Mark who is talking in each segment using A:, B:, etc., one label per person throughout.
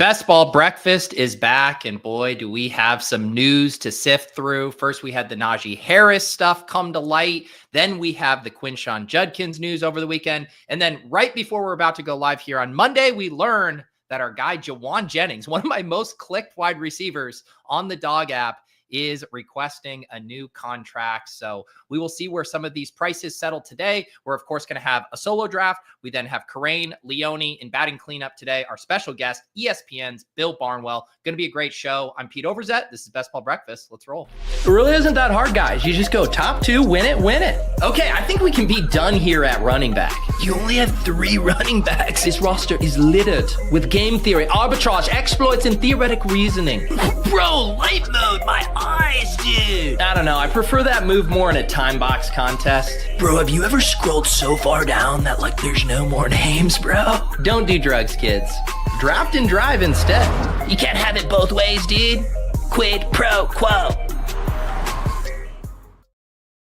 A: Best Ball Breakfast is back, and boy, do we have some news to sift through. First, we had the Najee Harris stuff come to light. Then we have the Quinshon Judkins news over the weekend. And then right before we're about to go live here on Monday, we learn that our guy Jauan Jennings, one of my most clicked wide receivers on the Dog app, is requesting a new contract. So we will see where some of these prices settle today. We're, of course, going to have a solo draft. We then have Kerrane, Leone in batting cleanup today. Our special guest, ESPN's Bill Barnwell. Going to be a great show. I'm Pete Overzet. This is Best Ball Breakfast. Let's roll.
B: It really isn't that hard, guys. You just go top two, win it, win it.
A: Okay, I think we can be done here at running back.
B: You only have 3 running backs. This roster is littered with game theory, arbitrage, exploits, and theoretic reasoning.
C: Bro, light mode, my eyes, dude.
B: I don't know. I prefer that move more in a time box contest.
C: Bro, have you ever scrolled so far down that, like, there's no more names, bro?
B: Don't do drugs, kids. Draft and drive instead.
C: You can't have it both ways, dude. Quid pro quo.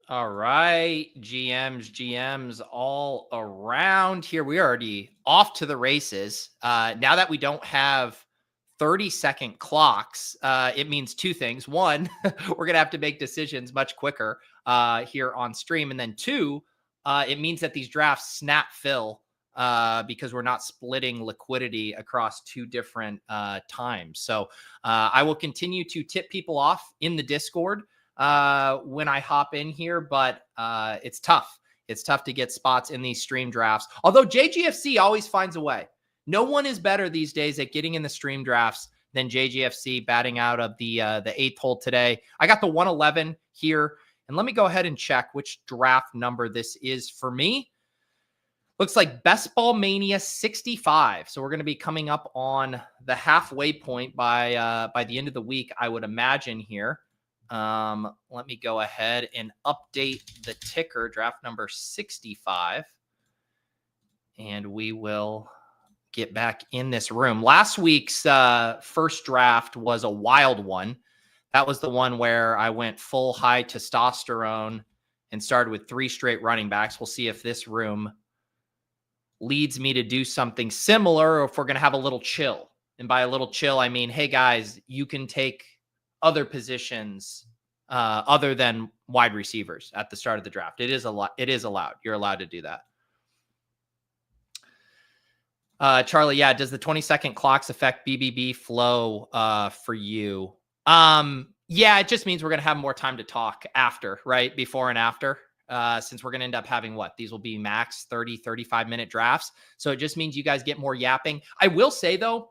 A: All right, GMs all around here. We're already off to the races. Now that we don't have 30-second clocks, it means 2 things. 1, we're going to have to make decisions much quicker here on stream. And then 2, it means that these drafts snap fill because we're not splitting liquidity across 2 different times. So I will continue to tip people off in the Discord when I hop in here, but it's tough. It's tough to get spots in these stream drafts. Although JGFC always finds a way. No one is better these days at getting in the stream drafts than JGFC batting out of the 8th hole today. I got the 111 here, and let me go ahead and check which draft number this is for me. Looks like Best Ball Mania 65. So we're going to be coming up on the halfway point by the end of the week, I would imagine here. Let me go ahead and update the ticker, draft number 65, and we will get back in this room. Last week's first draft was a wild one. That was the one where I went full high testosterone and started with 3 straight running backs. We'll see if this room leads me to do something similar or if we're going to have a little chill. And by a little chill, I mean, hey guys, you can take other positions other than wide receivers at the start of the draft. It is allowed. You're allowed to do that. Charlie, yeah, does the 20-second clocks affect BBB flow for you? Yeah, it just means we're going to have more time to talk after, right? Before and after, since we're going to end up having what? These will be max 30, 35-minute drafts. So it just means you guys get more yapping. I will say, though,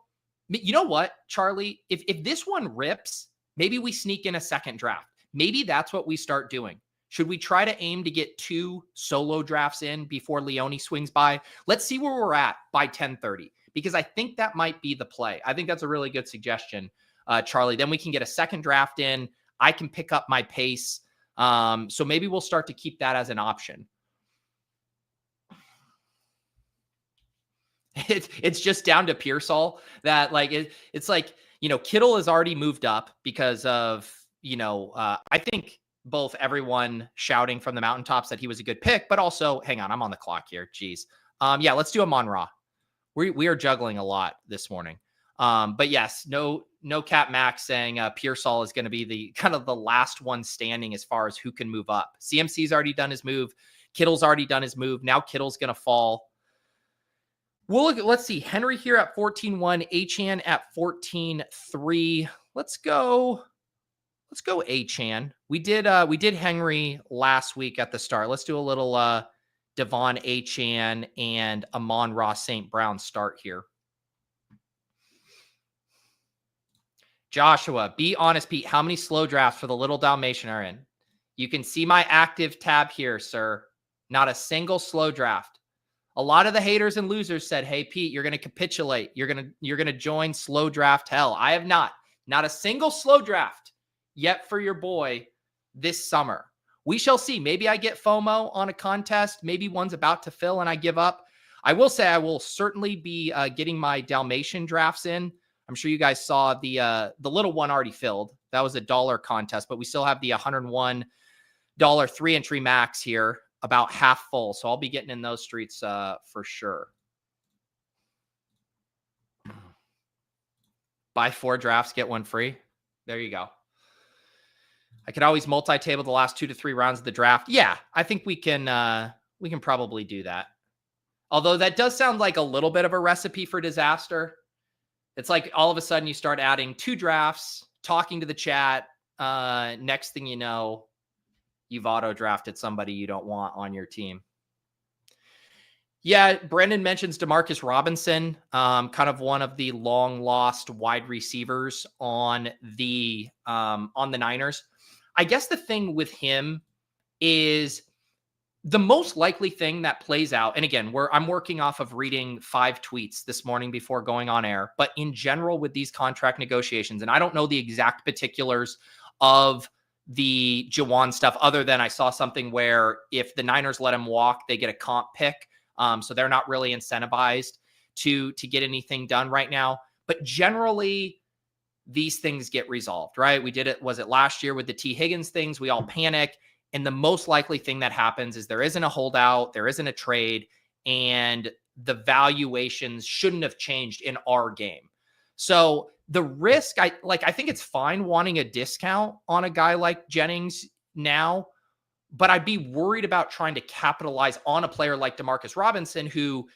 A: you know what, Charlie? If this one rips, maybe we sneak in a second draft. Maybe that's what we start doing. Should we try to aim to get 2 solo drafts in before Leone swings by? Let's see where we're at by 10:30, because I think that might be the play. I think that's a really good suggestion, Charlie. Then we can get a second draft in. I can pick up my pace. So maybe we'll start to keep that as an option. It's just down to Pearsall that it's like, Kittle has already moved up because of, I think both everyone shouting from the mountaintops that he was a good pick, but also, hang on, I'm on the clock here. Jeez. Yeah, let's do Amon-Ra. We are juggling a lot this morning. But yes, no Cap Max saying Pearsall is going to be the kind of the last one standing as far as who can move up. CMC's already done his move. Kittle's already done his move. Now Kittle's going to fall. Let's see. Henry here at 14-1, Achane at 14-3. Let's go Achane. We did Henry last week at the start. Let's do a little Devon Achane and Amon-Ra St. Brown start here. Joshua, be honest, Pete. How many slow drafts for the little Dalmatian are in? You can see my active tab here, sir. Not a single slow draft. A lot of the haters and losers said, hey, Pete, you're going to capitulate. You're going to join slow draft hell. I have not a single slow draft yet for your boy this summer. We shall see. Maybe I get FOMO on a contest. Maybe one's about to fill and I give up. I will say I will certainly be getting my Dalmatian drafts in. I'm sure you guys saw the little one already filled. That was a $1 contest, but we still have the $101 3-entry max here, about half full. So I'll be getting in those streets for sure. Buy 4 drafts, get 1 free. There you go. I could always multi-table the last 2 to 3 rounds of the draft. Yeah, I think we can probably do that. Although that does sound like a little bit of a recipe for disaster. It's like all of a sudden you start adding 2 drafts, talking to the chat. Next thing you know, you've auto-drafted somebody you don't want on your team. Yeah, Brendan mentions Demarcus Robinson, kind of one of the long-lost wide receivers on the Niners. I guess the thing with him is the most likely thing that plays out, and again, I'm working off of reading 5 tweets this morning before going on air, but in general with these contract negotiations, and I don't know the exact particulars of the Jauan stuff other than I saw something where if the Niners let him walk, they get a comp pick. So they're not really incentivized to get anything done right now. But generally, these things get resolved, right? We did it, was it last year with the T. Higgins things? We all panic. And the most likely thing that happens is there isn't a holdout, there isn't a trade, and the valuations shouldn't have changed in our game. So the risk, I think it's fine wanting a discount on a guy like Jennings now, but I'd be worried about trying to capitalize on a player like Demarcus Robinson, who,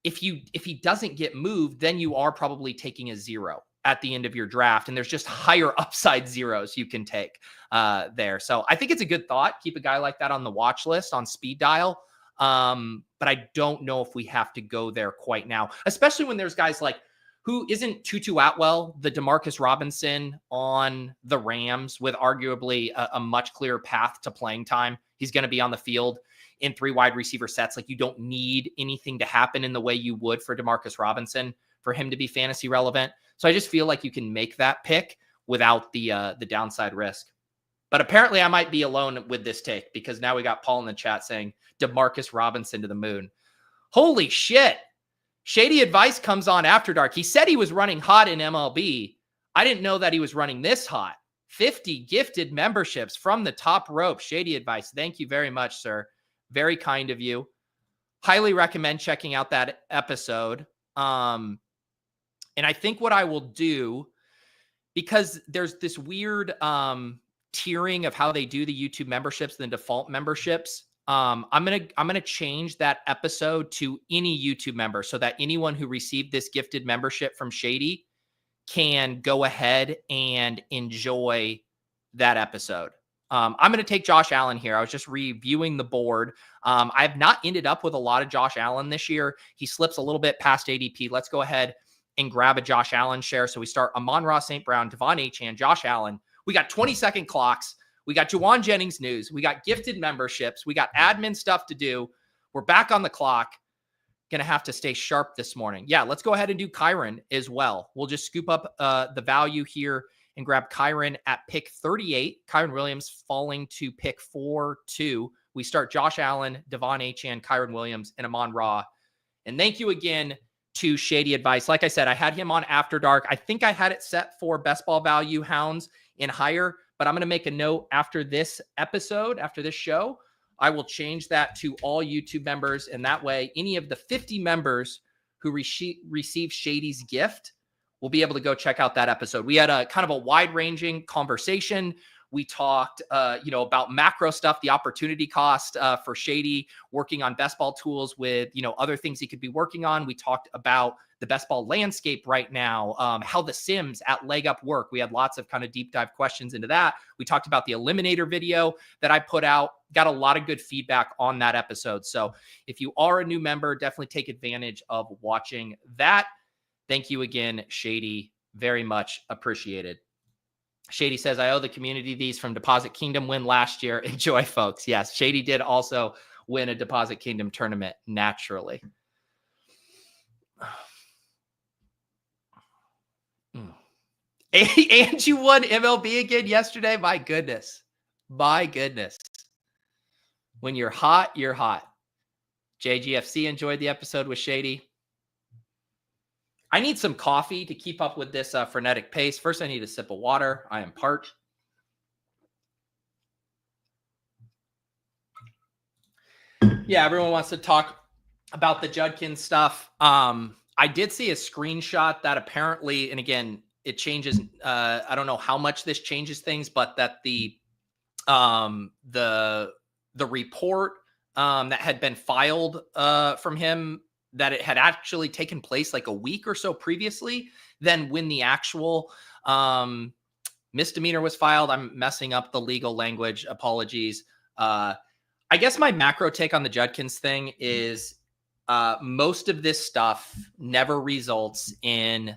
A: if he doesn't get moved, then you are probably taking a 0 at the end of your draft. And there's just higher upside zeros you can take there. So I think it's a good thought. Keep a guy like that on the watch list on speed dial. But I don't know if we have to go there quite now, especially when there's guys like, who isn't Tutu Atwell, the Demarcus Robinson on the Rams with arguably a much clearer path to playing time. He's going to be on the field in 3 wide receiver sets. Like, you don't need anything to happen in the way you would for Demarcus Robinson for him to be fantasy relevant. So I just feel like you can make that pick without the downside risk. But apparently I might be alone with this take, because now we got Paul in the chat saying Demarcus Robinson to the moon. Holy shit. Shady Advice comes on after dark. He said he was running hot in MLB. I didn't know that he was running this hot. 50 gifted memberships from the top rope. Shady Advice. Thank you very much, sir. Very kind of you. Highly recommend checking out that episode. And I think what I will do, because there's this weird tiering of how they do the YouTube memberships, the default memberships. I'm gonna change that episode to any YouTube member, so that anyone who received this gifted membership from Shady can go ahead and enjoy that episode. I'm going to take Josh Allen here. I was just reviewing the board. I have not ended up with a lot of Josh Allen this year. He slips a little bit past ADP. Let's go ahead and grab a Josh Allen share. So we start Amon-Ra St. Brown, Devon Achane, Josh Allen. We got 20-second clocks. We got Jauan Jennings news. We got gifted memberships. We got admin stuff to do. We're back on the clock. Going to have to stay sharp this morning. Yeah, let's go ahead and do Kyren as well. We'll just scoop up the value here and grab Kyren at pick 38. Kyren Williams falling to pick 4-2. We start Josh Allen, Devon Achane, Kyren Williams, and Amon-Ra. And thank you again to Shady Advice. Like I said, I had him on After Dark. I think I had it set for best ball value hounds and higher, but I'm going to make a note after this episode, after this show, I will change that to all YouTube members. And that way, any of the 50 members who receive Shady's gift will be able to go check out that episode. We had a kind of a wide ranging conversation. We talked, about macro stuff, the opportunity cost for Shady working on best ball tools with, other things he could be working on. We talked about the best ball landscape right now, how the sims at LegUp work. We had lots of kind of deep dive questions into that. We talked about the Eliminator video that I put out, got a lot of good feedback on that episode. So if you are a new member, definitely take advantage of watching that. Thank you again, Shady. Very much appreciated. Shady says, I owe the community these from Deposit Kingdom win last year. Enjoy, folks. Yes, Shady did also win a Deposit Kingdom tournament naturally. And you won MLB again yesterday? My goodness. My goodness. When you're hot, you're hot. JGFC enjoyed the episode with Shady. I need some coffee to keep up with this frenetic pace. First, I need a sip of water. I am parched. Yeah, everyone wants to talk about the Judkins stuff. I did see a screenshot that apparently, and again, it changes. I don't know how much this changes things, but that the report that had been filed from him, that it had actually taken place like a week or so previously than when the actual misdemeanor was filed. I'm messing up the legal language. Apologies. I guess my macro take on the Judkins thing is most of this stuff never results in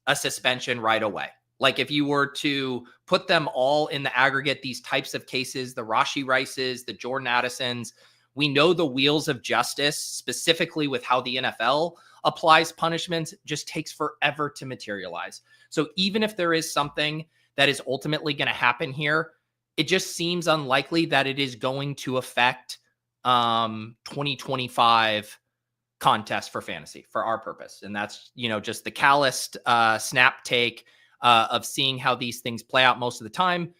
A: a suspension right away. Like if you were to put them all in the aggregate, these types of cases, the Rashee Rices, the Jordan Addisons, we know the wheels of justice, specifically with how the NFL applies punishments, just takes forever to materialize. So even if there is something that is ultimately going to happen here, it just seems unlikely that it is going to affect 2025 contest for fantasy for our purpose. And that's, just the calloused snap take of seeing how these things play out most of the time.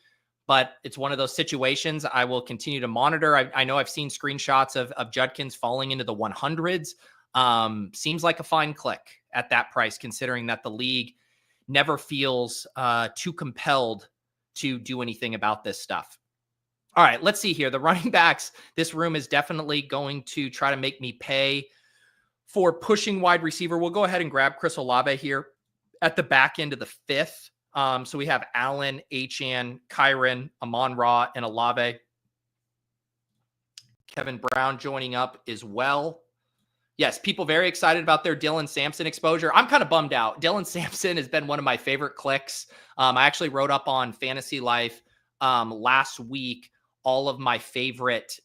A: But it's one of those situations I will continue to monitor. I know I've seen screenshots of Judkins falling into the 100s. Seems like a fine click at that price, considering that the league never feels too compelled to do anything about this stuff. All right, let's see here. The running backs, this room is definitely going to try to make me pay for pushing wide receiver. We'll go ahead and grab Chris Olave here at the back end of the fifth. So we have Allen, Achane, Kyren, Amon-Ra, and Olave. Kevin Brown joining up as well. Yes, people very excited about their Dylan Sampson exposure. I'm kind of bummed out. Dylan Sampson has been one of my favorite clicks. I actually wrote up on Fantasy Life last week all of my favorite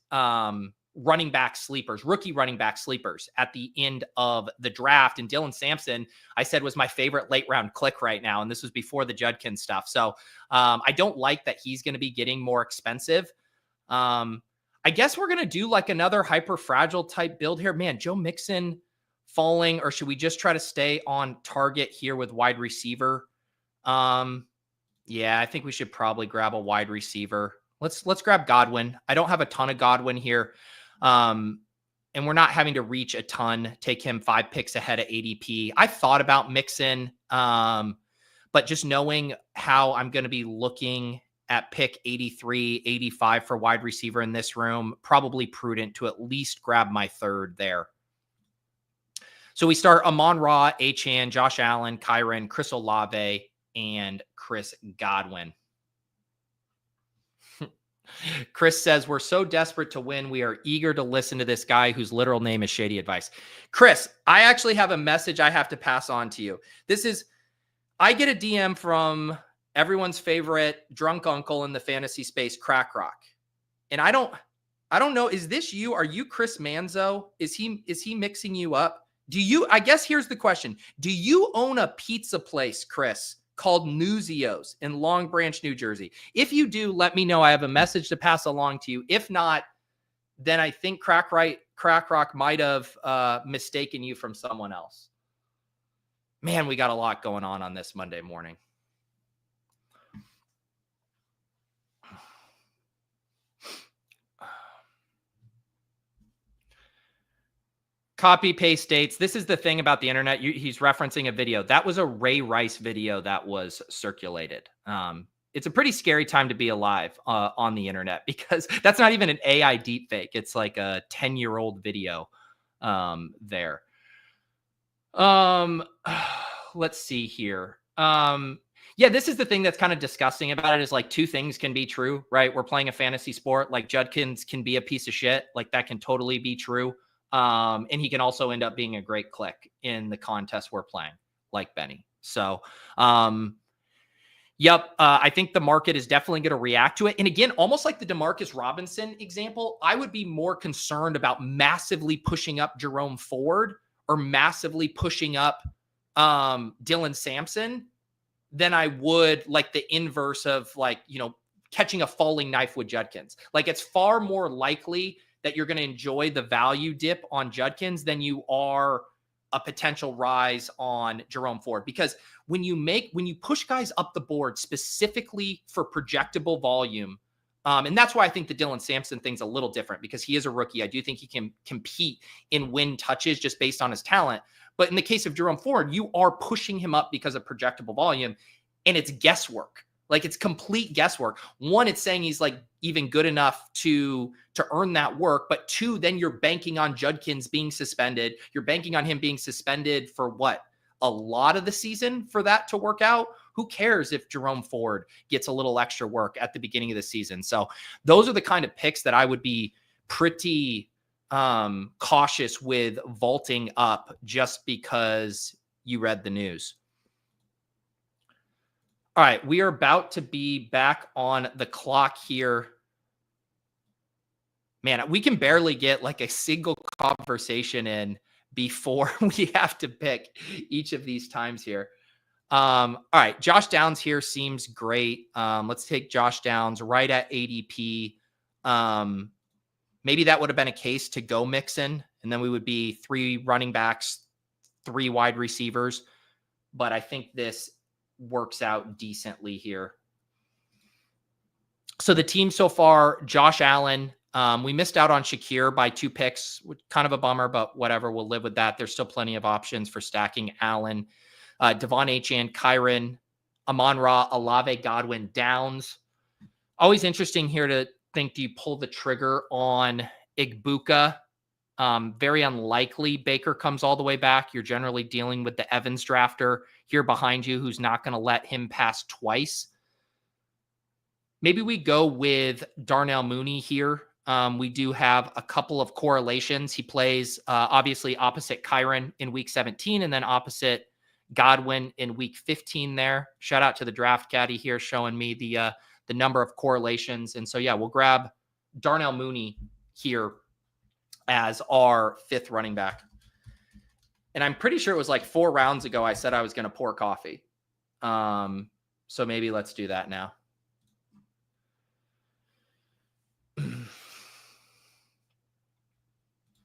A: running back sleepers, rookie running back sleepers at the end of the draft. And Dylan Sampson, I said, was my favorite late round click right now. And this was before the Judkins stuff. So I don't like that he's going to be getting more expensive. I guess we're going to do like another hyper fragile type build here. Man, Joe Mixon falling, or should we just try to stay on target here with wide receiver? Yeah, I think we should probably grab a wide receiver. Let's grab Godwin. I don't have a ton of Godwin here. And we're not having to reach a ton, take him 5 picks ahead of ADP. I thought about Mixon, but just knowing how I'm going to be looking at pick 83, 85 for wide receiver in this room, probably prudent to at least grab my third there. So we start Amon-Ra, Achane, Josh Allen, Kyren, Chris Olave, and Chris Godwin. Chris says, we're so desperate to win. We are eager to listen to this guy whose literal name is Shady Advice. Chris, I actually have a message I have to pass on to you. I get a DM from everyone's favorite drunk uncle in the fantasy space, Crack Rock. And I don't know. Is this you? Are you Chris Manzo? Is he mixing you up? I guess here's the question. Do you own a pizza place, Chris, called Newsios in Long Branch, New Jersey? If you do, let me know. I have a message to pass along to you. If not, then I think Crack Rock might have mistaken you from someone else. Man, we got a lot going on this Monday morning. Copy paste dates. This is the thing about the internet. He's referencing a video. That was a Ray Rice video that was circulated. It's a pretty scary time to be alive on the internet, because that's not even an AI deepfake. It's like a 10-year-old video there. Let's see here. Yeah, this is the thing that's kind of disgusting about it, is like two things can be true, right? We're playing a fantasy sport. Like Judkins can be a piece of shit. Like that can totally be true. And he can also end up being a great click in the contest we're playing, like Benny. So, yep. I think the market is definitely going to react to it. And again, almost like the Demarcus Robinson example, I would be more concerned about massively pushing up Jerome Ford or massively pushing up Dylan Sampson than I would like the inverse of like, catching a falling knife with Judkins. Like it's far more likely that you're going to enjoy the value dip on Judkins than you are a potential rise on Jerome Ford. Because when you push guys up the board specifically for projectable volume, and that's why I think the Dylan Sampson thing's a little different, because he is a rookie. I do think he can compete in win touches just based on his talent. But in the case of Jerome Ford, you are pushing him up because of projectable volume. and it's guesswork. Like, it's complete guesswork. One, it's saying he's like even good enough to earn that work. But two, then you're banking on Judkins being suspended. You're banking on him being suspended for what? A lot of the season for that to work out. Who cares if Jerome Ford gets a little extra work at the beginning of the season? So those are the kind of picks that I would be pretty cautious with vaulting up just because you read the news. All right, we are about to be back on the clock here. Man, we can barely get like a single conversation in before we have to pick each of these times here. All right, Josh Downs here seems great. Let's take Josh Downs right at ADP. Maybe that would have been a case to go Mixon, and then we would be 3 running backs, 3 wide receivers. But I think this works out decently here. So the team so far, Josh Allen. We missed out on Shakir by 2 picks, kind of a bummer, but whatever, we'll live with that. There's still plenty of options for stacking Allen. Devon Achane, Kyren, Amon-Ra, Olave, Godwin, Downs. Always interesting here to think, do you pull the trigger on Igbuka? Very unlikely Baker comes all the way back. You're generally dealing with the Evans drafter here behind you who's not going to let him pass twice. Maybe we go with Darnell Mooney here. We do have a couple of correlations. He plays obviously opposite Kyren in week 17 and then opposite Godwin in week 15 there. Shout out to the draft caddy here showing me the number of correlations. And so, yeah, we'll grab Darnell Mooney here as our 5th running back. And I'm pretty sure it was like 4 rounds ago I said I was going to pour coffee. So maybe let's do that now.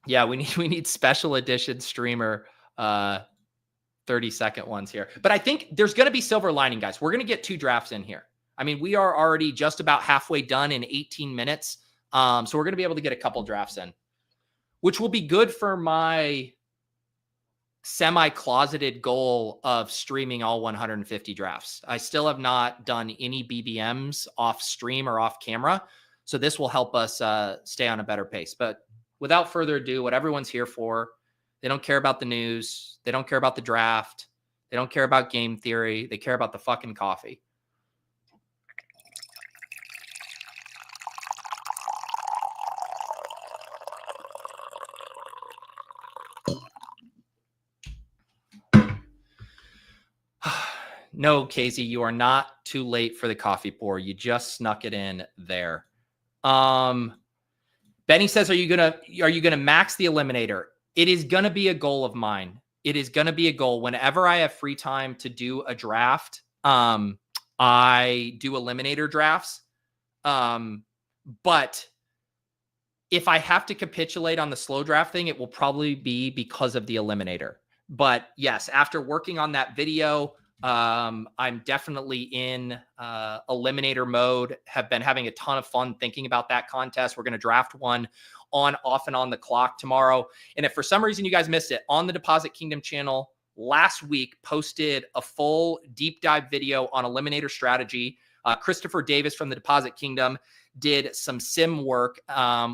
A: Yeah, we need special edition streamer 30-second ones here. But I think there's going to be silver lining, guys. We're going to get 2 drafts in here. I mean, we are already just about halfway done in 18 minutes. So we're going to be able to get a couple drafts in, which will be good for my semi-closeted goal of streaming all 150 drafts. I still have not done any BBMs off stream or off camera. So this will help us stay on a better pace. But without further ado, what everyone's here for, they don't care about the news. They don't care about the draft. They don't care about game theory. They care about the fucking coffee. No, Casey, you are not too late for the coffee pour. You just snuck it in there. Benny says, are you gonna max the eliminator? It is gonna be a goal of mine. It is gonna be a goal. Whenever I have free time to do a draft, I do eliminator drafts. But if I have to capitulate on the slow draft thing, it will probably be because of the eliminator. But yes, after working on that video, I'm definitely in eliminator mode, have been having a ton of fun thinking about that contest. We're going to draft one on, off, and on the clock tomorrow. And if for some reason you guys missed it, on the Deposit Kingdom channel last week, posted a full deep dive video on eliminator strategy. Christopher Davis from the Deposit Kingdom did some sim work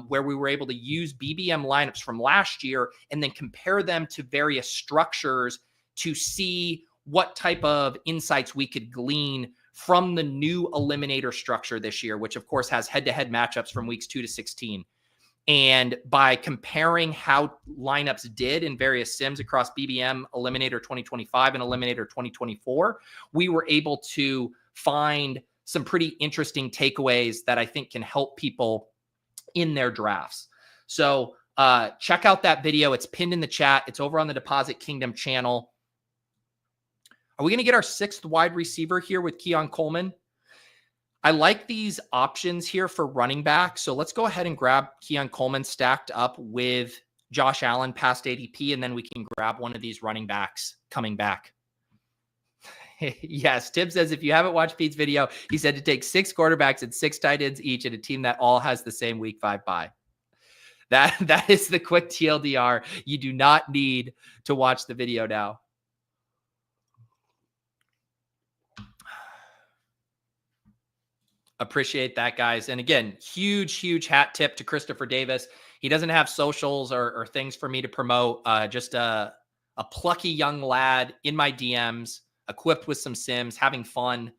A: where we were able to use BBM lineups from last year and then compare them to various structures to see what type of insights we could glean from the new eliminator structure this year, which of course has head-to-head matchups from weeks 2 to 16. And by comparing how lineups did in various sims across BBM, Eliminator 2025 and Eliminator 2024, we were able to find some pretty interesting takeaways that I think can help people in their drafts. So check out that video. It's pinned in the chat. It's over on the Deposit Kingdom channel. Are we going to get our 6th wide receiver here with Keon Coleman? I like these options here for running back. So let's go ahead and grab Keon Coleman stacked up with Josh Allen past ADP, and then we can grab one of these running backs coming back. Yes, Tim says, if you haven't watched Pete's video, he said to take 6 quarterbacks and 6 tight ends each in a team that all has the same week 5 bye. That is the quick TLDR. You do not need to watch the video now. Appreciate that, guys. And again, huge hat tip to Christopher Davis. He doesn't have socials or things for me to promote. Just a plucky young lad in my DMs, equipped with some sims, having fun,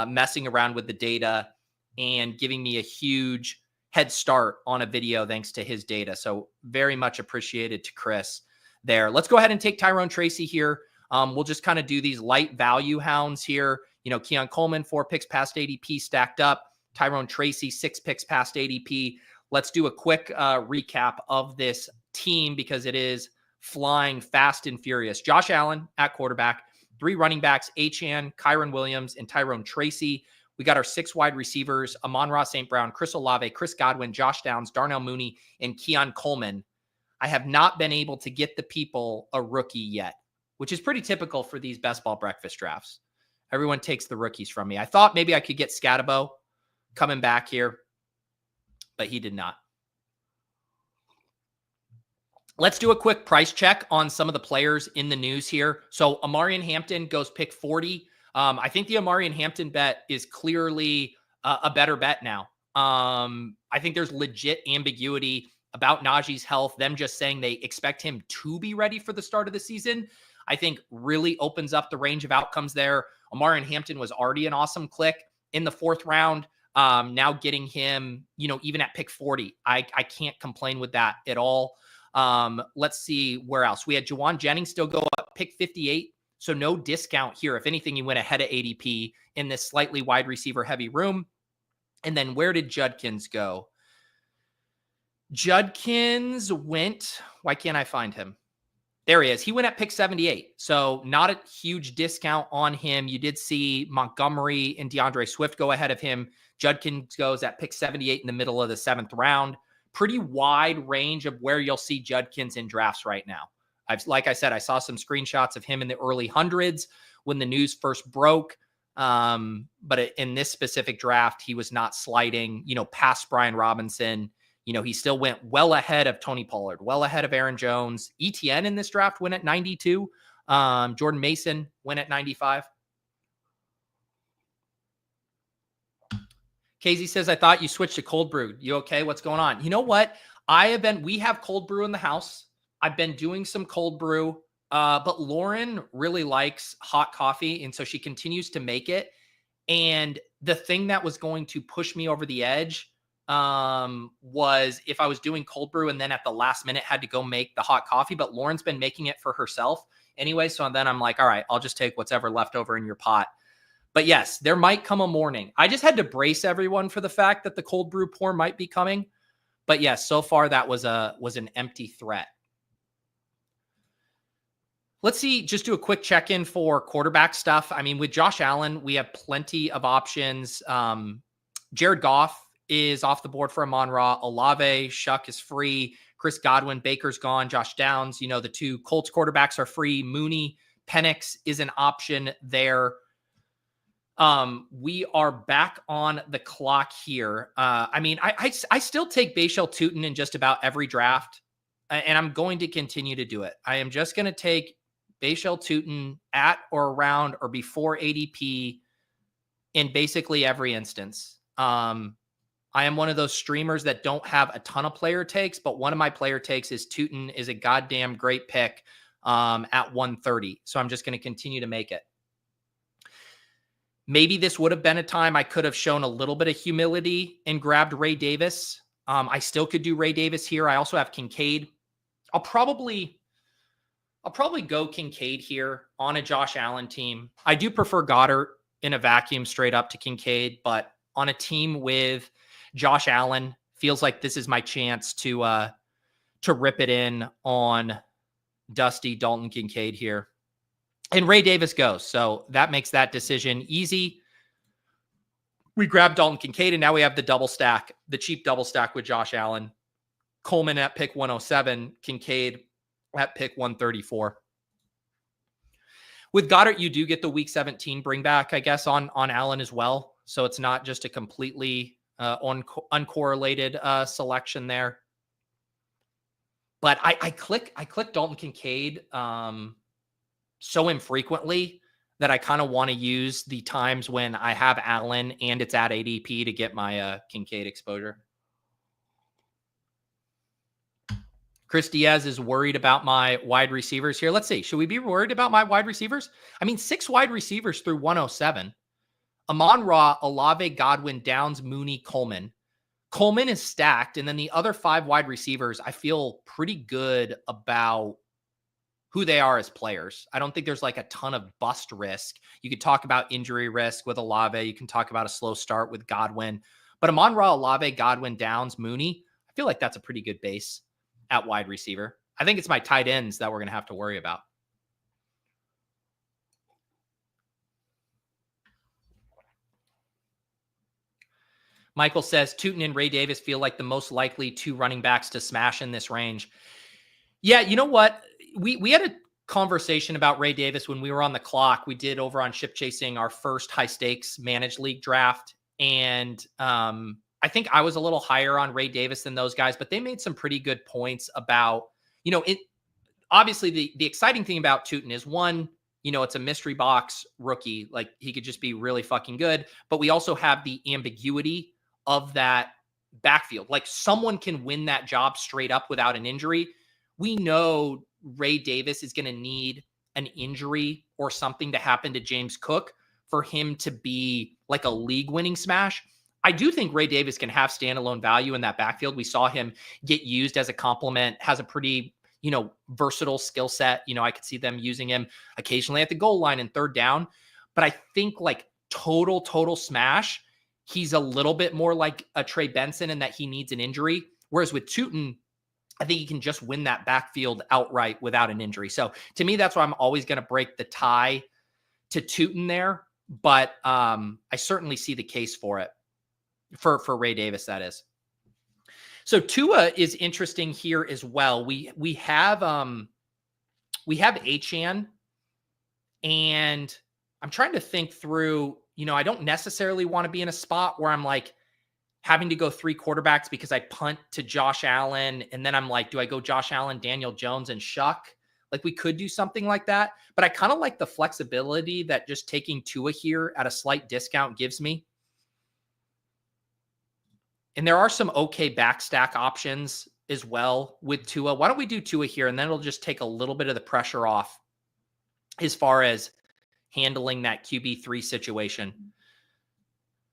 A: messing around with the data, and giving me a huge head start on a video thanks to his data. So very much appreciated to Chris there. Let's go ahead and take Tyrone Tracy here. We'll just kind of do these light value hounds here. You know, Keon Coleman, 4 picks past ADP stacked up. Tyrone Tracy, 6 picks past ADP. Let's do a quick recap of this team because it is flying fast and furious. Josh Allen at quarterback, 3 running backs, Achane, Kyren Williams, and Tyrone Tracy. We got our 6 wide receivers, Amon-Ra St. Brown, Chris Olave, Chris Godwin, Josh Downs, Darnell Mooney, and Keon Coleman. I have not been able to get the people a rookie yet, which is pretty typical for these best ball breakfast drafts. Everyone takes the rookies from me. I thought maybe I could get Scatabo coming back here, but he did not. Let's do a quick price check on some of the players in the news here. So Amarian Hampton goes pick 40. I think the Amarian Hampton bet is clearly a better bet now. I think there's legit ambiguity about Najee's health. Them just saying they expect him to be ready for the start of the season, I think really opens up the range of outcomes there. Amarian Hampton was already an awesome click in the 4th round. Now getting him, you know, even at pick 40, I can't complain with that at all. Let's see where else. We had Jauan Jennings still go up pick 58. So no discount here. If anything, he went ahead of ADP in this slightly wide receiver heavy room. And then where did Judkins go? Judkins went, why can't I find him? There he is. He went at pick 78. So not a huge discount on him. You did see Montgomery and DeAndre Swift go ahead of him. Judkins goes at pick 78 in the middle of the 7th round. Pretty wide range of where you'll see Judkins in drafts right now. Like I said, I saw some screenshots of him in the early hundreds when the news first broke. But in this specific draft, he was not sliding, you know, past Brian Robinson. You know, he still went well ahead of Tony Pollard, well ahead of Aaron Jones. ETN in this draft went at 92. Jordan Mason went at 95. Casey says, I thought you switched to cold brew. You okay? What's going on? You know what? We have cold brew in the house. I've been doing some cold brew, but Lauren really likes hot coffee. And so she continues to make it. And the thing that was going to push me over the edge was if I was doing cold brew and then at the last minute had to go make the hot coffee, but Lauren's been making it for herself anyway. So then I'm like, all right, I'll just take what's ever left over in your pot. But yes, there might come a morning. I just had to brace everyone for the fact that the cold brew pour might be coming. But yes, so far that was an empty threat. Let's see, just do a quick check-in for quarterback stuff. I mean, with Josh Allen, we have plenty of options. Jared Goff is off the board for Amon-Ra. Olave, Shuck is free. Chris Godwin, Baker's gone. Josh Downs, you know, the 2 Colts quarterbacks are free. Mooney, Penix is an option there. We are back on the clock here. I mean, I still take Bechel Tutin in just about every draft, and I'm going to continue to do it. I am just going to take Bechel Tutin at or around or before ADP in basically every instance. I am one of those streamers that don't have a ton of player takes, but one of my player takes is Tutin is a goddamn great pick at 130. So I'm just going to continue to make it. Maybe this would have been a time I could have shown a little bit of humility and grabbed Ray Davis. I still could do Ray Davis here. I also have Kincaid. I'll probably go Kincaid here on a Josh Allen team. I do prefer Goddard in a vacuum straight up to Kincaid, but on a team with Josh Allen, feels like this is my chance to rip it in on Dusty Dalton Kincaid here. And Ray Davis goes. So that makes that decision easy. We grab Dalton Kincaid, and now we have the double stack, the cheap double stack with Josh Allen. Coleman at pick 107, Kincaid at pick 134. With Goddard, you do get the week 17 bring back, I guess, on Allen as well. So it's not just a completely uncorrelated selection there. But I click Dalton Kincaid so infrequently that I kind of want to use the times when I have Allen and it's at ADP to get my Kincaid exposure. Chris Diaz is worried about my wide receivers here. Let's see. Should we be worried about my wide receivers? I mean, 6 wide receivers through 107. Amon-Ra, Olave, Godwin, Downs, Mooney, Coleman. Coleman is stacked. And then the other 5 wide receivers, I feel pretty good about who they are as players. I don't think there's like a ton of bust risk. You could talk about injury risk with Olave. You can talk about a slow start with Godwin. But Amon-Ra, Olave, Godwin, Downs, Mooney, I feel like that's a pretty good base at wide receiver. I think it's my tight ends that we're going to have to worry about. Michael says Tootin and Ray Davis feel like the most likely 2 running backs to smash in this range. Yeah, you know what? We had a conversation about Ray Davis when we were on the clock. We did over on Ship Chasing our first high stakes managed league draft. And I think I was a little higher on Ray Davis than those guys, but they made some pretty good points about, obviously the exciting thing about Tootin is, one, it's a mystery box rookie. Like, he could just be really fucking good, but we also have the ambiguity of that backfield. Like, someone can win that job straight up without an injury. We know Ray Davis is going to need an injury or something to happen to James Cook for him to be like a league winning smash. I do think Ray Davis can have standalone value in that backfield. We saw him get used as a complement, has a pretty, versatile skill set. I could see them using him occasionally at the goal line and third down. But I think like total smash, he's a little bit more like a Trey Benson in that he needs an injury. Whereas with Tootin, I think he can just win that backfield outright without an injury. So to me, that's why I'm always going to break the tie to Tootin there. But I certainly see the case for it. For Ray Davis, that is. So Tua is interesting here as well. We have Achane, and I'm trying to think through, I don't necessarily want to be in a spot where I'm like having to go 3 quarterbacks because I punt to Josh Allen. And then I'm like, do I go Josh Allen, Daniel Jones, and Shuck? Like, we could do something like that, but I kind of like the flexibility that just taking Tua here at a slight discount gives me. And there are some okay backstack options as well with Tua. Why don't we do Tua here? And then it'll just take a little bit of the pressure off as far as handling that QB3 situation.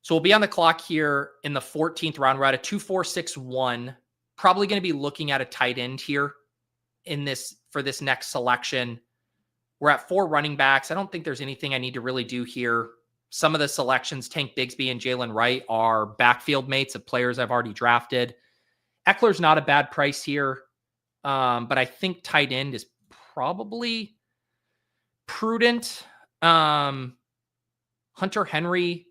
A: So we'll be on the clock here in the 14th round. We're at a 2-4-6-1. Probably going to be looking at a tight end here for this next selection. We're at 4 running backs. I don't think there's anything I need to really do here. Some of the selections, Tank Bigsby and Jalen Wright, are backfield mates of players I've already drafted. Eckler's not a bad price here, but I think tight end is probably prudent. Hunter Henry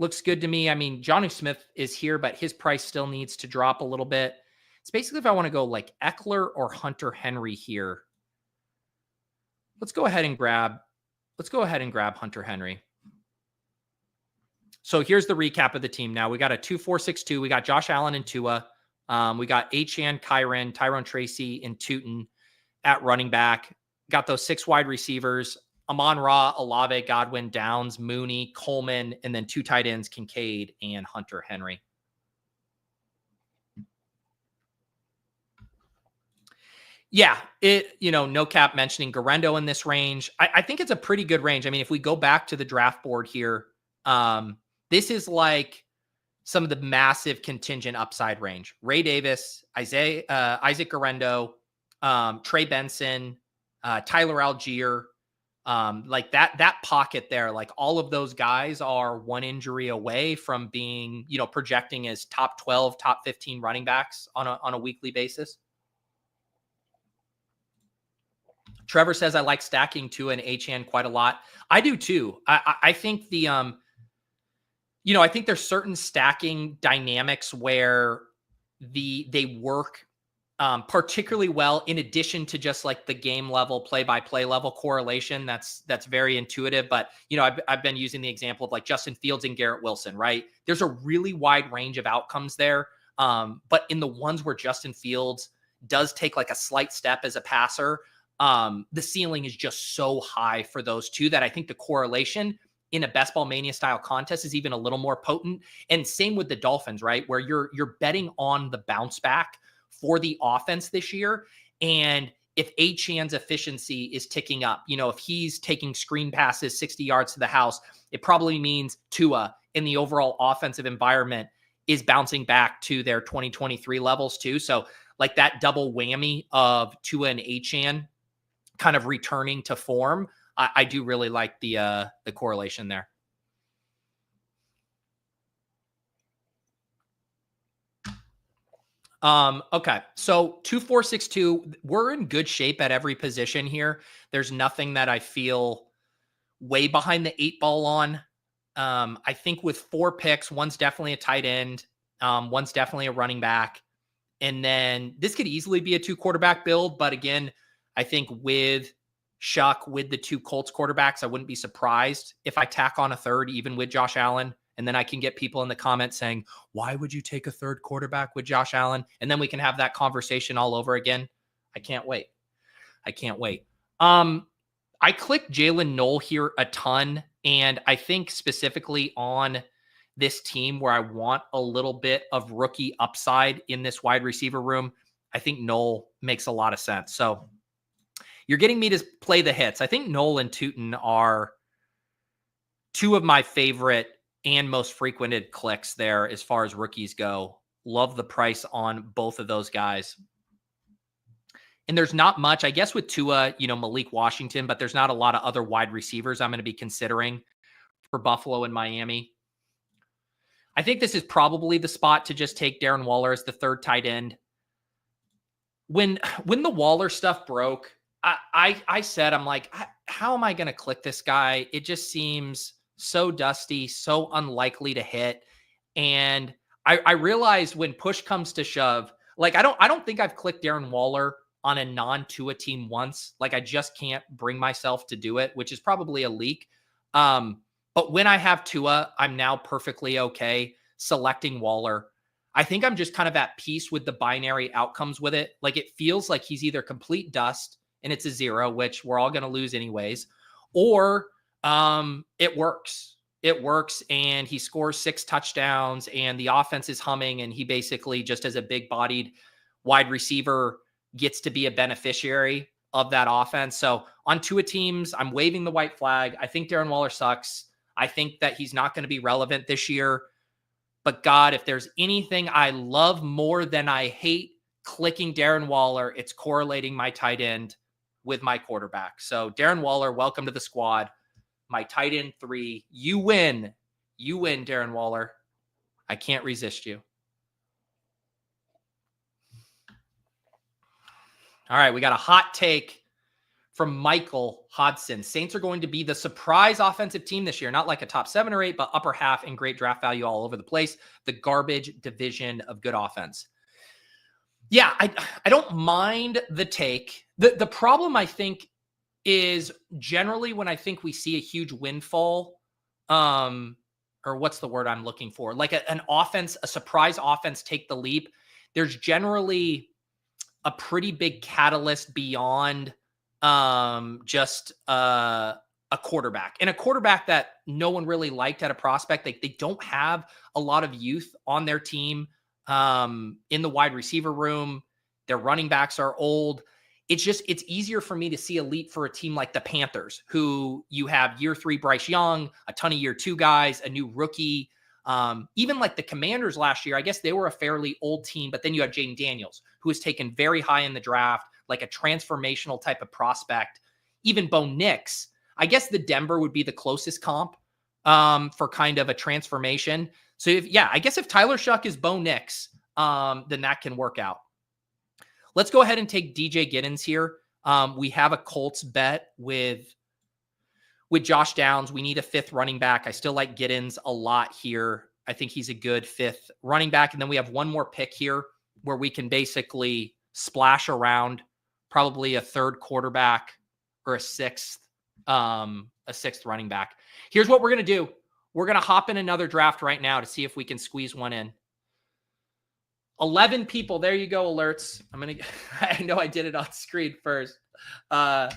A: looks good to me. I mean, Jonnu Smith is here, but his price still needs to drop a little bit. It's basically if I want to go like Eckler or Hunter Henry here. Let's go ahead and grab Hunter Henry. So here's the recap of the team now. We got a 2-4-6-2. We got Josh Allen and Tua. We got Achane, Kyren, Tyrone Tracy, and Tootin at running back. Got those 6 wide receivers: Amon-Ra, Olave, Godwin, Downs, Mooney, Coleman, and then 2 tight ends, Kincaid and Hunter Henry. Yeah, no cap mentioning Garendo in this range. I think it's a pretty good range. I mean, if we go back to the draft board here, this is like some of the massive contingent upside range. Ray Davis, Isaac Garendo, Trey Benson, Tyler Algier, like that pocket there, like all of those guys are 1 injury away from being, projecting as top 12, top 15 running backs on a weekly basis. Trevor says, I like stacking Tua and Achane quite a lot. I do too. I think I think there's certain stacking dynamics where they work particularly well in addition to just like the game level, play-by-play level correlation. That's very intuitive. But, I've been using the example of like Justin Fields and Garrett Wilson, right? There's a really wide range of outcomes there. But in the ones where Justin Fields does take like a slight step as a passer, the ceiling is just so high for those two that I think the correlation in a best ball mania style contest is even a little more potent. And same with the Dolphins, right? Where you're betting on the bounce back for the offense this year. And if Achan's efficiency is ticking up, if he's taking screen passes 60 yards to the house, it probably means Tua in the overall offensive environment is bouncing back to their 2023 levels too. So like that double whammy of Tua and Achan kind of returning to form, I do really like the correlation there. Okay. So 2-4-6-2, we're in good shape at every position here. There's nothing that I feel way behind the 8 ball on. I think with 4 picks, one's definitely a tight end. One's definitely a running back. And then this could easily be a 2 quarterback build. But again, I think with Shuck, with the 2 Colts quarterbacks, I wouldn't be surprised if I tack on a third, even with Josh Allen. And then I can get people in the comments saying, why would you take a third quarterback with Josh Allen? And then we can have that conversation all over again. I can't wait. I clicked Jalen Knoll here a ton. And I think specifically on this team where I want a little bit of rookie upside in this wide receiver room, I think Knoll makes a lot of sense. So you're getting me to play the hits. I think Knoll and Tootin are 2 of my favorite and most frequented clicks there as far as rookies go. Love the price on both of those guys. And there's not much, I guess, with Tua, Malik Washington, but there's not a lot of other wide receivers I'm going to be considering for Buffalo and Miami. I think this is probably the spot to just take Darren Waller as the third tight end. When the Waller stuff broke, I said, I'm like, how am I going to click this guy? It just seems so dusty, so unlikely to hit. And I realized when push comes to shove, like, I don't think I've clicked Darren Waller on a non-Tua team once. Like, I just can't bring myself to do it, which is probably a leak. But when I have Tua, I'm now perfectly okay selecting Waller. I think I'm just kind of at peace with the binary outcomes with it. Like, it feels like he's either complete dust and it's a 0, which we're all going to lose anyways, or it works. It works, and he scores 6 touchdowns, and the offense is humming, and he basically, just as a big-bodied wide receiver, gets to be a beneficiary of that offense. So on Tua teams, I'm waving the white flag. I think Darren Waller sucks. I think that he's not going to be relevant this year. But God, if there's anything I love more than I hate clicking Darren Waller, it's correlating my tight end with my quarterback. So Darren Waller, welcome to the squad. My tight end 3. You win. You win, Darren Waller. I can't resist you. All right, we got a hot take from Michael Hodson. Saints are going to be the surprise offensive team this year. Not like a top 7 or 8, but upper half and great draft value all over the place. The garbage division of good offense. Yeah, I don't mind the take. The problem, I think, is generally when I think we see a huge windfall, or what's the word I'm looking for? Like an offense, a surprise offense take the leap. There's generally a pretty big catalyst beyond just a quarterback. And a quarterback that no one really liked at a prospect. They don't have a lot of youth on their team in the wide receiver room. Their running backs are old. It's easier for me to see a leap for a team like the Panthers, who you have year 3 Bryce Young, a ton of year 2 guys, a new rookie. Even like the Commanders last year, I guess they were a fairly old team, but then you have Jaden Daniels, who was taken very high in the draft, like a transformational type of prospect. Even Bo Nix, I guess the Denver would be the closest comp for kind of a transformation. So I guess if Tyler Shuck is Bo Nix, then that can work out. Let's go ahead and take DJ Giddens here. We have a Colts bet with Josh Downs. We need a 5th running back. I still like Giddens a lot here. I think he's a good 5th running back. And then we have one more pick here where we can basically splash around probably a 3rd quarterback or a 6th running back. Here's what we're going to do. We're going to hop in another draft right now to see if we can squeeze one in. 11 people. There you go, alerts. I know I did it on screen first. But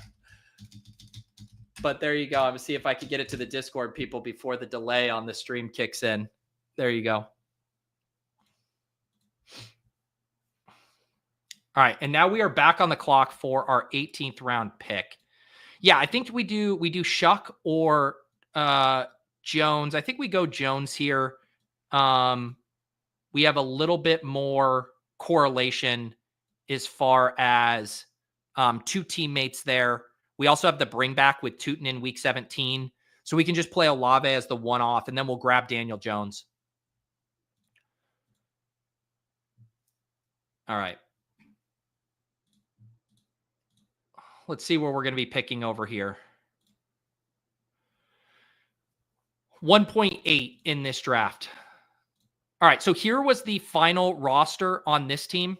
A: there you go. I'm going to see if I can get it to the Discord people before the delay on the stream kicks in. There you go. All right, and now we are back on the clock for our 18th round pick. Yeah, I think we do Shuck or Jones. I think we go Jones here. We have a little bit more correlation as far as two teammates there. We also have the bring back with Tootin in week 17. So we can just play Olave as the one-off, and then we'll grab Daniel Jones. All right. Let's see where we're going to be picking over here. 1.8 in this draft. All right, so here was the final roster on this team.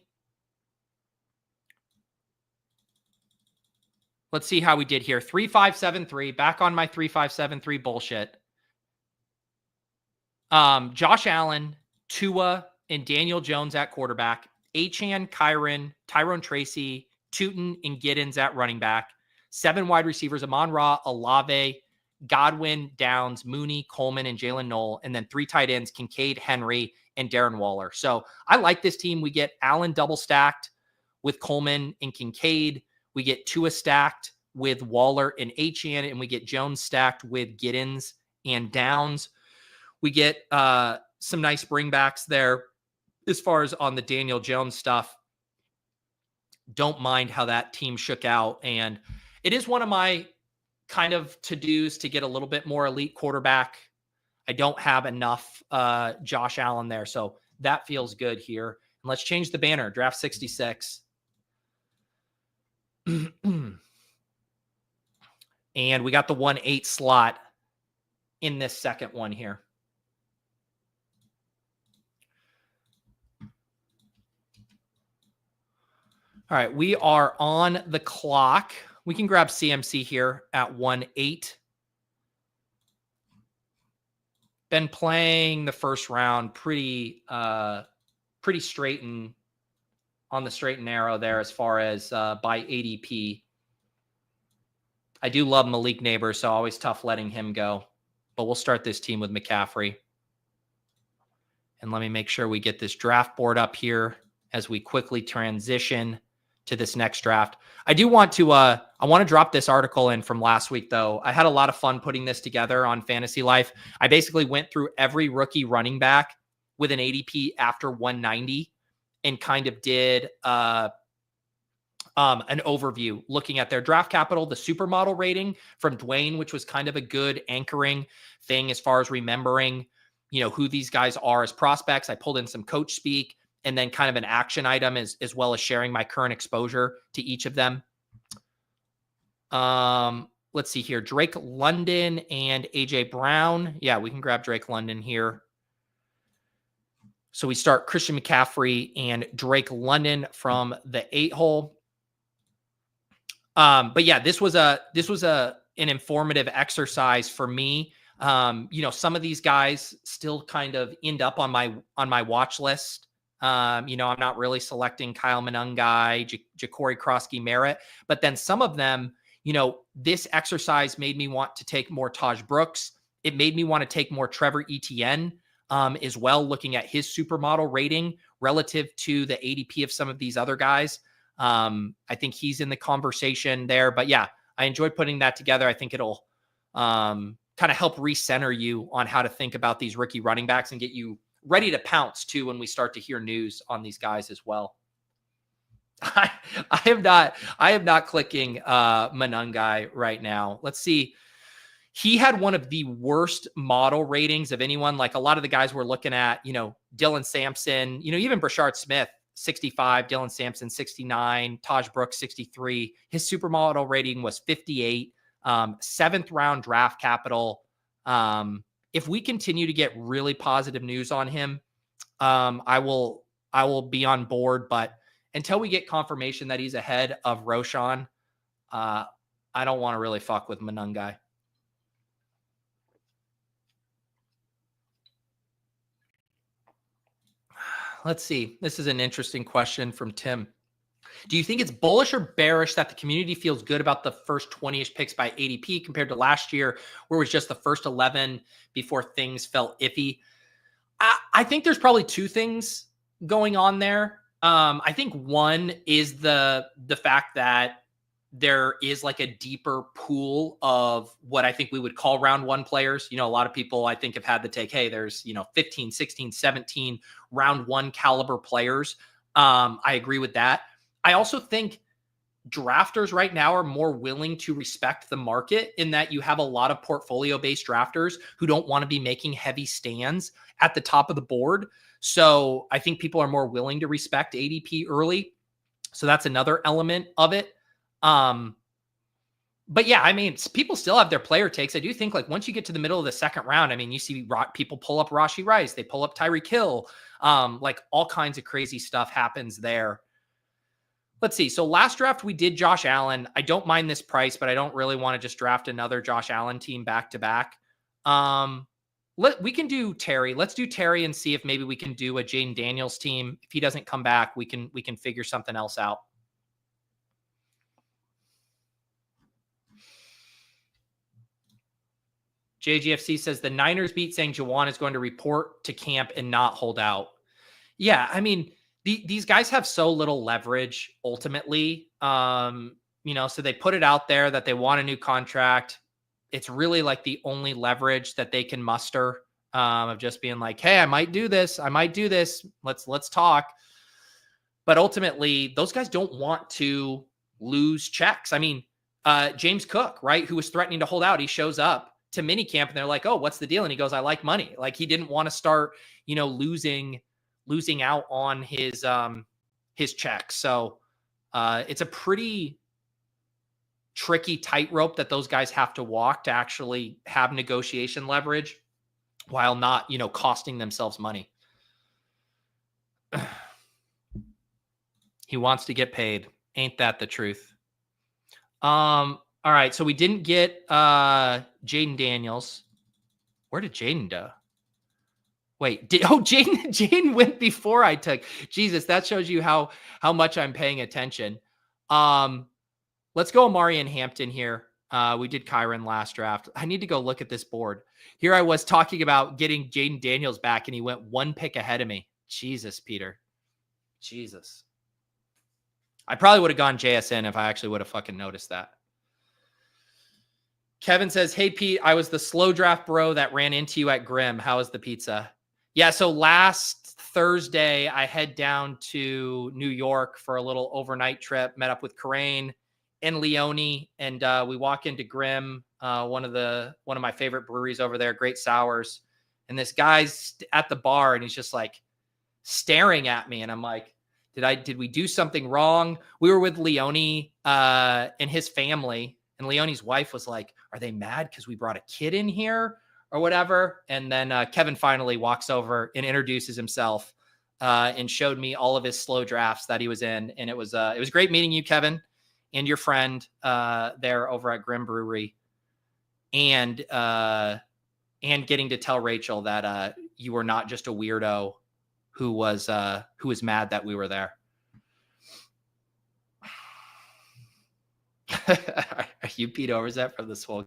A: Let's see how we did here. 3573, back on my 3573 bullshit. Josh Allen, Tua, and Daniel Jones at quarterback. Achane, Kyren, Tyrone Tracy, Tootin, and Giddens at running back. 7 wide receivers, Amon-Ra, Olave, Godwin, Downs, Mooney, Coleman, and Jalen Knoll. And then 3 tight ends, Kincaid, Henry, and Darren Waller. So I like this team. We get Allen double stacked with Coleman and Kincaid. We get Tua stacked with Waller and Achane, and we get Jones stacked with Giddens and Downs. We get some nice bringbacks there as far as on the Daniel Jones stuff. Don't mind how that team shook out. And it is one of my kind of to-dos to get a little bit more elite quarterback. I don't have enough Josh Allen there. So that feels good here. And let's change the banner. Draft 66. And we got the 1-8 slot in this second one here. All right, we are on the clock. We can grab CMC here at 1-8. Been playing the first round pretty straight and on the straight and narrow there as far as by ADP. I do love Malik Neighbors, so always tough letting him go. But we'll start this team with McCaffrey. And let me make sure we get this draft board up here as we quickly transition to this next draft. I do want to, I want to drop this article in from last week, though. I had a lot of fun putting this together on Fantasy Life. I basically went through every rookie running back with an ADP after 190 and kind of did an overview looking at their draft capital, the supermodel rating from Dwayne, which was kind of a good anchoring thing as far as remembering, you know, who these guys are as prospects. I pulled in some coach speak, and then kind of an action item as well as sharing my current exposure to each of them. Let's see here. Drake London and AJ Brown. Yeah, we can grab Drake London here. So we start Christian McCaffrey and Drake London from the 8 hole. But yeah, this was an informative exercise for me. You know, some of these guys still kind of end up on my watch list. You know, I'm not really selecting Kyle Monangai, Ja'Cory Krosky Merritt, but then some of them, you know, this exercise made me want to take more Taj Brooks. It made me want to take more Trevor Etienne as well, looking at his supermodel rating relative to the ADP of some of these other guys. I think he's in the conversation there, but yeah, I enjoyed putting that together. I think it'll kind of help recenter you on how to think about these rookie running backs and get you ready to pounce too when we start to hear news on these guys as well. I am not clicking Monangai right now. Let's see. He had one of the worst model ratings of anyone. Like a lot of the guys we're looking at, you know, Dylan Sampson, you know, even Brashard Smith, 65, Dylan Sampson, 69, Taj Brooks, 63. His supermodel rating was 58, 7th round draft capital. If we continue to get really positive news on him, I will be on board. But until we get confirmation that he's ahead of Roshan, I don't want to really fuck with Monangai. Let's see. This is an interesting question from Tim. Do you think it's bullish or bearish that the community feels good about the first 20-ish picks by ADP compared to last year, where it was just the first 11 before things felt iffy? I think there's probably two things going on there. I think one is the fact that there is like a deeper pool of what I think we would call round one players. You know, a lot of people I think have had the take, hey, there's, 15, 16, 17 round one caliber players. I agree with that. I also think drafters right now are more willing to respect the market in that you have a lot of portfolio-based drafters who don't want to be making heavy stands at the top of the board. So I think people are more willing to respect ADP early. So that's another element of it. But yeah, I mean, people still have their player takes. I do think like once you get to the middle of the second round, I mean, you see people pull up Rashee Rice, they pull up Tyreek Hill, like all kinds of crazy stuff happens there. Let's see. So last draft we did Josh Allen. I don't mind this price, but I don't really want to just draft another Josh Allen team back to back. We can do Terry. Let's do Terry and see if maybe we can do a Jaden Daniels team. If he doesn't come back, we can figure something else out. JGFC says the Niners beat, saying Jauan is going to report to camp and not hold out. Yeah, I mean, these guys have so little leverage ultimately. So they put it out there that they want a new contract. It's really like the only leverage that they can muster of just being like, hey, I might do this. Let's talk. But ultimately, those guys don't want to lose checks. I mean, James Cook, right, who was threatening to hold out, he shows up to minicamp and they're like, oh, what's the deal? And he goes, I like money. Like he didn't want to start, losing out on his checks. So it's a pretty tricky tightrope that those guys have to walk to actually have negotiation leverage while not, costing themselves money. He wants to get paid. Ain't that the truth? All right, so we didn't get Jaden Daniels. Where did Jaden go? Wait, Jaden went before I took. Jesus, that shows you how much I'm paying attention. Let's go Amari and Hampton here. We did Kyren last draft. I need to go look at this board. Here I was talking about getting Jaden Daniels back, and he went one pick ahead of me. Jesus, Peter. Jesus. I probably would have gone JSN if I actually would have fucking noticed that. Kevin says, hey, Pete, I was the slow draft bro that ran into you at Grimm. How was the pizza? Yeah, so last Thursday, I head down to New York for a little overnight trip, met up with Kerrane and Leone, and we walk into Grimm, one of my favorite breweries over there, Great Sours. And this guy's at the bar, and he's just like staring at me. And I'm like, did we do something wrong? We were with Leone and his family. And Leone's wife was like, are they mad because we brought a kid in here or whatever? And then Kevin finally walks over and introduces himself and showed me all of his slow drafts that he was in. And it was great meeting you, Kevin, and your friend there over at Grimm Brewery. And getting to tell Rachel that you were not just a weirdo who was mad that we were there. Are you Pete Overzet from the Swole?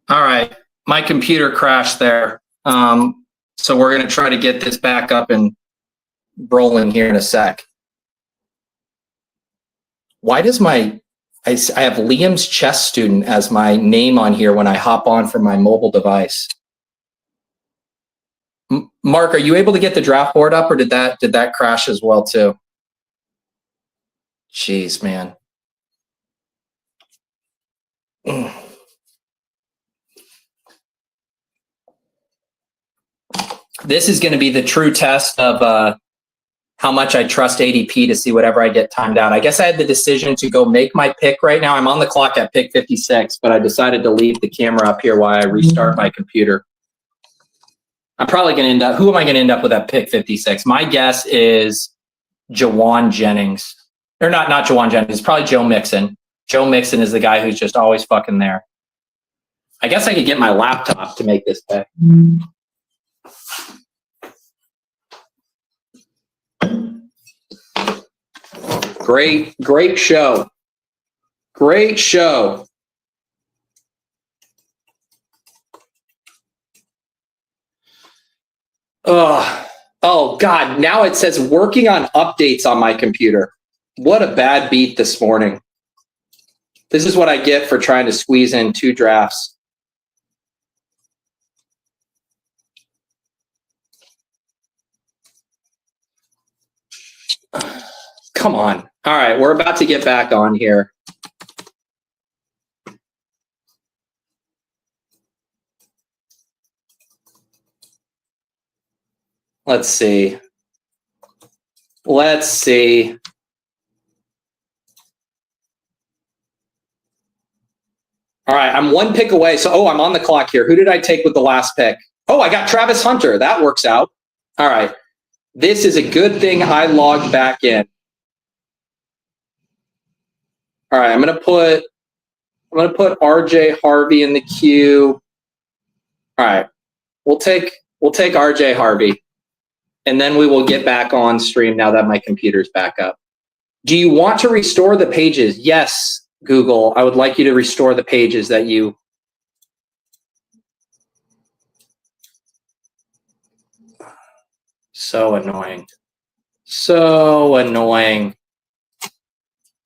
A: All right, my computer crashed there. So we're going to try to get this back up and rolling here in a sec. Why does my I have Liam's chess student as my name on here when I hop on from my mobile device. Mark, are you able to get the draft board up, or did that crash as well too? Jeez, man. This is going to be the true test of how much I trust ADP to see whatever I get timed out. I guess I had the decision to go make my pick right now. I'm on the clock at pick 56, but I decided to leave the camera up here while I restart my computer. I'm probably going to end up, who am I going to end up with at pick 56? My guess is Jauan Jennings. Or not Jauan Jennings, it's probably Joe Mixon. Joe Mixon is the guy who's just always fucking there. I guess I could get my laptop to make this pick. Great show. Great show. Oh God, now it says working on updates on my computer. What a bad beat this morning. This is what I get for trying to squeeze in 2 drafts. Come on. All right, we're about to get back on here. Let's see. Let's see. All right, I'm 1 pick away. So, I'm on the clock here. Who did I take with the last pick? Oh, I got Travis Hunter. That works out. All right. This is a good thing I logged back in. All right, I'm gonna put RJ Harvey in the queue. All right, we'll take RJ Harvey, and then we will get back on stream now that my computer's back up. Do you want to restore the pages? Yes, Google. I would like you to restore the pages that you. So annoying. So annoying.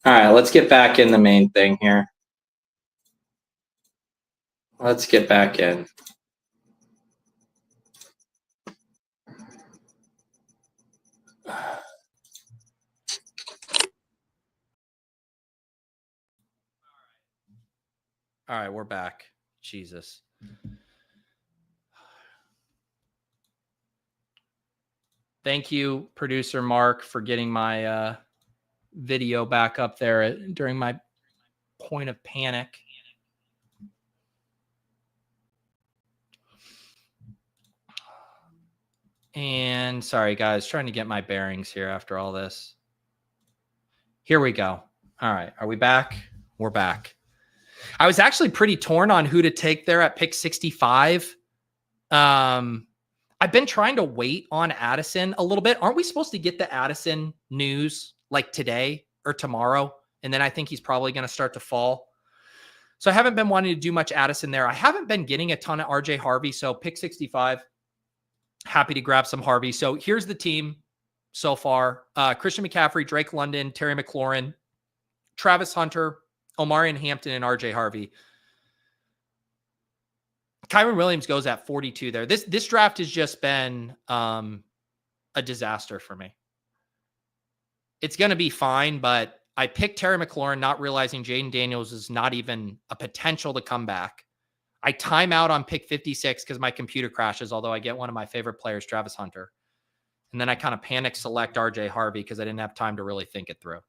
A: All right, let's get back in the main thing here. Let's get back in. All right, we're back. Jesus. Thank you, producer Mark, for getting my video back up there during my point of panic. And sorry, guys, trying to get my bearings here after all this. Here we go. All right, are we back? We're back. I was actually pretty torn on who to take there at pick 65. I've been trying to wait on Addison a little bit. Aren't we supposed to get the Addison news like today or tomorrow? And then I think he's probably going to start to fall. So I haven't been wanting to do much Addison there. I haven't been getting a ton of RJ Harvey. So pick 65, happy to grab some Harvey. So here's the team so far. Christian McCaffrey, Drake London, Terry McLaurin, Travis Hunter, Omarion Hampton, and RJ Harvey. Kyren Williams goes at 42 there. This draft has just been a disaster for me. It's going to be fine, but I picked Terry McLaurin, not realizing Jaden Daniels is not even a potential to come back. I time out on pick 56 because my computer crashes, although I get one of my favorite players, Travis Hunter. And then I kind of panic select RJ Harvey because I didn't have time to really think it through.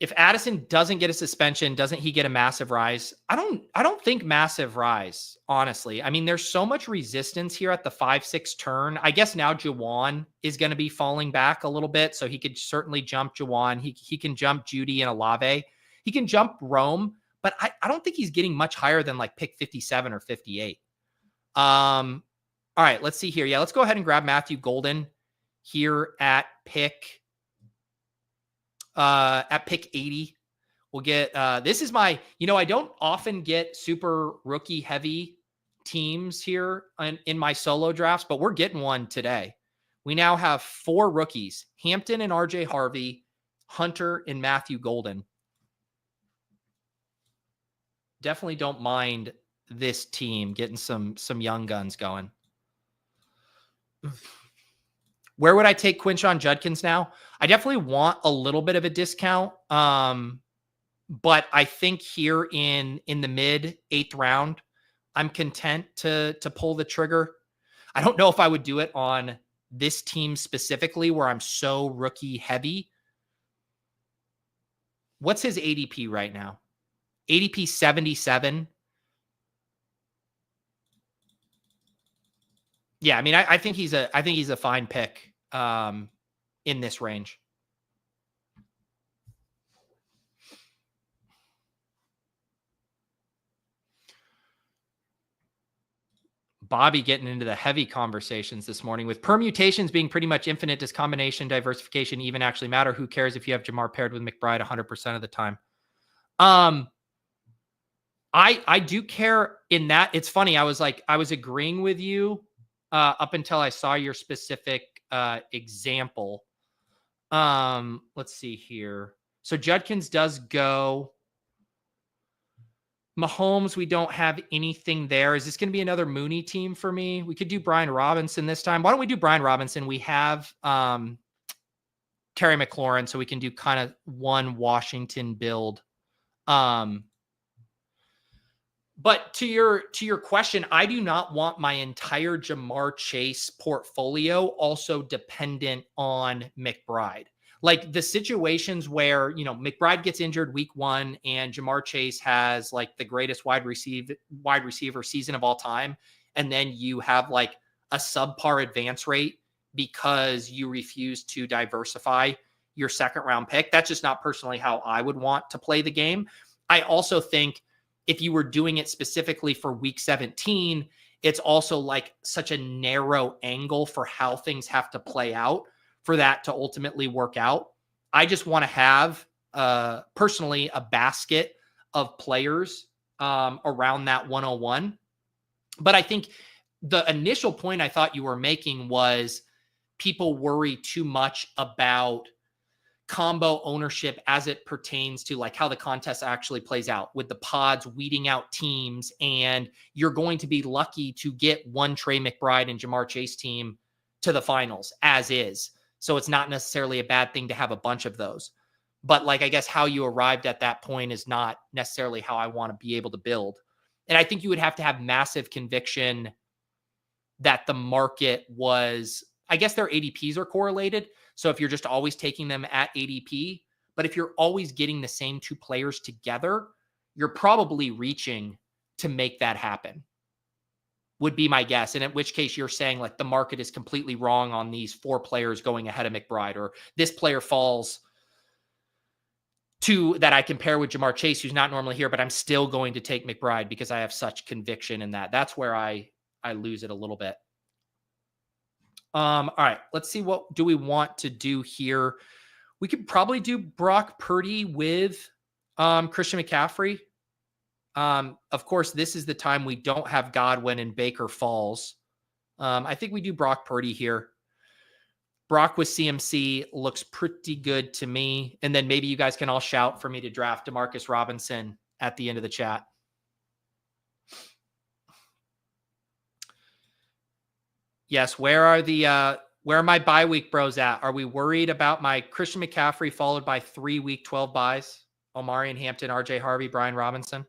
A: If Addison doesn't get a suspension, doesn't he get a massive rise? I don't think massive rise, honestly. I mean, there's so much resistance here at the 5-6 turn. I guess now Jauan is going to be falling back a little bit, so he could certainly jump Jauan. He can jump Judy and Olave. He can jump Rome, but I don't think he's getting much higher than like pick 57 or 58. All right, let's see here. Yeah, let's go ahead and grab Matthew Golden here at pick 80. We'll get, this is my, I don't often get super rookie heavy teams here in my solo drafts, but we're getting one today. We now have 4 rookies, Hampton and RJ Harvey, Hunter and Matthew Golden. Definitely don't mind this team getting some young guns going. Where would I take Quinshon Judkins now? I definitely want a little bit of a discount. But I think here in the mid 8th round, I'm content to pull the trigger. I don't know if I would do it on this team specifically where I'm so rookie heavy. What's his ADP right now? ADP 77. Yeah, I mean, I think he's a fine pick in this range. Bobby getting into the heavy conversations this morning with permutations being pretty much infinite. Does combination diversification even actually matter? Who cares if you have Jamar paired with McBride 100% of the time? I do care in that. It's funny. I was agreeing with you up until I saw your specific example. Let's see here. So Judkins does go. Mahomes, we don't have anything there. Is this going to be another Mooney team for me? We could do Brian Robinson this time. Why don't we do Brian Robinson? We have Terry McLaurin, so we can do kind of one Washington build. But to your question, I do not want my entire Jamar Chase portfolio also dependent on McBride. Like the situations where, McBride gets injured week 1 and Jamar Chase has like the greatest wide receiver season of all time. And then you have like a subpar advance rate because you refuse to diversify your 2nd round pick. That's just not personally how I would want to play the game. I also think if you were doing it specifically for week 17, it's also like such a narrow angle for how things have to play out for that to ultimately work out. I just want to have personally a basket of players around that 101. But I think the initial point I thought you were making was people worry too much about combo ownership as it pertains to like how the contest actually plays out with the pods weeding out teams. And you're going to be lucky to get one Trey McBride and Jamar Chase team to the finals as is. So it's not necessarily a bad thing to have a bunch of those. But like, I guess how you arrived at that point is not necessarily how I want to be able to build. And I think you would have to have massive conviction that the market was, I guess their ADPs are correlated. So if you're just always taking them at ADP, but if you're always getting the same 2 players together, you're probably reaching to make that happen, would be my guess. And in which case you're saying like the market is completely wrong on these 4 players going ahead of McBride, or this player falls to that I compare with Jamar Chase, who's not normally here, but I'm still going to take McBride because I have such conviction in that. That's where I lose it a little bit. All right, let's see. What do we want to do here? We could probably do Brock Purdy with Christian McCaffrey. Of course, this is the time we don't have Godwin and Baker falls. I think we do Brock Purdy here. Brock with CMC looks pretty good to me. And then maybe you guys can all shout for me to draft Demarcus Robinson at the end of the chat. Yes, where are my bye week bros at? Are we worried about my Christian McCaffrey followed by 3 week 12 buys? Omari and Hampton, RJ Harvey, Brian Robinson.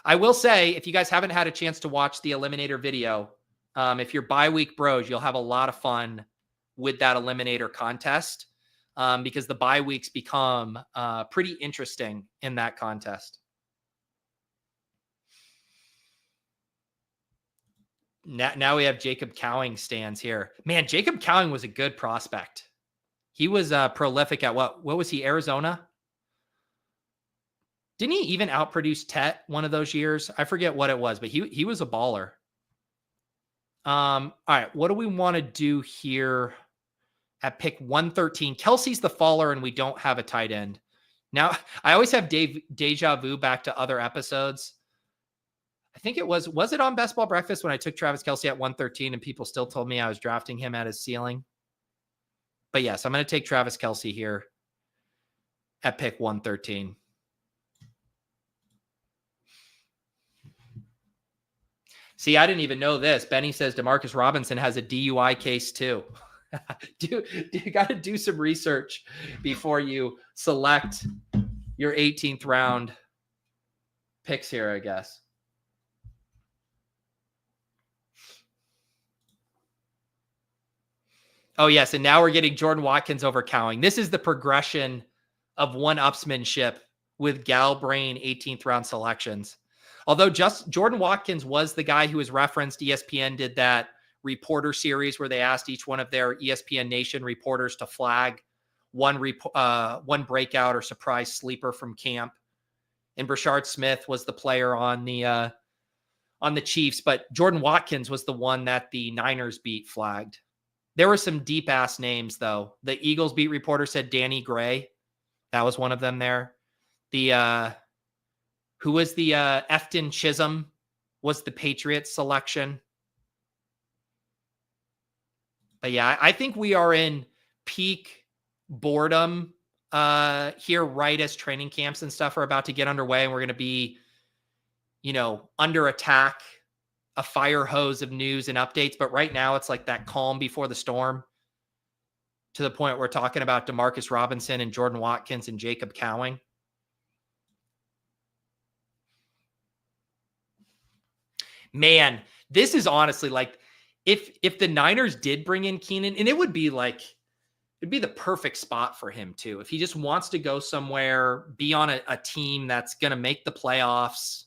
A: I will say, if you guys haven't had a chance to watch the Eliminator video, if you're bye week bros, you'll have a lot of fun with that Eliminator contest because the bye weeks become pretty interesting in that contest. Now we have Jacob Cowing stands here. Man, Jacob Cowing was a good prospect. He was prolific at what was he, Arizona? Didn't he even outproduce Tet one of those years? I forget what it was, but he was a baller. All right, what do we want to do here at pick 113? Kelsey's the faller, and we don't have a tight end. Now, I always have deja vu back to other episodes. I think it was it on Best Ball Breakfast when I took Travis Kelce at 113 and people still told me I was drafting him at his ceiling? But yes, I'm going to take Travis Kelce here at pick 113. See, I didn't even know this. Benny says Demarcus Robinson has a DUI case too. You got to do some research before you select your 18th round picks here, I guess. Oh, yes. And now we're getting Jordan Watkins over Cowing. This is the progression of one-upsmanship with Galbrain 18th round selections. Although just Jordan Watkins was the guy who was referenced. ESPN did that reporter series where they asked each one of their ESPN Nation reporters to flag one breakout or surprise sleeper from camp. And Brashard Smith was the player on the Chiefs, but Jordan Watkins was the one that the Niners beat flagged. There were some deep ass names though. The Eagles beat reporter said Danny Gray. That was one of them there. Who was the Efton Chisholm was the Patriots selection. But yeah, I think we are in peak boredom here right as training camps and stuff are about to get underway, and we're going to be, under attack, a fire hose of news and updates. But right now it's like that calm before the storm, to the point we're talking about Demarcus Robinson and Jordan Watkins and Jacob Cowing. Man, this is honestly like, if the Niners did bring in Keenan, and it would be like, it'd be the perfect spot for him too. If he just wants to go somewhere, be on a team that's going to make the playoffs,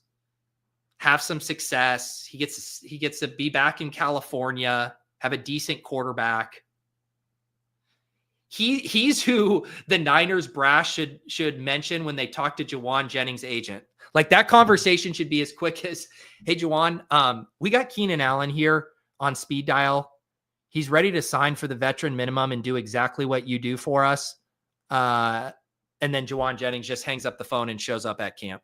A: have some success. He gets to be back in California, have a decent quarterback. He's who the Niners brass should mention when they talk to Jauan Jennings' agent. Like, that conversation should be as quick as, hey, Jauan, we got Keenan Allen here on speed dial. He's ready to sign for the veteran minimum and do exactly what you do for us. And then Jauan Jennings just hangs up the phone and shows up at camp.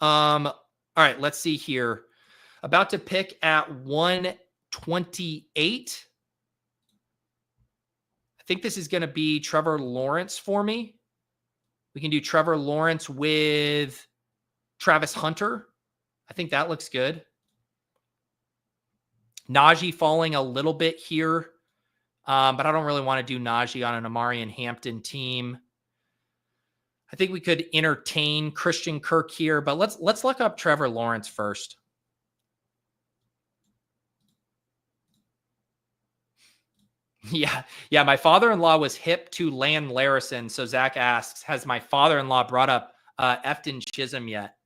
A: All right, let's see here. About to pick at 128. I think this is going to be Trevor Lawrence for me. We can do Trevor Lawrence with Travis Hunter. I think that looks good. Najee falling a little bit here, but I don't really want to do Najee on an Amari and Hampton team. I think we could entertain Christian Kirk here, but let's look up Trevor Lawrence first. Yeah. My father-in-law was hip to Lan Larison. So Zach asks, has my father-in-law brought up Efton Chisholm yet?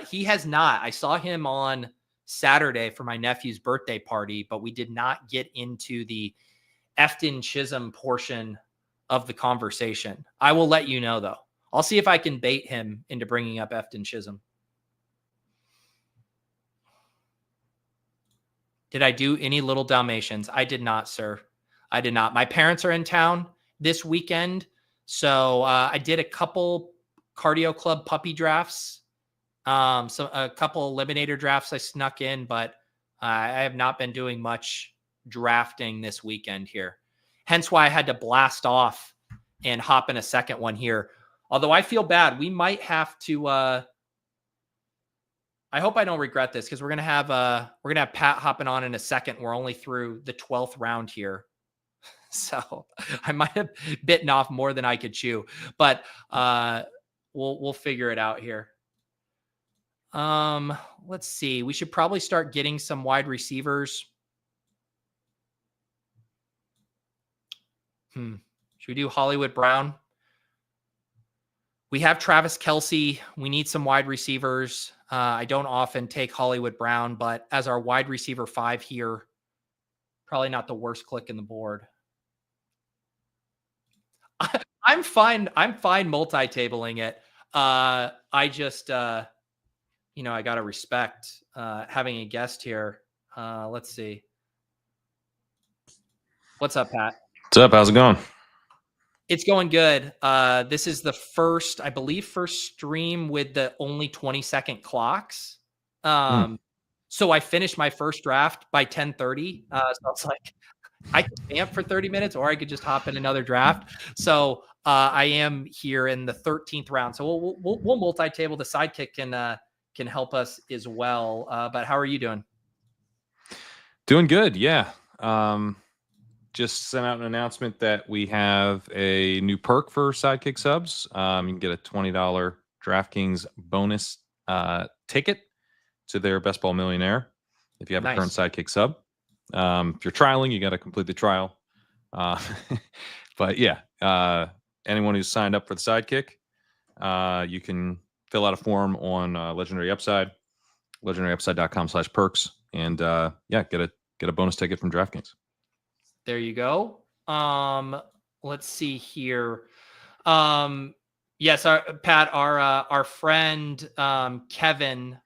A: He has not. I saw him on Saturday for my nephew's birthday party, but we did not get into the Efton Chisholm portion of the conversation. I will let you know, though. I'll see if I can bait him into bringing up Efton Chisholm. Did I do any Little Dalmatians? I did not, sir. I did not. My parents are in town this weekend, so I did a couple cardio club puppy drafts, so a couple eliminator drafts I snuck in, but I have not been doing much drafting this weekend here. Hence why I had to blast off and hop in a second one here. Although I feel bad, we might have to. I hope I don't regret this, because we're gonna have Pat hopping on in a second. We're only through the 12th round here. So I might have bitten off more than I could chew, but we'll figure it out here. Let's see. We should probably start getting some wide receivers. Should we do Hollywood Brown? We have Travis Kelce. We need some wide receivers. I don't often take Hollywood Brown, but as our wide receiver 5 here, probably not the worst click in the board. I'm fine. I'm fine multi-tabling it. I just, I got to respect having a guest here. Let's see. What's up, Pat?
D: What's up? How's it going?
A: It's going good. This is the first, I believe, first stream with the only 20-second clocks. So I finished my first draft by 10:30. So it's like I could vamp for 30 minutes, or I could just hop in another draft. So I am here in the 13th round. So we'll multi-table. The Sidekick can help us as well. But how are you doing?
D: Doing good, yeah. Just sent out an announcement that we have a new perk for Sidekick subs. You can get a $20 DraftKings bonus ticket to their Best Ball Millionaire if you have a current Sidekick sub. If you're trialing, you got to complete the trial. But yeah, anyone who's signed up for the Sidekick, you can fill out a form on Legendary Upside, legendaryupside.com/perks, and yeah, get a bonus ticket from DraftKings.
A: There you go. Let's see here. Yes, Pat, our friend Kevin,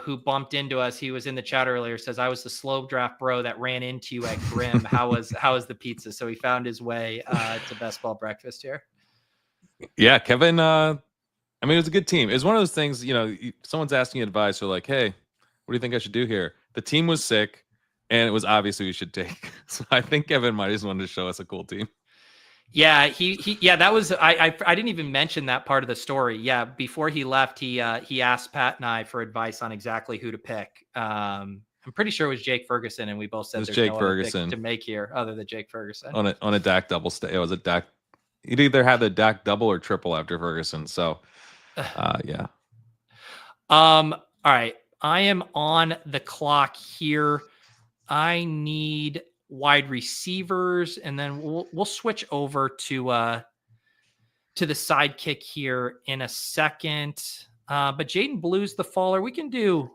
A: who bumped into us, he was in the chat earlier, says, I was the slow draft bro that ran into you at Grimm. How was the pizza? So he found his way to Best Ball Breakfast here.
D: Yeah, Kevin, I mean, it was a good team. It was one of those things, someone's asking advice, or like, hey, what do you think I should do here? The team was sick, and it was obvious we should take. So I think Kevin might just wanted to show us a cool team.
A: Yeah, yeah, that was, I didn't even mention that part of the story. Yeah, before he left, he asked Pat and I for advice on exactly who to pick. I'm pretty sure it was Jake Ferguson, and we both said there's
D: Jake
A: no
D: Ferguson
A: other pick to make here other than Jake Ferguson.
D: On a DAC double stay. It was a DAC. You'd either have the DAC double or triple after Ferguson. So yeah.
A: All right. I am on the clock here. I need wide receivers, and then we'll switch over to the Sidekick here in a second. But Jaden Blue's the faller. We can do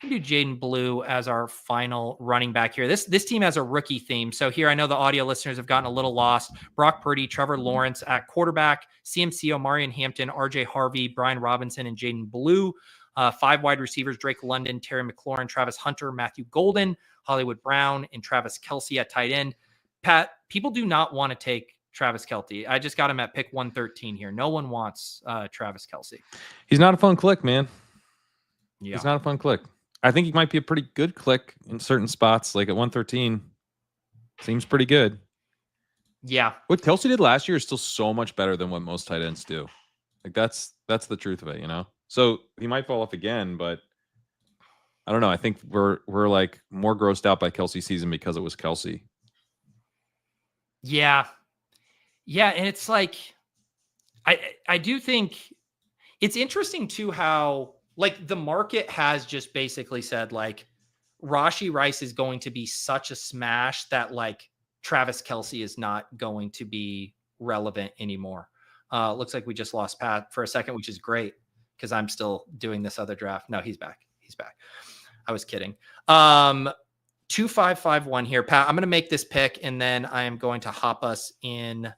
A: Jaden Blue as our final running back here. This team has a rookie theme. So here, I know the audio listeners have gotten a little lost. Brock Purdy, Trevor Lawrence at quarterback, CMC, Omarion Hampton, RJ Harvey, Brian Robinson, and Jaden Blue. 5 wide receivers, Drake London, Terry McLaurin, Travis Hunter, Matthew Golden, Hollywood Brown, and Travis Kelce at tight end. Pat, people do not want to take Travis Kelce. I just got him at pick 113 here. No one wants Travis Kelce.
D: He's not a fun click, man.
A: Yeah.
D: He's not a fun click. I think he might be a pretty good click in certain spots, like at 113. Seems pretty good.
A: Yeah.
D: What Kelce did last year is still so much better than what most tight ends do. Like that's the truth of it, So he might fall off again, but I don't know. I think we're like more grossed out by Kelce season because it was Kelce.
A: Yeah. Yeah. And it's like, I do think it's interesting too, how like the market has just basically said like Rashee Rice is going to be such a smash that like Travis Kelce is not going to be relevant anymore. Looks like we just lost Pat for a second, which is great because I'm still doing this other draft. No, he's back. He's back. I was kidding. 2551 here, Pat. I'm going to make this pick, and then I am going to hop us in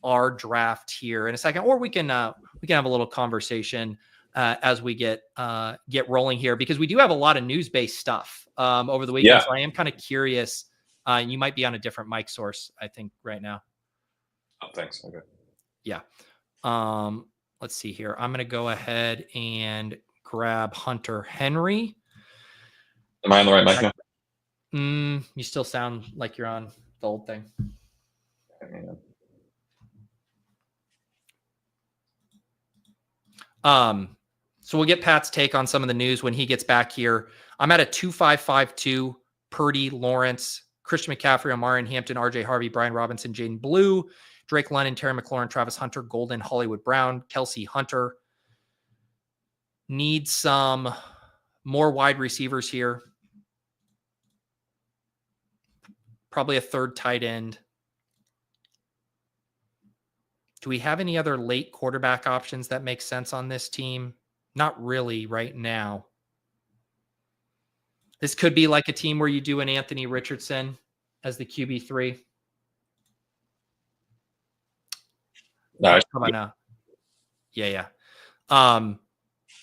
A: our draft here in a second, or we can have a little conversation as we get rolling here, because we do have a lot of news-based stuff over the weekend. Yeah. So I am kind of curious. You might be on a different mic source, I think, right now.
D: Oh, thanks. Okay.
A: Yeah. Let's see here. I'm going to go ahead and grab Hunter Henry.
D: Am I on the right mic now?
A: You still sound like you're on the old thing. So we'll get Pat's take on some of the news when he gets back here. I'm at a 2552. Purdy, Lawrence, Christian McCaffrey, Omarion Hampton, RJ Harvey, Brian Robinson, Jaden Blue, Drake London, Terry McLaurin, Travis Hunter, Golden, Hollywood Brown, Kelce, Hunter. Need some more wide receivers here. Probably a third tight end. Do we have any other late quarterback options that make sense on this team? Not really right now. This could be like a team where you do an Anthony Richardson as the QB3.
D: No,
A: come on now. Yeah.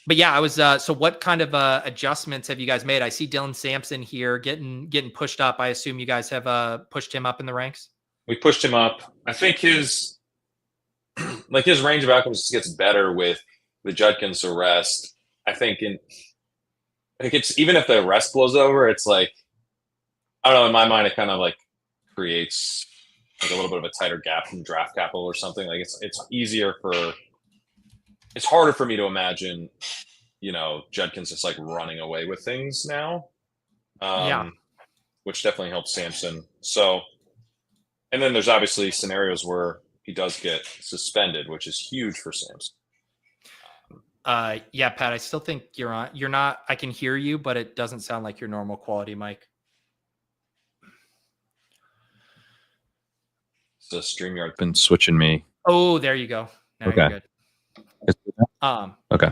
A: But yeah, I was, so what kind of adjustments have you guys made? I see Dylan Sampson here getting pushed up. I assume you guys have pushed him up in the ranks.
D: We pushed him up. I think his like his range of outcomes just gets better with the Judkins arrest. I think it's even if the arrest blows over, it's like, I don't know, in my mind, it kind of like creates like a little bit of a tighter gap from draft capital or something. Like it's harder for me to imagine, Judkins just like running away with things now. Which definitely helps Sampson. So, and then there's obviously scenarios where he does get suspended, which is huge for Sampson.
A: Yeah, Pat, I still think you're on. You're not. I can hear you, but it doesn't sound like your normal quality mic.
D: So StreamYard's been switching me.
A: Oh, there you go. Now
D: okay.
A: You're good.
D: Okay.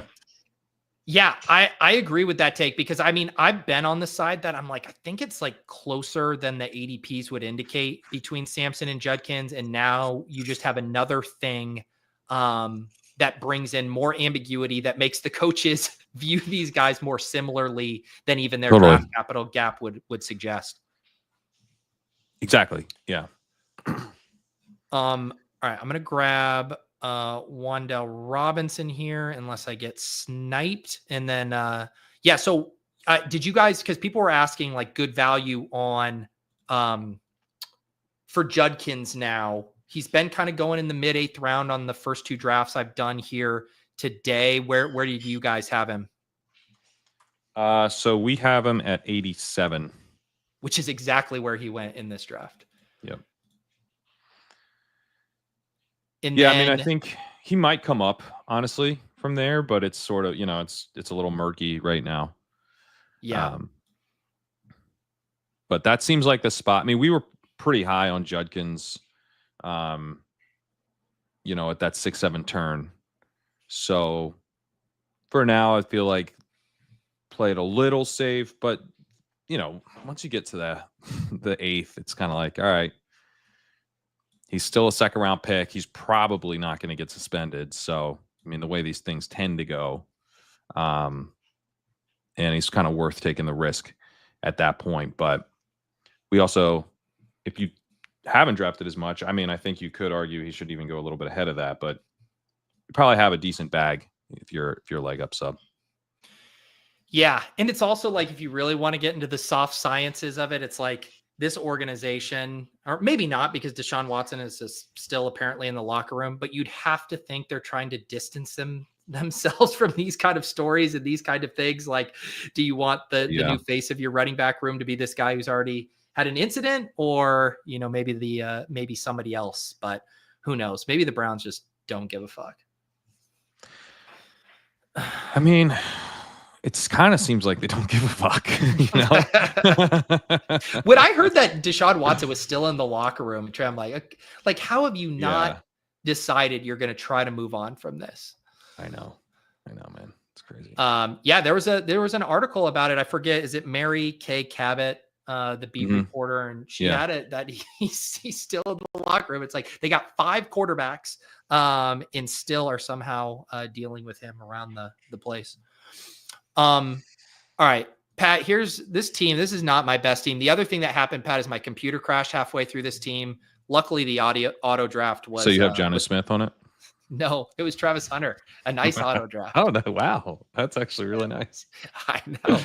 A: Yeah, I agree with that take because I mean, I've been on the side that I'm like, I think it's like closer than the ADPs would indicate between Sampson and Judkins. And now you just have another thing that brings in more ambiguity that makes the coaches view these guys more similarly than even their draft capital gap would suggest.
D: Exactly. Yeah.
A: All right, I'm going to grab Wan'Dale Robinson here unless I get sniped. And then, yeah. So did you guys, cause people were asking like good value on, for Judkins now, he's been kind of going in the mid 8th round on the first 2 drafts I've done here today. Where did you guys have him?
D: So we have him at 87,
A: which is exactly where he went in this draft.
D: Yep.
A: And
D: yeah, I mean, I think he might come up honestly from there, but it's sort of, it's a little murky right now.
A: Yeah.
D: But that seems like the spot. I mean, we were pretty high on Judkins, at that 6-7 turn. So for now, I feel like play it a little safe, but once you get to the 8th, it's kind of like, all right, he's still a 2nd round pick. He's probably not going to get suspended. So, I mean, the way these things tend to go, and he's kind of worth taking the risk at that point. But we also, if you haven't drafted as much, I mean, I think you could argue he should even go a little bit ahead of that, but you probably have a decent bag if you're LegUp sub.
A: Yeah. And it's also like, if you really want to get into the soft sciences of it, it's like this organization, or maybe not because Deshaun Watson is still apparently in the locker room, but you'd have to think they're trying to distance themselves from these kind of stories and these kind of things. Like, do you want the new face of your running back room to be this guy who's already had an incident, or, maybe somebody else, but who knows? Maybe the Browns just don't give a fuck.
D: I mean, it kind of seems like they don't give a fuck,
A: When I heard that Deshaun Watson was still in the locker room, I'm like, how have you not decided you're going to try to move on from this?
D: I know, man. It's crazy.
A: Yeah, there was an article about it. I forget. Is it Mary Kay Cabot, the beat reporter? And she had it that he's still in the locker room. It's like they got 5 quarterbacks and still are somehow dealing with him around the place. All right, Pat, here's this team. This is not my best team. The other thing that happened, Pat, is my computer crashed halfway through this team. Luckily, the auto draft was.
D: So you have Jonnu Smith on it?
A: No, it was Travis Hunter. A nice auto draft.
D: Oh, no, wow. That's actually really nice.
A: I know.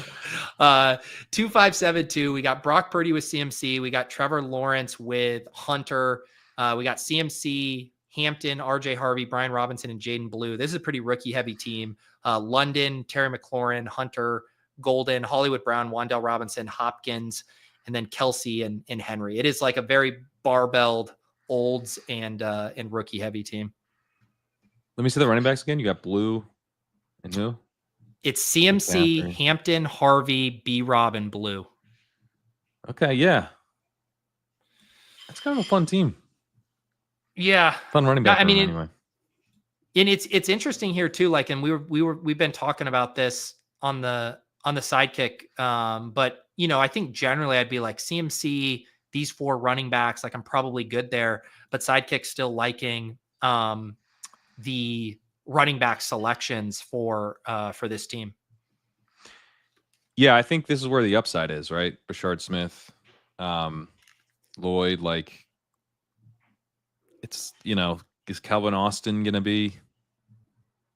A: 2572. We got Brock Purdy with CMC. We got Trevor Lawrence with Hunter. We got CMC, Hampton, RJ Harvey, Brian Robinson, and Jaden Blue. This is a pretty rookie-heavy team. London, Terry McLaurin, Hunter, Golden, Hollywood Brown, Wan'Dale Robinson, Hopkins, and then Kelsey and Henry. It is like a very barbelled olds and rookie-heavy team.
D: Let me see the running backs again. You got Blue and who?
A: It's CMC, Hampton, Harvey, B-Rob, and Blue.
D: Okay, yeah. That's kind of a fun team.
A: Yeah.
D: Fun running back.
A: I mean,
D: anyway.
A: And it's interesting here too. Like, and we've been talking about this on the Sidekick. But I think generally I'd be like CMC, these 4 running backs, like I'm probably good there, but Sidekick's still liking the running back selections for this team.
D: Yeah, I think this is where the upside is, right? Bashard Smith, Lloyd, like it's, is Calvin Austin going to be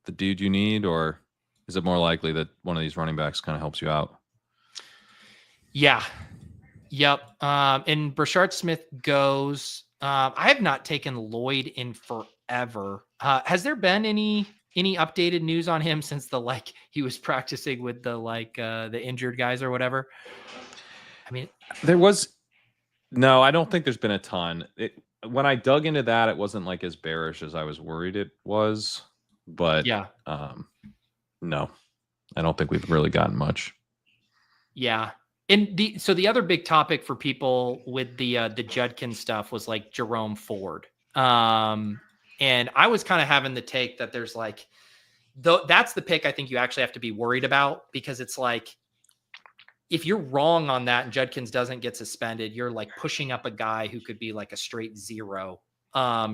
D: the dude you need, or is it more likely that one of these running backs kind of helps you out?
A: Yeah. Yep. And Brashard Smith goes. I have not taken Lloyd in forever. Has there been any updated news on him since he was practicing with the injured guys or whatever? I mean,
D: no, I don't think there's been a ton. When I dug into that, it wasn't as bearish as I was worried it was, but
A: yeah.
D: No, I don't think we've really gotten much.
A: Yeah. And the other big topic for people with the Judkins stuff was Jerome Ford. And I was kind of having the take that there's that's the pick I think you actually have to be worried about, because it's if you're wrong on that and Judkins doesn't get suspended, you're pushing up a guy who could be a straight zero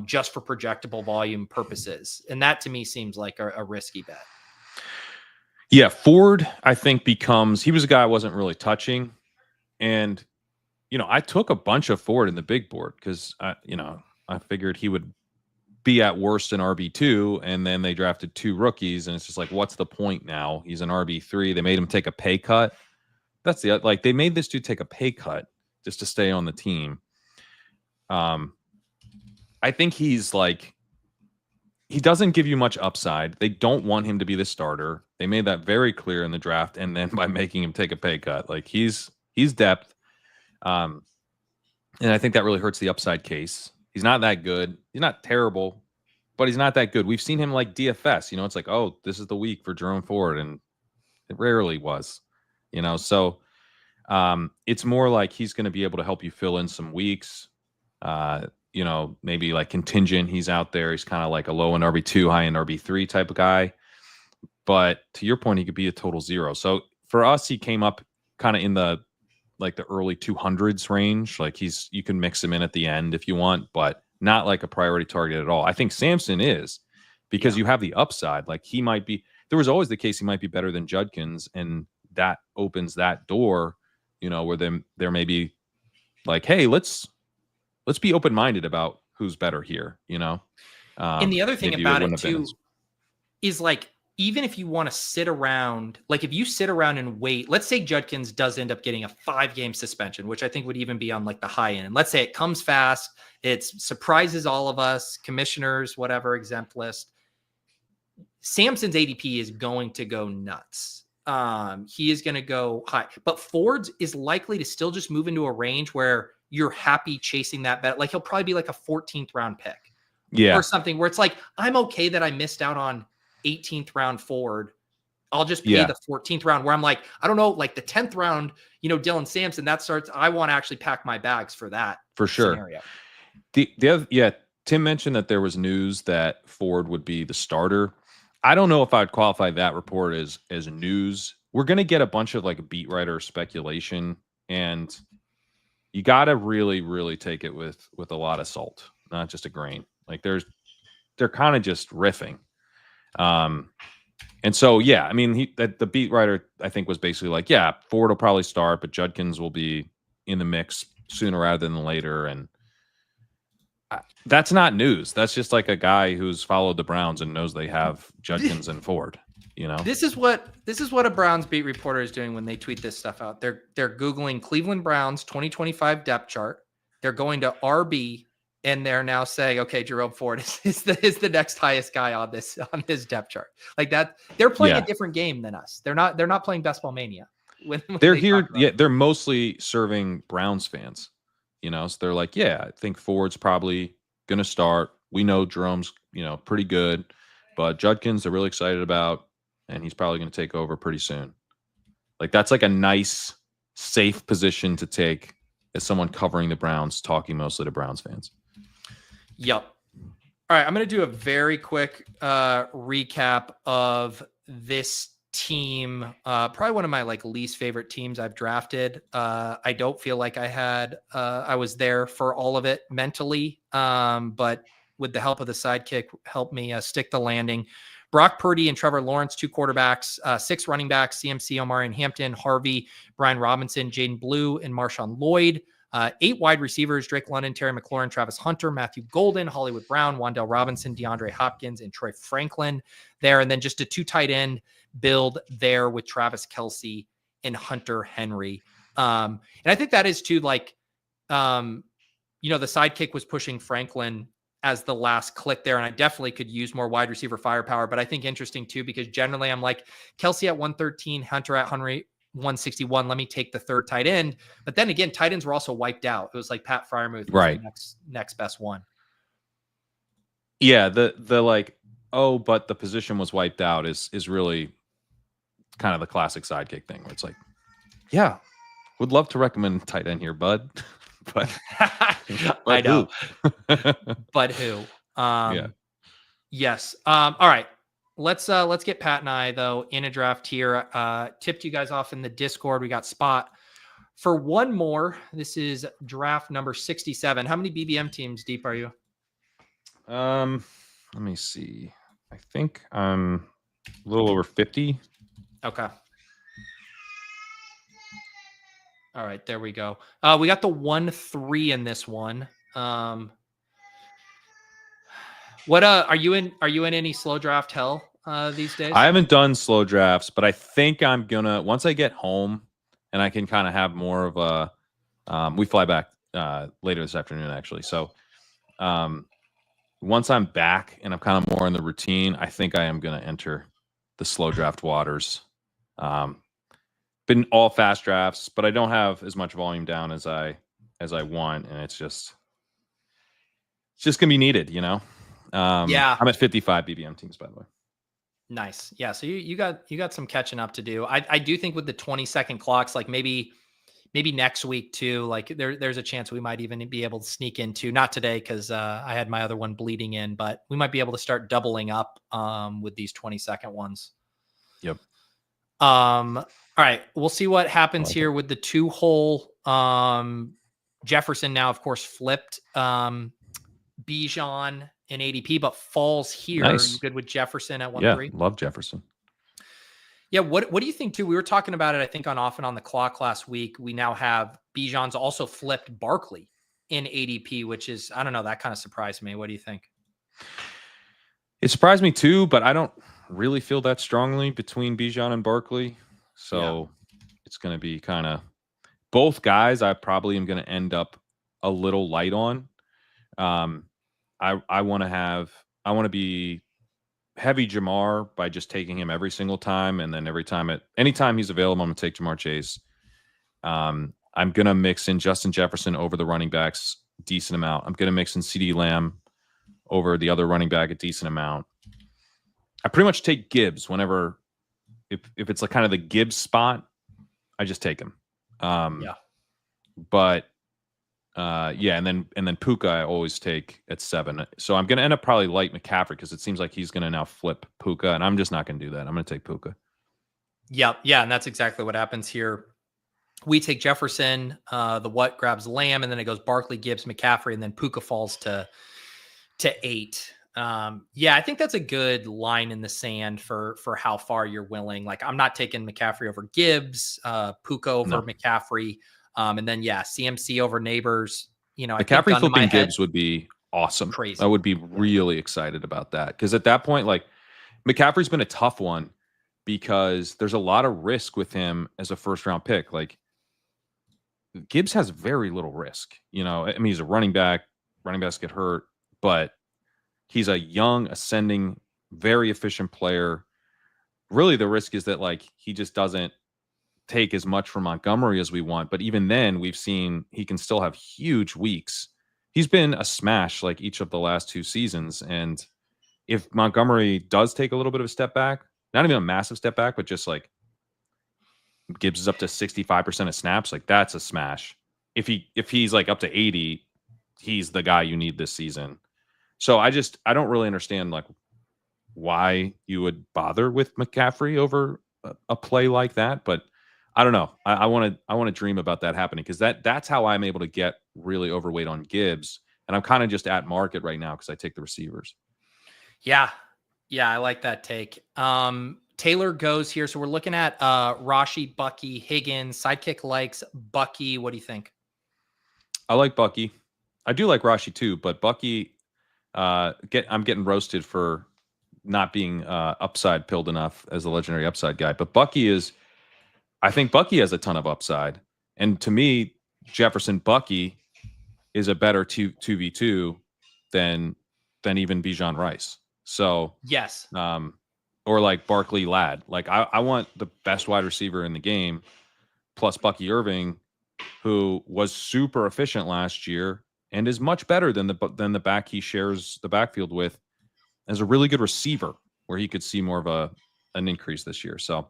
A: just for projectable volume purposes. And that to me seems like a risky bet.
D: Yeah, Ford, I think he was a guy I wasn't really touching. And, I took a bunch of Ford in the big board because, I figured he would be at worst an RB2, and then they drafted 2 rookies. And it's just what's the point now? He's an RB3. They made him take a pay cut. That's they made this dude take a pay cut just to stay on the team. I think he's he doesn't give you much upside. They don't want him to be the starter. They made that very clear in the draft, and then by making him take a pay cut, he's depth. And I think that really hurts the upside case. He's not that good. He's not terrible, but he's not that good. We've seen him DFS. It's oh, this is the week for Jerome Ford, and it rarely was. So it's more he's going to be able to help you fill in some weeks. Maybe contingent. He's out there. He's kind of a low end RB2, high end RB3 type of guy. But to your point, he could be a total zero. So for us, he came up kind of in the early 200s range. You can mix him in at the end if you want, but not a priority target at all. I think Sampson is, because you have the upside. He might be. There was always the case he might be better than Judkins, and that opens that door. Where there may be hey, let's be open-minded about who's better here,
A: And the other thing about it too is even if you want to sit around, if you sit around and wait, let's say Judkins does end up getting a 5-game suspension, which I think would even be on the high end. And let's say it comes fast. It surprises all of us, commissioners, whatever, exempt list. Sampson's ADP is going to go nuts. He is going to go high, but Ford's is likely to still just move into a range where you're happy chasing that bet. He'll probably be a 14th round pick, or something where it's I'm okay that I missed out on 18th round Ford. I'll just pay the 14th round, where I'm I don't know, the 10th round, Dylan Sampson, that starts, I want to actually pack my bags for that.
D: For sure.
A: Scenario.
D: The other, Tim mentioned that there was news that Ford would be the starter. I don't know if I'd qualify that report as news. We're going to get a bunch of beat writer speculation, and you got to really, really take it with a lot of salt, not just a grain. They're kind of just riffing. And so, I mean, the beat writer, I think, was basically Ford will probably start, but Judkins will be in the mix sooner rather than later. And that's not news. That's just a guy who's followed the Browns and knows they have Judkins and Ford.
A: This is what a Browns beat reporter is doing when they tweet this stuff out. They're Googling Cleveland Browns 2025 depth chart. They're going to RB, and they're now saying, okay, Jerome Ford is the next highest guy on this depth chart. That they're playing a different game than us. They're not playing Best Ball Mania. When
D: they're here, they're mostly serving Browns fans. So they're I think Ford's probably going to start. We know Jerome's pretty good, but Judkins they're really excited about, and he's probably going to take over pretty soon. That's a nice, safe position to take as someone covering the Browns, talking mostly to Browns fans.
A: Yep. All right. I'm going to do a very quick recap of this team. Probably one of my least favorite teams I've drafted. I don't feel like I was there for all of it mentally. But with the help of the Sidekick, helped me stick the landing. Brock Purdy and Trevor Lawrence, 2 quarterbacks, 6 running backs, CMC, Omarion Hampton, Harvey, Brian Robinson, Jaden Blue, and Marshawn Lloyd. 8 wide receivers: Drake London, Terry McLaurin, Travis Hunter, Matthew Golden, Hollywood Brown, Wan'Dale Robinson, DeAndre Hopkins, and Troy Franklin there. And then just a 2 tight end build there with Travis Kelce and Hunter Henry. And I think that is too, like, the Sidekick was pushing Franklin as the last click there. And I definitely could use more wide receiver firepower, but I think interesting too, because generally I'm like Kelce at 113, Hunter at 161. Let me take the 3rd tight end. But then again, tight ends were also wiped out. It was like Pat Freiermuth was
D: right.
A: the next best one.
D: Yeah. The like, oh, but the position was wiped out is really kind of the classic Sidekick thing where it's like, yeah, would love to recommend tight end here, bud. but
A: I know. But who?
D: Yeah.
A: Yes. All right. Let's get Pat and I though in a draft here. Tipped you guys off in the Discord. We got spot for one more. This is draft number 67. How many BBM teams deep are you?
D: Let me see. I think I'm a little over 50. Okay.
A: All right, there we go. We got the 1-3 in this one. What are you in? Are you in any slow draft hell these days?
D: I haven't done slow drafts, but I think I'm gonna once I get home and I can kind of have more of a. We fly back later this afternoon, actually. So once I'm back and I'm kind of more in the routine, I think I am gonna enter the slow draft waters. Been all fast drafts, but I don't have as much volume down as I want, and it's just gonna be needed, you know.
A: Yeah,
D: I'm at 55 BBM teams, by the way.
A: Nice. Yeah, so you got some catching up to do. I do think with the 20-second clocks, like maybe next week too, like there's a chance we might even be able to sneak into, not today because I had my other one bleeding in, but we might be able to start doubling up with these 20-second ones.
D: Yep.
A: All right, we'll see what happens here with the 2-hole. Jefferson now, of course, flipped Bijan in ADP, but falls here.
D: Nice.
A: You good with Jefferson at 1-3?
D: Yeah, love Jefferson.
A: Yeah, what do you think too? We were talking about it, I think, on Off and on the Clock last week. We now have Bijan's also flipped Barkley in ADP, which is, I don't know, that kind of surprised me. What do you think?
D: It surprised me too, but I don't really feel that strongly between Bijan and Barkley. So it's going to be kind of both guys. I probably am going to end up a little light on. I want to be heavy Jamar by just taking him every single time. And then anytime he's available, I'm going to take Jamar Chase. I'm going to mix in Justin Jefferson over the running backs decent amount. I'm going to mix in CeeDee Lamb over the other running back a decent amount. I pretty much take Gibbs whenever, if it's like kind of the Gibbs spot, I just take him. But and then Puka I always take at 7. So I'm going to end up probably light McCaffrey because it seems like he's going to now flip Puka, and I'm just not going to do that. I'm going to take Puka.
A: Yeah, and that's exactly what happens here. We take Jefferson, grabs Lamb, and then it goes Barkley, Gibbs, McCaffrey, and then Puka falls to 8. I think that's a good line in the sand for how far you're willing. Like, I'm not taking McCaffrey over Gibbs, Puka over McCaffrey, and then CMC over Neighbors. You know,
D: McCaffrey flipping Gibbs would be awesome.
A: Crazy.
D: I would be really excited about that because at that point, like, McCaffrey's been a tough one because there's a lot of risk with him as a first round pick. Like, Gibbs has very little risk. You know, I mean, he's a running back. Running backs get hurt, but he's a young, ascending, very efficient player. Really, the risk is that, like, he just doesn't take as much from Montgomery as we want. But even then, we've seen he can still have huge weeks. He's been a smash like each of the last 2 seasons. And if Montgomery does take a little bit of a step back, not even a massive step back, but just like Gibbs is up to 65% of snaps, like, that's a smash. If he's like up to 80, he's the guy you need this season. So I don't really understand, like, why you would bother with McCaffrey over a play like that. But I don't know. I want to dream about that happening because that's how I'm able to get really overweight on Gibbs. And I'm kind of just at market right now because I take the receivers.
A: Yeah, I like that take. Taylor goes here. So we're looking at Rashi, Bucky, Higgins. Sidekick likes Bucky. What do you think?
D: I like Bucky. I do like Rashi too, but Bucky, I'm getting roasted for not being upside pilled enough as a legendary upside guy. But I think Bucky has a ton of upside. And to me, Jefferson Bucky is a better 2v2 than even Bijan Rice. So
A: Yes.
D: Or like Barkley Ladd. Like I want the best wide receiver in the game, plus Bucky Irving, who was super efficient last year and is much better than the back he shares the backfield with, as a really good receiver, where he could see more of an increase this year. So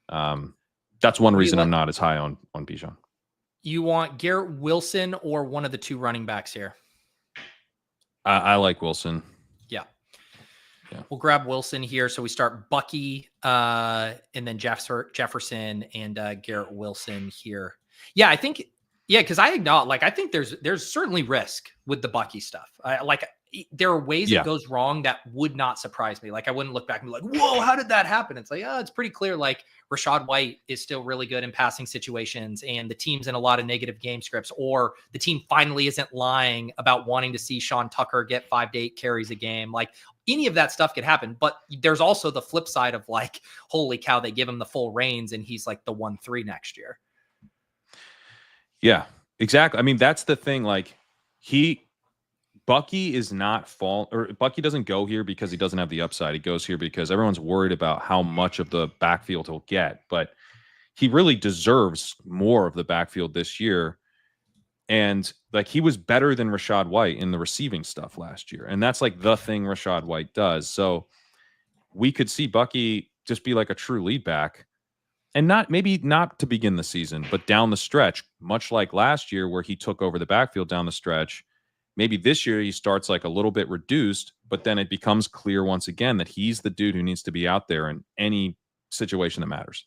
D: that's one reason I'm not as high on Bijan.
A: You want Garrett Wilson or one of the two running backs here?
D: I like Wilson.
A: Yeah. We'll grab Wilson here. So we start Bucky and then Jefferson and Garrett Wilson here. Yeah, I think, because I acknowledge, I think there's certainly risk with the Bucky stuff. There are ways it goes wrong that would not surprise me. I wouldn't look back and be like, whoa, how did that happen? It's like, it's pretty clear. Rashad White is still really good in passing situations, and the team's in a lot of negative game scripts, or the team finally isn't lying about wanting to see Sean Tucker get 5 to 8 carries a game. Any of that stuff could happen, but there's also the flip side of holy cow, they give him the full reins and he's the 1-3 next year.
D: Yeah, exactly. I mean, that's the thing. Bucky is not Bucky doesn't go here because he doesn't have the upside. He goes here because everyone's worried about how much of the backfield he'll get, but he really deserves more of the backfield this year. And he was better than Rashad White in the receiving stuff last year. And that's the thing Rashad White does. So we could see Bucky just be a true lead back, and maybe not to begin the season, but down the stretch, much like last year where he took over the backfield down the stretch. Maybe this year he starts a little bit reduced, but then it becomes clear once again that he's the dude who needs to be out there in any situation that matters.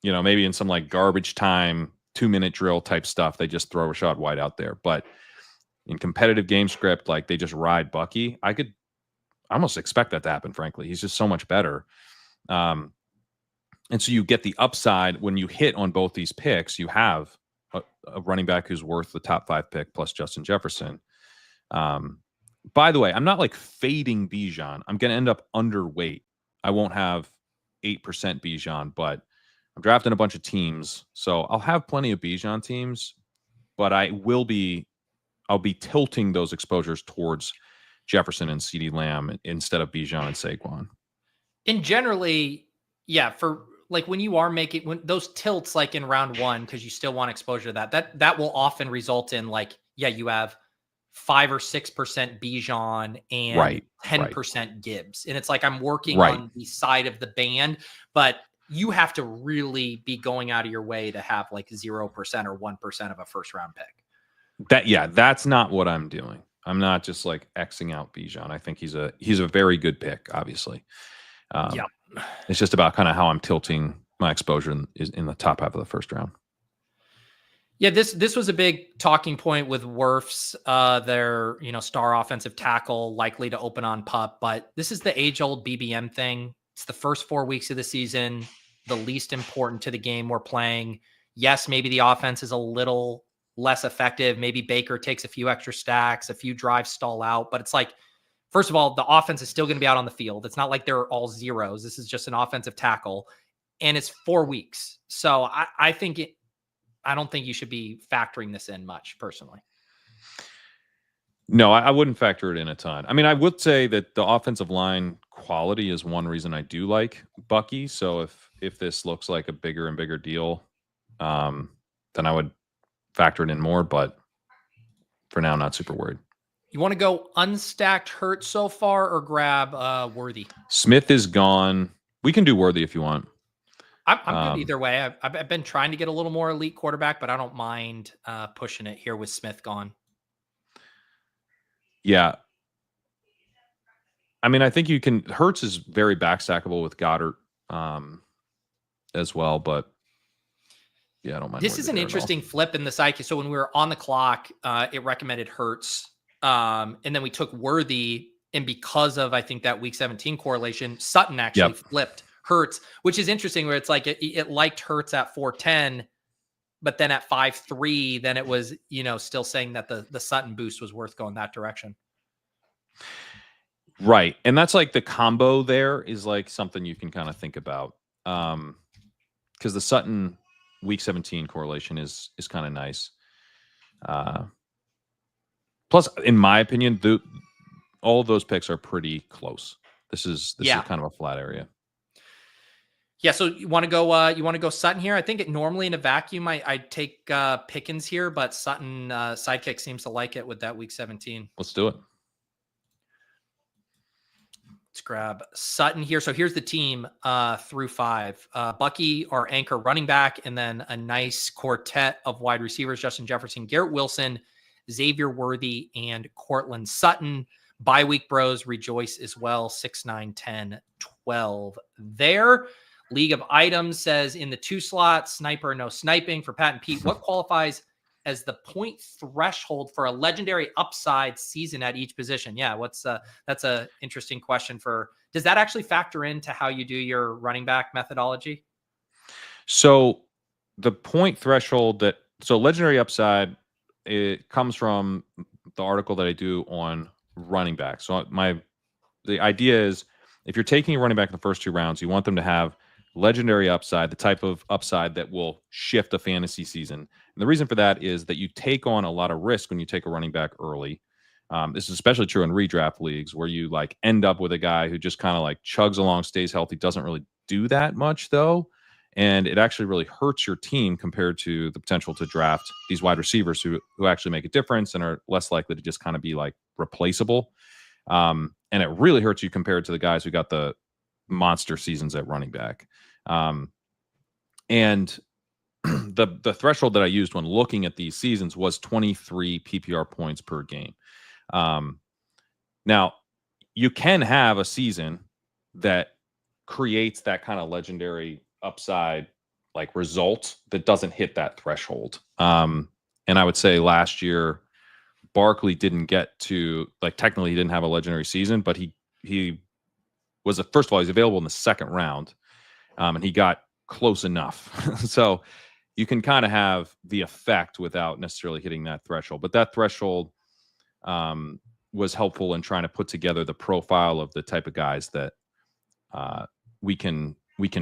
D: Maybe in some garbage time, 2-minute drill type stuff, they just throw Rashad White out there. But in competitive game script, they just ride Bucky. I almost expect that to happen, frankly. He's just so much better. And so you get the upside when you hit on both these picks. You have a running back who's worth the top 5 pick plus Justin Jefferson. By the way, I'm not fading Bijan. I'm going to end up underweight. I won't have 8% Bijan, but I'm drafting a bunch of teams, so I'll have plenty of Bijan teams, but I'll be tilting those exposures towards Jefferson and CeeDee Lamb instead of Bijan and Saquon. And
A: generally, for when you are making those tilts in round 1, because you still want exposure to that will often result in you have 5 or 6% Bijan and 10% Gibbs. And it's I'm working on the side of the band, but you have to really be going out of your way to have 0% or 1% of a first round pick.
D: That's not what I'm doing. I'm not just Xing out Bijan. I think he's a very good pick, obviously. It's just about kind of how I'm tilting my exposure in the top half of the first round.
A: Yeah, this was a big talking point with Wirfs, their star offensive tackle, likely to open on PUP, but this is the age-old BBM thing. It's the first 4 weeks of the season, the least important to the game we're playing. Yes, maybe the offense is a little less effective. Maybe Baker takes a few extra stacks, a few drives stall out, but it's first of all, the offense is still going to be out on the field. It's not they're all zeros. This is just an offensive tackle, and it's 4 weeks. So I don't think you should be factoring this in much, personally.
D: No, I wouldn't factor it in a ton. I mean, I would say that the offensive line quality is one reason I do like Bucky. So if this looks like a bigger and bigger deal, then I would factor it in more. But for now, not super worried.
A: You want to go unstacked Hurt so far or grab Worthy?
D: Smith is gone. We can do Worthy if you want.
A: I'm good either way. I've been trying to get a little more elite quarterback, but I don't mind pushing it here with Smith gone.
D: Yeah. I mean, I think you can. Hurts is very backstackable with Goddard as well, but yeah, I don't mind.
A: This is an interesting flip in the Sidekick. So when we were on the clock, it recommended Hurts, and then we took Worthy, and because of I think that Week 17 correlation, Sutton actually flipped Hurts, which is interesting. Where it's it liked Hurts at 410, But then at 5-3, then it was, still saying that the Sutton boost was worth going that direction.
D: Right. And that's like the combo there is like something you can kind of think about. Because the Sutton week 17 correlation is kind of nice. Plus, in my opinion, all of those picks are pretty close. This is kind of a flat area.
A: Yeah, so you want to go Sutton here? I think normally in a vacuum I'd take Pickens here, but Sutton Sidekick seems to like it with that week 17.
D: Let's do it.
A: Let's grab Sutton here. So here's the team through 5. Bucky, our anchor running back, and then a nice quartet of wide receivers: Justin Jefferson, Garrett Wilson, Xavier Worthy, and Cortland Sutton. Bye week bros rejoice as well. 6, 9, 10, 12 there. League of Items says in the 2 slot, sniper, no sniping for Pat and Pete. What qualifies as the point threshold for a legendary upside season at each position? Yeah, that's a interesting question. Does that actually factor into how you do your running back methodology?
D: So the point threshold legendary upside, it comes from the article that I do on running back. So the idea is if you're taking a running back in the first 2 rounds, you want them to have legendary upside, the type of upside that will shift a fantasy season. And the reason for that is that you take on a lot of risk when you take a running back early. This is especially true in redraft leagues where you like end up with a guy who just kind of like chugs along, stays healthy, doesn't really do that much though. And it actually really hurts your team compared to the potential to draft these wide receivers who actually make a difference and are less likely to just kind of be like replaceable. And it really hurts you compared to the guys who got the monster seasons at running back. And the threshold that I used when looking at these seasons was 23 PPR points per game. Now you can have a season that creates that kind of legendary upside like result that doesn't hit that threshold. And I would say last year Barkley didn't get to, like, technically he didn't have a legendary season, but he was first of all, he's available in the 2nd round. And he got close enough. So you can kind of have the effect without necessarily hitting that threshold. But that threshold was helpful in trying to put together the profile of the type of guys that we can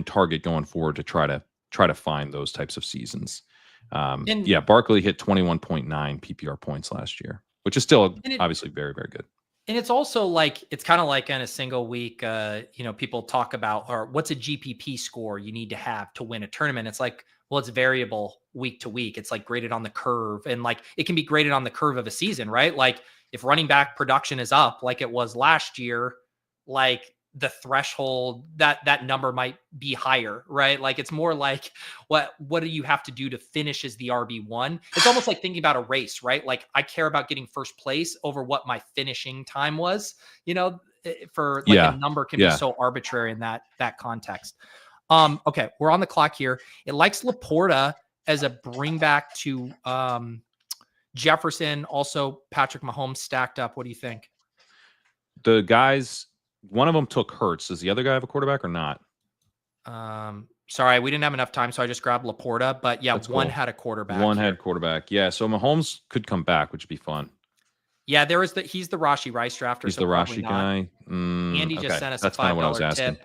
D: target going forward to try to find those types of seasons. Barkley hit 21.9 PPR points last year, which is still obviously very, very good.
A: And it's also like, it's kind of like in a single week, people talk about, or what's a GPP score you need to have to win a tournament? It's like, well, it's variable week to week. It's like graded on the curve, and like it can be graded on the curve of a season, right? Like if running back production is up like it was last year, like the threshold, that number might be higher, right? Like it's more like what do you have to do to finish as the RB1? It's almost like thinking about a race, right? Like I care about getting first place over what my finishing time was, for like a number can be so arbitrary in that context. Okay, we're on the clock here. It likes Laporta as a bring back to Jefferson, also Patrick Mahomes stacked up. What do you think?
D: The guys, one of them took Hurts. Does the other guy have a quarterback or not?
A: Sorry, we didn't have enough time, so I just grabbed Laporta. But yeah,
D: That's
A: one
D: cool.
A: had a quarterback.
D: One had quarterback. Yeah, so Mahomes could come back, which would be fun.
A: Yeah, he's the Rashi Rice drafter.
D: He's
A: so
D: the Rashi guy.
A: Andy just sent us a $5 tip,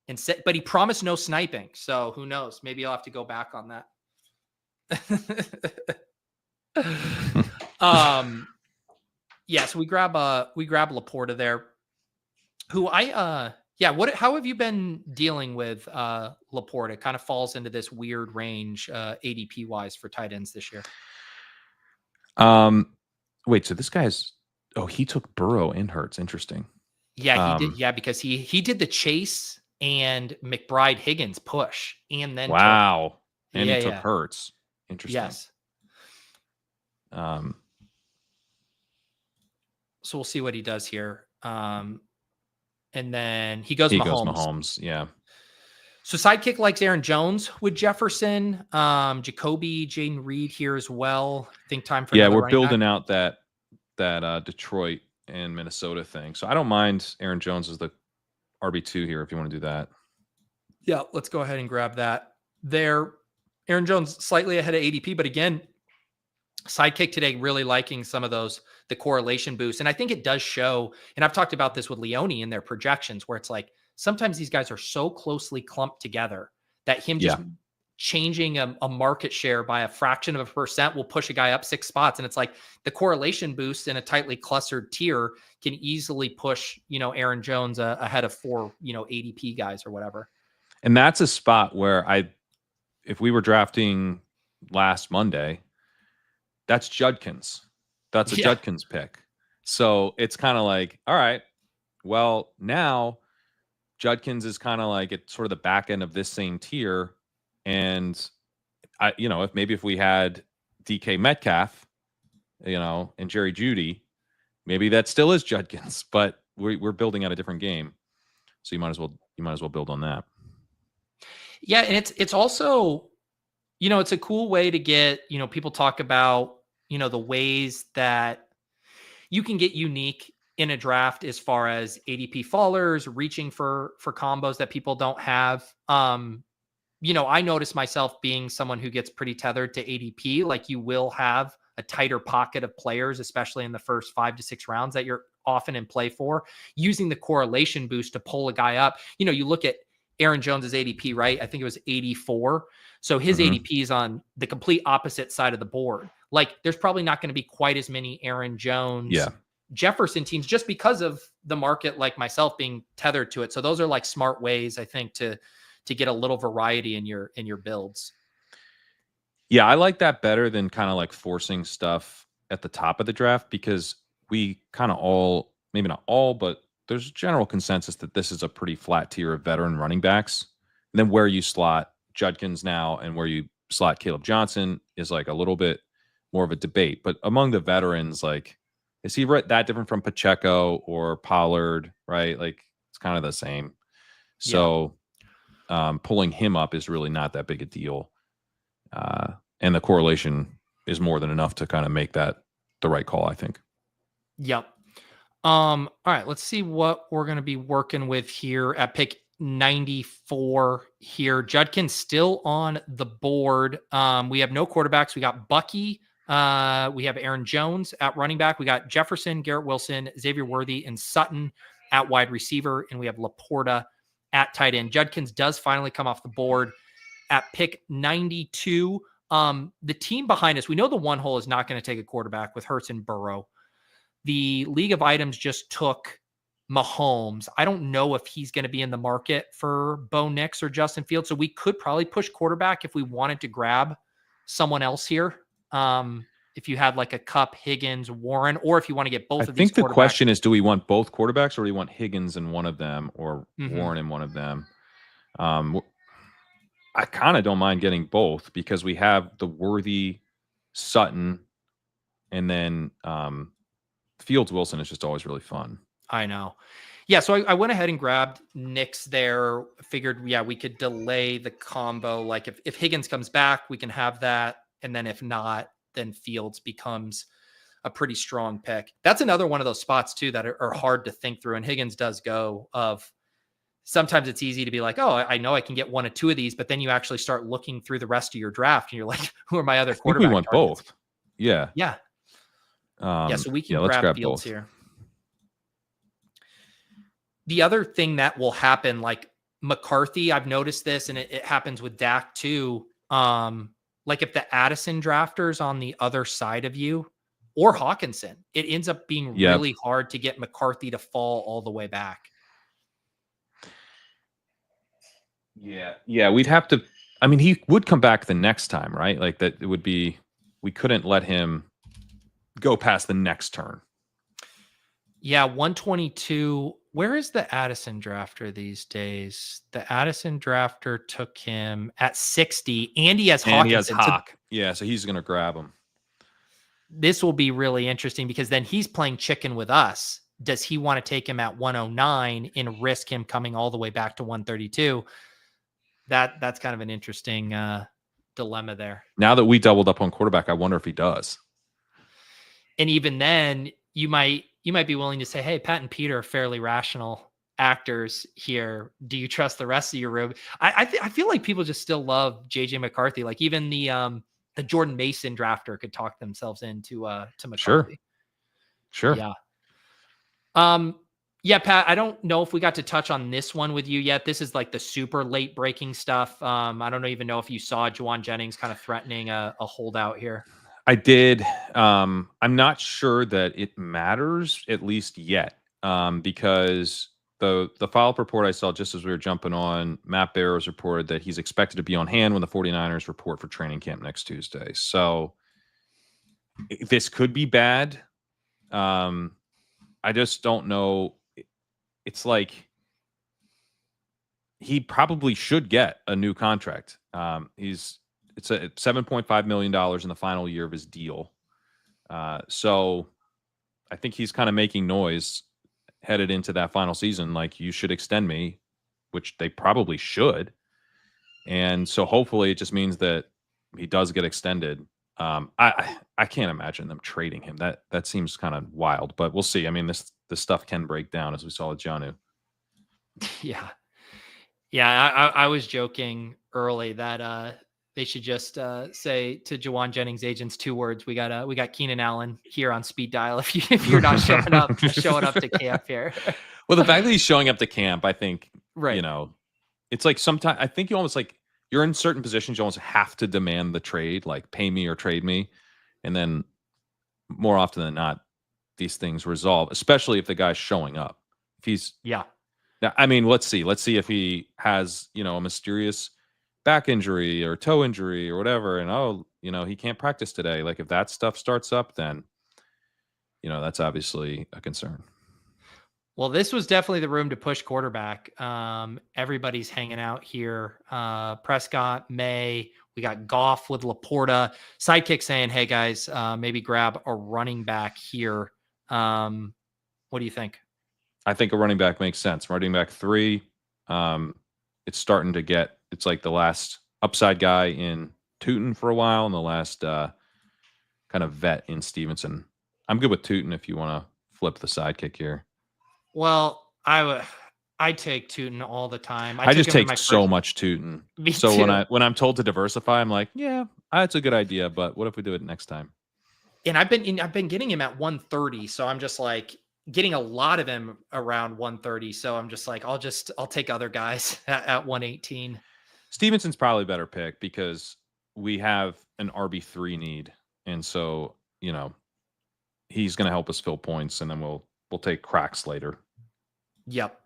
A: and but he promised no sniping. So who knows? Maybe I'll have to go back on that. Yeah, so we grab Laporta there. Who how have you been dealing with Laporta? Kind of falls into this weird range ADP wise for tight ends this year.
D: Wait, so this guy's he took Burrow and Hurts. Interesting.
A: Yeah, he did. Yeah, because he did the Chase and McBride Higgins push, and then
D: he took Hurts. Interesting.
A: Yes. So we'll see what he does here. And then he goes Mahomes.
D: Yeah.
A: So Sidekick likes Aaron Jones with Jefferson, Jacoby, Jaden Reed here as well. Think time for
D: we're building out that Detroit and Minnesota thing. So I don't mind Aaron Jones as the RB2 here if you want to do that.
A: Yeah, let's go ahead and grab that there. Aaron Jones slightly ahead of ADP, but again, Sidekick today really liking some of the correlation boosts. And I think it does show, and I've talked about this with Leone in their projections, where it's like sometimes these guys are so closely clumped together that him just changing a market share by a fraction of a percent will push a guy up 6 spots. And it's like the correlation boost in a tightly clustered tier can easily push, Aaron Jones ahead of 4, ADP guys or whatever.
D: And that's a spot where if we were drafting last Monday, that's Judkins. That's a Judkins pick. So it's kind of like, all right, well, now Judkins is kind of like at sort of the back end of this same tier. And if we had DK Metcalf, and Jerry Jeudy, maybe that still is Judkins, but we're building out a different game. So you might as well build on that.
A: Yeah. And it's also, it's a cool way to get, people talk about, the ways that you can get unique in a draft as far as ADP fallers, reaching for combos that people don't have. I notice myself being someone who gets pretty tethered to ADP. Like you will have a tighter pocket of players, especially in the first 5 to 6 rounds that you're often in play for, using the correlation boost to pull a guy up. You look at Aaron Jones's ADP, right? I think it was 84. So his ADP is on the complete opposite side of the board. Like there's probably not going to be quite as many Aaron Jones, Jefferson teams just because of the market, like myself being tethered to it. So those are like smart ways, I think, to get a little variety in your builds.
D: Yeah, I like that better than kind of like forcing stuff at the top of the draft, because we kind of all, maybe not all, but there's a general consensus that this is a pretty flat tier of veteran running backs. And then where you slot Judkins now and where you slot Caleb Johnson is like a little bit more of a debate. But among the veterans, like, is he that different from Pacheco or Pollard, right? Like it's kind of the same. So pulling him up is really not that big a deal. And the correlation is more than enough to kind of make that the right call, I think.
A: Yep. All right, let's see what we're going to be working with here at pick 94 here. Judkins still on the board. We have no quarterbacks. We got Bucky. We have Aaron Jones at running back. We got Jefferson, Garrett Wilson, Xavier Worthy, and Sutton at wide receiver. And we have Laporta at tight end. Judkins does finally come off the board at pick 92. The team behind us, we know the one hole is not going to take a quarterback with Hurts and Burrow. The League of Items just took Mahomes. I don't know if he's going to be in the market for Bo Nix or Justin Fields. So we could probably push quarterback if we wanted to grab someone else here. If you had like a Kupp, Higgins, Warren, or if you want to get both of these.
D: I think the question is, do we want both quarterbacks, or do we want Higgins in one of them or Warren in one of them? I kind of don't mind getting both, because we have the Worthy, Sutton, and then Fields Wilson is just always really fun.
A: I know. Yeah, so I went ahead and grabbed Nix there. Figured, we could delay the combo. Like if Higgins comes back, we can have that. And then if not, then Fields becomes a pretty strong pick. That's another one of those spots too that are hard to think through. And Higgins does go of, sometimes it's easy to be like, oh, I know I can get one or two of these, but then you actually start looking through the rest of your draft and you're like, who are my other quarterbacks?
D: We want targets? Both. Yeah.
A: Yeah. So we can grab Fields both here. The other thing that will happen, like McCarthy, I've noticed this, and it happens with Dak too. Like if the Addison drafter's on the other side of you, or Hawkinson, it ends up being really hard to get McCarthy to fall all the way back. Yeah, we'd have to. I mean, he would come back the next time, right? Like that, it would be. We couldn't let him go past the next turn. Yeah, 122. Where is the Addison drafter these days? The Addison drafter took him at 60, and he has Hawkinson. And he has Hawk. Yeah, so he's going to grab him. This will be really interesting because then he's playing chicken with us. Does he want to take him at 109 and risk him coming all the way back to 132? That's kind of an interesting dilemma there. Now that we doubled up on quarterback, I wonder if he does. And even then, you might be willing to say, hey, Pat and Peter are fairly rational actors here. Do you trust the rest of your room? I feel like people just still love JJ McCarthy. Like even the Jordan Mason drafter could talk themselves into McCarthy.
D: Sure.
A: Yeah. Yeah, Pat, I don't know if we got to touch on this one with you yet. This is like the super late breaking stuff. I don't even know if you saw Jauan Jennings kind of threatening a holdout here.
D: I did. I'm not sure that it matters, at least yet, because the follow-up report I saw just as we were jumping on, Matt Barrows reported that he's expected to be on hand when the 49ers report for training camp next Tuesday. So this could be bad. I just don't know. It's like he probably should get a new contract. It's a $7.5 million in the final year of his deal. So I think he's kind of making noise headed into that final season. Like, you should extend me, which they probably should. And so hopefully it just means that he does get extended. I can't imagine them trading him. That seems kind of wild, but we'll see. I mean, this stuff can break down, as we saw with Jonnu.
A: Yeah. I was joking early that they should just say to Jauan Jennings agents 2 words. We got Keenan Allen here on speed dial. If you're not showing up to camp here.
D: Well, the fact that he's showing up to camp, I think,
A: right.
D: You know, it's like sometimes I think you almost like you're in certain positions, you almost have to demand the trade, like pay me or trade me. And then more often than not, these things resolve, especially if the guy's showing up. If he's,
A: yeah.
D: Now, I mean, let's see if he has, a mysterious back injury or toe injury or whatever. And, he can't practice today. Like, if that stuff starts up, then, that's obviously a concern.
A: Well, this was definitely the room to push quarterback. Everybody's hanging out here. Prescott, May, we got Goff with Laporta. Sidekick saying, hey, guys, maybe grab a running back here. What do you think?
D: I think a running back makes sense. Running back 3, it's starting to get, it's like the last upside guy in Tootin for a while and the last kind of vet in Stevenson. I'm good with Tootin if you want to flip the Sidekick here.
A: Well, I take Tootin all the time.
D: I just take so much Tootin. So too. when I'm told to diversify, I'm like, yeah, that's a good idea, but what if we do it next time?
A: And I've been getting him at 130, so I'm just like getting a lot of him around 130. So I'm just like, I'll take other guys at 118.
D: Stevenson's probably a better pick because we have an RB3 need, and so he's going to help us fill points, and then we'll take cracks later.
A: Yep.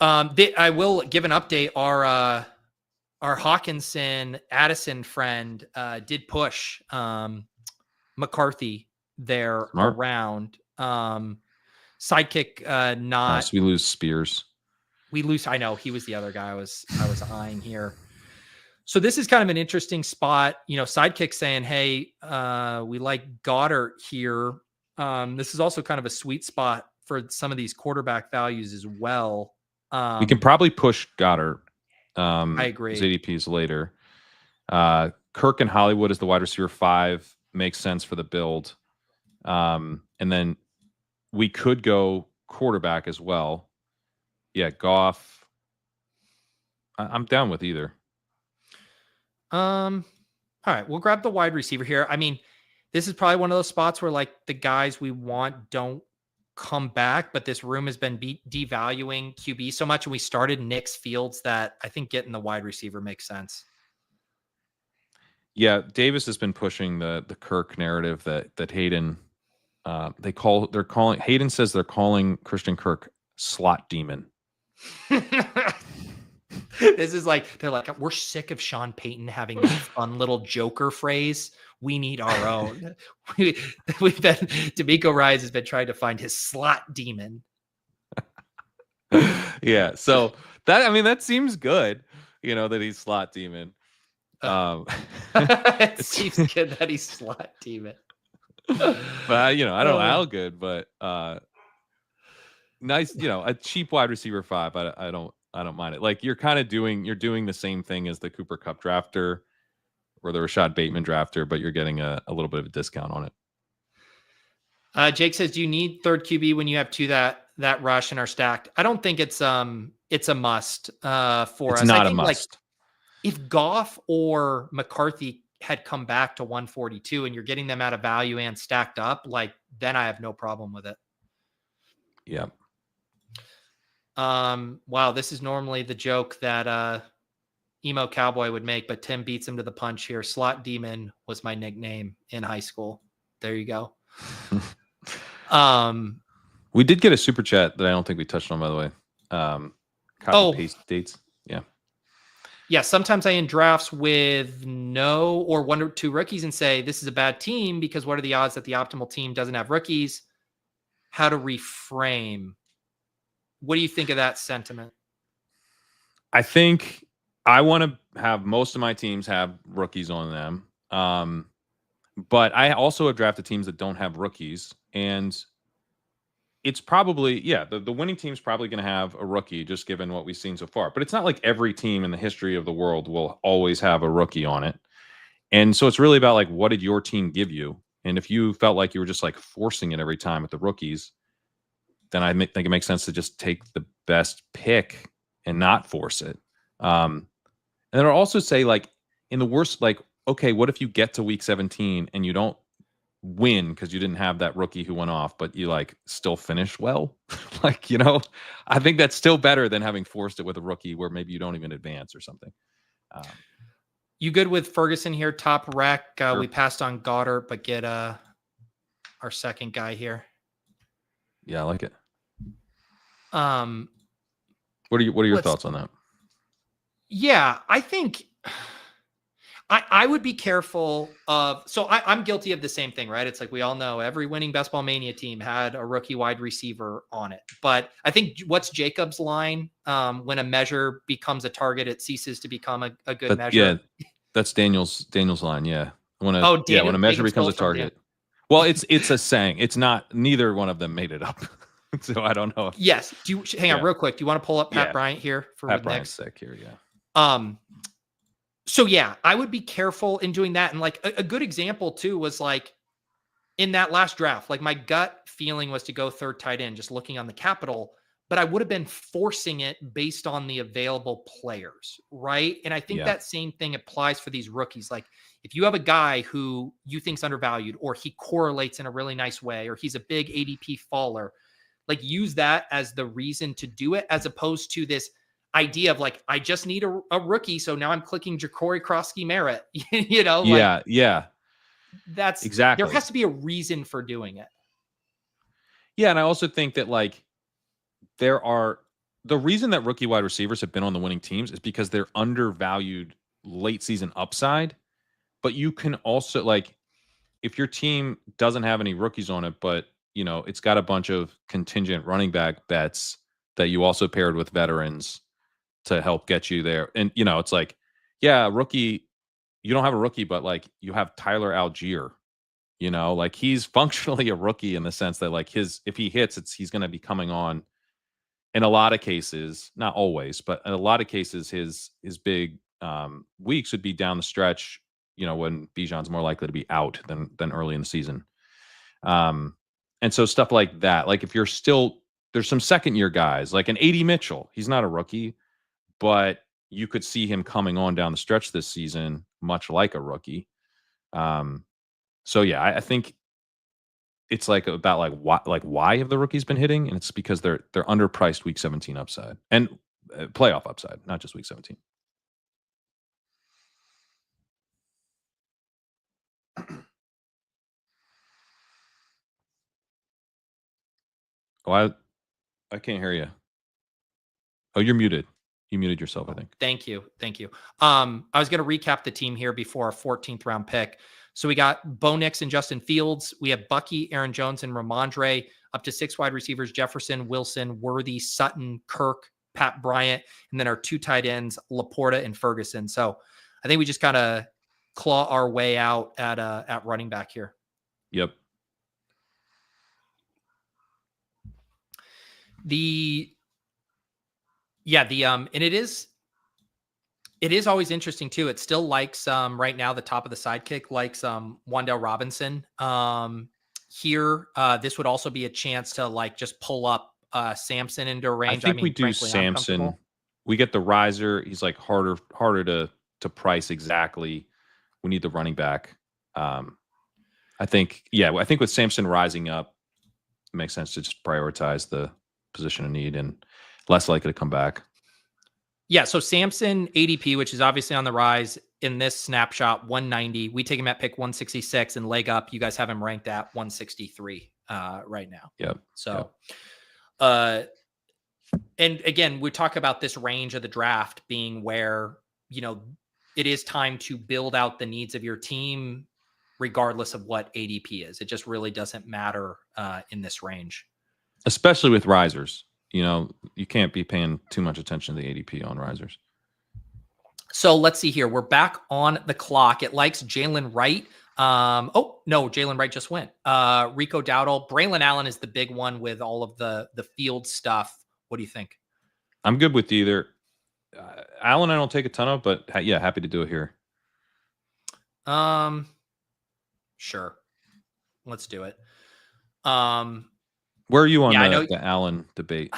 A: I will give an update. Our Hawkinson Addison friend did push McCarthy there. Smart. Around. Sidekick not.
D: So we lose Spears.
A: I know he was the other guy I was eyeing here. So this is kind of an interesting spot. Sidekick saying, hey, we like Goddard here. This is also kind of a sweet spot for some of these quarterback values as well.
D: We can probably push Goddard.
A: I agree.
D: His ADPs later. Kirk and Hollywood is the wide receiver 5. Makes sense for the build. And then we could go quarterback as well. Yeah, Goff. I'm down with either.
A: All right, we'll grab the wide receiver here. I mean, this is probably one of those spots where like the guys we want don't come back, but this room has been devaluing QB so much, and we started Nick's Fields that I think getting the wide receiver makes sense.
D: Yeah, Davis has been pushing the Kirk narrative that Hayden Hayden says they're calling Christian Kirk slot demon.
A: This is like, they're like, we're sick of Sean Payton having that fun little Joker phrase. We need our own. We've been, D'Amico Ryans has been trying to find his slot demon.
D: Yeah. So that seems good, that he's slot demon.
A: It seems good that he's slot demon.
D: But I don't know how good, but nice, a cheap wide receiver 5. I don't mind it. Like you're doing the same thing as the Cooper Kupp drafter or the Rashad Bateman drafter, but you're getting a little bit of a discount on it.
A: Jake says, do you need third QB when you have 2 that that rush and are stacked. I don't think it's a must for
D: It's
A: us. I
D: not a
A: think like
D: must.
A: if Goff or McCarthy had come back to 142 and you're getting them out of value and stacked up, like then I have no problem with it.
D: Yeah.
A: Wow, this is normally the joke that Emo Cowboy would make, but Tim beats him to the punch here. Slot Demon was my nickname in high school. There you go.
D: We did get a super chat that I don't think we touched on, by the way. Copy paste dates. Yeah.
A: Yeah. Sometimes I end drafts with no or 1 or 2 rookies and say, this is a bad team because what are the odds that the optimal team doesn't have rookies? How to reframe. What do you think of that sentiment?
D: I think I want to have most of my teams have rookies on them. But I also have drafted teams that don't have rookies. And it's probably, the winning team's probably going to have a rookie just given what we've seen so far. But it's not like every team in the history of the world will always have a rookie on it. And so it's really about like, what did your team give you? And if you felt like you were just like forcing it every time with the rookies, then I think it makes sense to just take the best pick and not force it. And then I'll also say like in the worst, like, okay, what if you get to week 17 and you don't win because you didn't have that rookie who went off, but you like still finish well? Like, I think that's still better than having forced it with a rookie where maybe you don't even advance or something.
A: You good with Ferguson here? Top rec.
D: Sure.
A: We passed on Goddard, but get our second guy here.
D: Yeah, I like it.
A: What
D: are your thoughts on that?
A: Yeah, I think I would be careful of, so I'm guilty of the same thing, right? It's like, we all know every winning Best Ball Mania team had a rookie wide receiver on it. But I think what's Jacob's line? When a measure becomes a target, it ceases to become a good measure.
D: Yeah, that's Daniel's line. Yeah. When a measure becomes a target. Well, it's a saying. It's not, neither one of them made it up. So I don't know.
A: Yes. Hang on real quick. Do you want to pull up Pat Bryant here for
D: Pat Bryant's sick here? Yeah.
A: So yeah, I would be careful in doing that. And like a good example too was like in that last draft, like my gut feeling was to go third tight end, just looking on the capital, but I would have been forcing it based on the available players. Right. And I think that same thing applies for these rookies. Like if you have a guy who you think's undervalued, or he correlates in a really nice way, or he's a big ADP faller, like use that as the reason to do it, as opposed to this idea of like, I just need a rookie. So now I'm clicking Ja'Cory Krosky Merritt,
D: Yeah.
A: That's
D: exactly.
A: There has to be a reason for doing it.
D: Yeah. And I also think that like the reason that rookie wide receivers have been on the winning teams is because they're undervalued late season upside. But you can also like, if your team doesn't have any rookies on it, but it's got a bunch of contingent running back bets that you also paired with veterans to help get you there. And, it's like, rookie, you don't have a rookie, but like you have Tyler Algier, like he's functionally a rookie in the sense that like if he hits, he's going to be coming on in a lot of cases, not always, but in a lot of cases, his big weeks would be down the stretch, when Bijan's more likely to be out than early in the season. And so stuff like that, like if there's some second year guys like an A.D. Mitchell, he's not a rookie, but you could see him coming on down the stretch this season, much like a rookie. So yeah, I think it's like about why have the rookies been hitting? And it's because they're underpriced week 17 upside and playoff upside, not just week 17. Oh, I can't hear you. Oh, you're muted. You muted yourself, I think.
A: Thank you. I was going to recap the team here before our 14th round pick. So we got Bo Nix and Justin Fields. We have Bucky, Aaron Jones, and Ramondre. Up to 6 wide receivers: Jefferson, Wilson, Worthy, Sutton, Kirk, Pat Bryant, and then our 2 tight ends, Laporta and Ferguson. So I think we just kind of claw our way out at running back here.
D: Yep.
A: And it is always interesting too. It still likes right now the top of the Sidekick likes Wan'Dale Robinson here. This would also be a chance to like just pull up Samson into a range?
D: I think we do
A: frankly, I'm
D: Samson.
A: comfortable.
D: We get the riser. He's like harder to price exactly. We need the running back. I think with Samson rising up, it makes sense to just prioritize the position of need and less likely to come back.
A: Yeah, so Samson ADP, which is obviously on the rise in this snapshot, 190. We take him at pick 166, and LegUp, you guys have him ranked at 163 right now.
D: Yep.
A: So, and again, we talk about this range of the draft being where, it is time to build out the needs of your team, regardless of what ADP is. It just really doesn't matter in this range.
D: Especially with risers. You can't be paying too much attention to the ADP on risers.
A: So let's see here. We're back on the clock. It likes Jalen Wright. Oh, no, Jalen Wright just went. Rico Dowdle. Braylon Allen is the big one with all of the field stuff. What do you think?
D: I'm good with either. Allen, I don't take a ton of, but yeah, happy to do it here.
A: Sure. Let's do it.
D: Where are you on the Allen debate?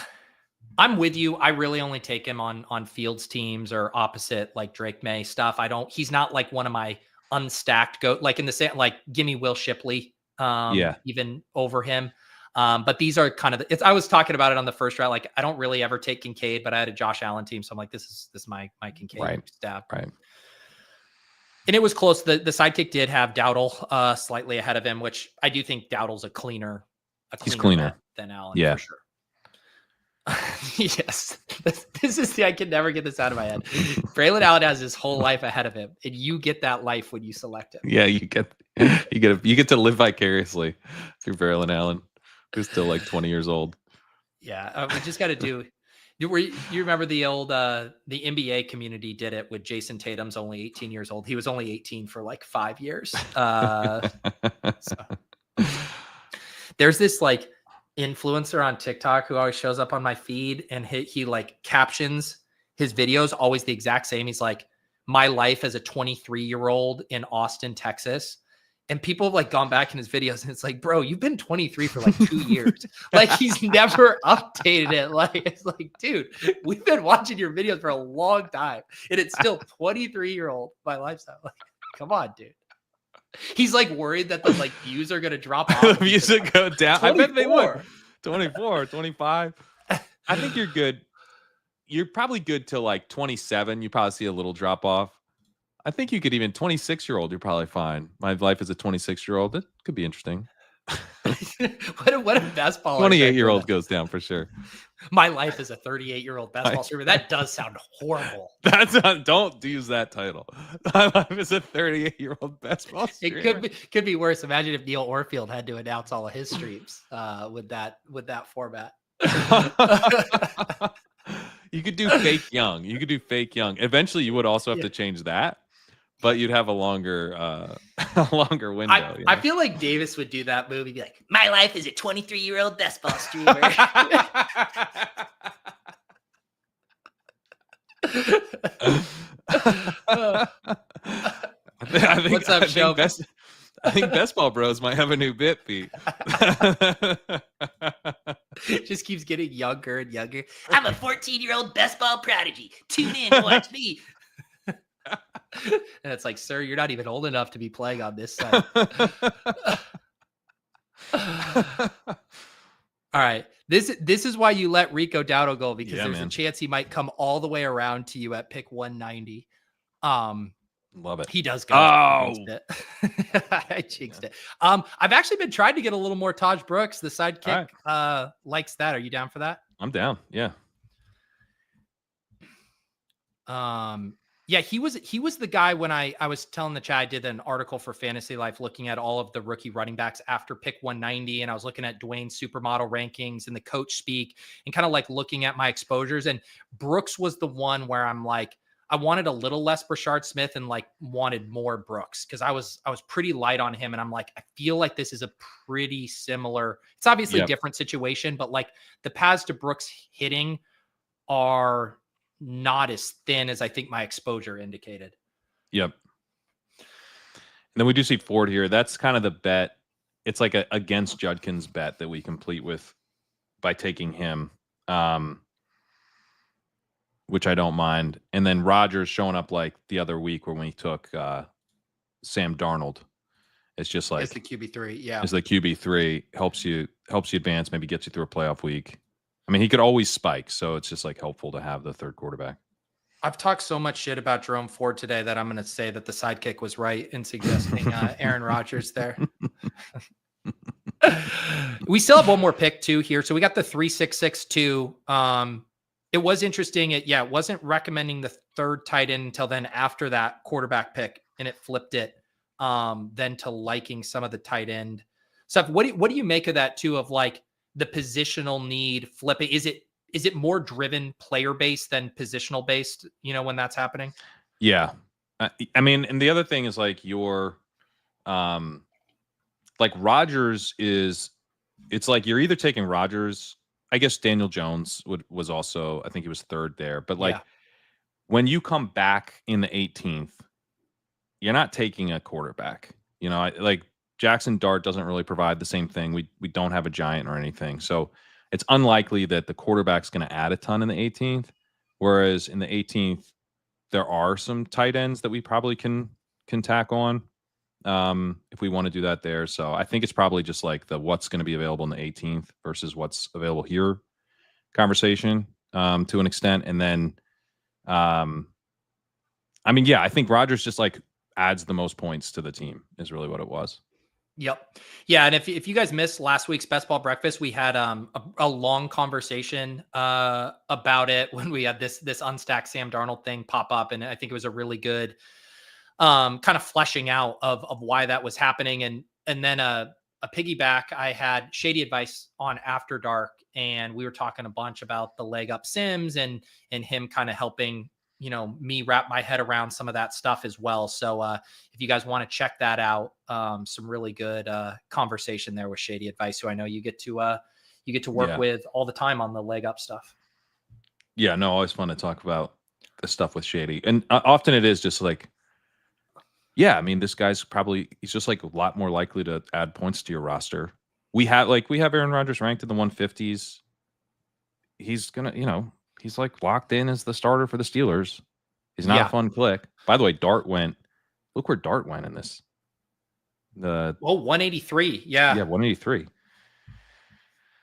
A: I'm with you. I really only take him on Fields teams or opposite like Drake May stuff. He's not like one of my unstacked like in the same, like give me Will Shipley, even over him. But these are kind of, I was talking about it on the first round. Like I don't really ever take Kincaid, but I had a Josh Allen team. So I'm like, this is my Kincaid stab.
D: Right.
A: And it was close. The Sidekick did have Dowdle slightly ahead of him, which I do think Dowdle's a cleaner than Allen, for sure. Yes. This is I can never get this out of my head. Braylon Allen has his whole life ahead of him, and you get that life when you select him.
D: Yeah, you get to live vicariously through Braylon Allen, who's still like 20 years old.
A: Yeah, we just got to do. You remember the old the NBA community did it with Jason Tatum's only 18 years old. He was only 18 for like 5 years. There's this like influencer on TikTok who always shows up on my feed, and he like captions his videos always the exact same. He's like, my life as a 23-year-old in Austin, Texas. And people have like gone back in his videos, and it's like, bro, you've been 23 for like 2 years. Like he's never updated it. Like, it's like, dude, we've been watching your videos for a long time, and it's still 23-year-old my lifestyle. Like, come on, dude. He's like worried that the like views are going to drop off.
D: The views are go down.
A: 24.
D: I bet they would. 24, 25. I think you're good. You're probably good till like 27. You probably see a little drop off. I think you could even 26-year-old. You're probably fine. My life as a 26-year-old. It could be interesting.
A: what a best baller.
D: 28-year-old goes down for sure.
A: My life as a 38-year-old basketball streamer. That does sound horrible.
D: Don't use that title. My life as a 38-year-old basketball streamer.
A: It could be worse. Imagine if Neil Orfield had to announce all of his streams with that format.
D: You could do fake young. Eventually, you would also have to change that, but you'd have a longer window.
A: I feel like Davis would do that movie, be like, my life is a 23-year-old basketball streamer. What's up, Shelby?
D: I think Best Ball Bros might have a new bit, Pete.
A: Just keeps getting younger and younger.
C: I'm a 14-year-old best ball prodigy. Tune in to watch me.
A: And it's like, sir, you're not even old enough to be playing on this side. All right. This is why you let Rico Dowdle go, because there's a chance he might come all the way around to you at pick 190.
D: Love it.
A: He does go.
D: Oh,
A: I jinxed it. I've actually been trying to get a little more Taj Brooks. The Sidekick likes that. Are you down for that?
D: I'm down. Yeah.
A: Yeah, he was the guy when I was telling the chat. I did an article for Fantasy Life looking at all of the rookie running backs after pick 190, and I was looking at Dwayne's supermodel rankings and the coach speak, and kind of like looking at my exposures. And Brooks was the one where I'm like, I wanted a little less Brashard Smith and like wanted more Brooks, because I was pretty light on him, and I'm like, I feel like this is a pretty similar. It's obviously a different situation, but like the paths to Brooks hitting are not as thin as I think my exposure indicated.
D: Yep. And then we do see Ford here. That's kind of the bet. It's like a against Judkins bet that we complete with by taking him, which I don't mind. And then Rodgers showing up like the other week when we took Sam Darnold. It's just like
A: it's the QB3. Yeah.
D: It's the QB3, helps you advance, maybe gets you through a playoff week. I mean, he could always spike, so it's just like helpful to have the third quarterback.
A: I've talked so much shit about Jerome Ford today that I'm going to say that the sidekick was right in suggesting Aaron Rodgers there. We still have one more pick too here. So we got the 3-6-6-2. It was interesting. It wasn't recommending the third tight end until then after that quarterback pick, and it flipped it then to liking some of the tight end stuff. What do you make of that too, of like the positional need flipping? Is it more driven player based than positional based, when that's happening?
D: Yeah. I mean, and the other thing is like your like Rodgers it's like you're either taking Rodgers, I guess Daniel Jones was also, I think he was third there, but like when you come back in the 18th, you're not taking a quarterback. Like Jackson Dart doesn't really provide the same thing. We don't have a giant or anything. So it's unlikely that the quarterback's going to add a ton in the 18th. Whereas in the 18th, there are some tight ends that we probably can tack on if we want to do that there. So I think it's probably just like the what's going to be available in the 18th versus what's available here conversation to an extent. And then, I mean, I think Rodgers just like adds the most points to the team is really what it was.
A: Yep. Yeah. And if you guys missed last week's Best Ball Breakfast, we had a long conversation about it when we had this unstacked Sam Darnold thing pop up. And I think it was a really good kind of fleshing out of why that was happening. And then a piggyback, I had Shady Advice on After Dark, and we were talking a bunch about the LegUp Sims and him kind of helping me wrap my head around some of that stuff as well. So if you guys want to check that out, some really good conversation there with Shady Advice, who I know you get to work with all the time on the LegUp stuff.
D: Yeah, no, always fun to talk about the stuff with Shady. And often it is just like, I mean, this guy's he's just like a lot more likely to add points to your roster. We have Aaron Rodgers ranked in the 150s. He's going to, he's like locked in as the starter for the Steelers. He's not a fun click. By the way, look where Dart went in this.
A: 183. Yeah.
D: Yeah, 183.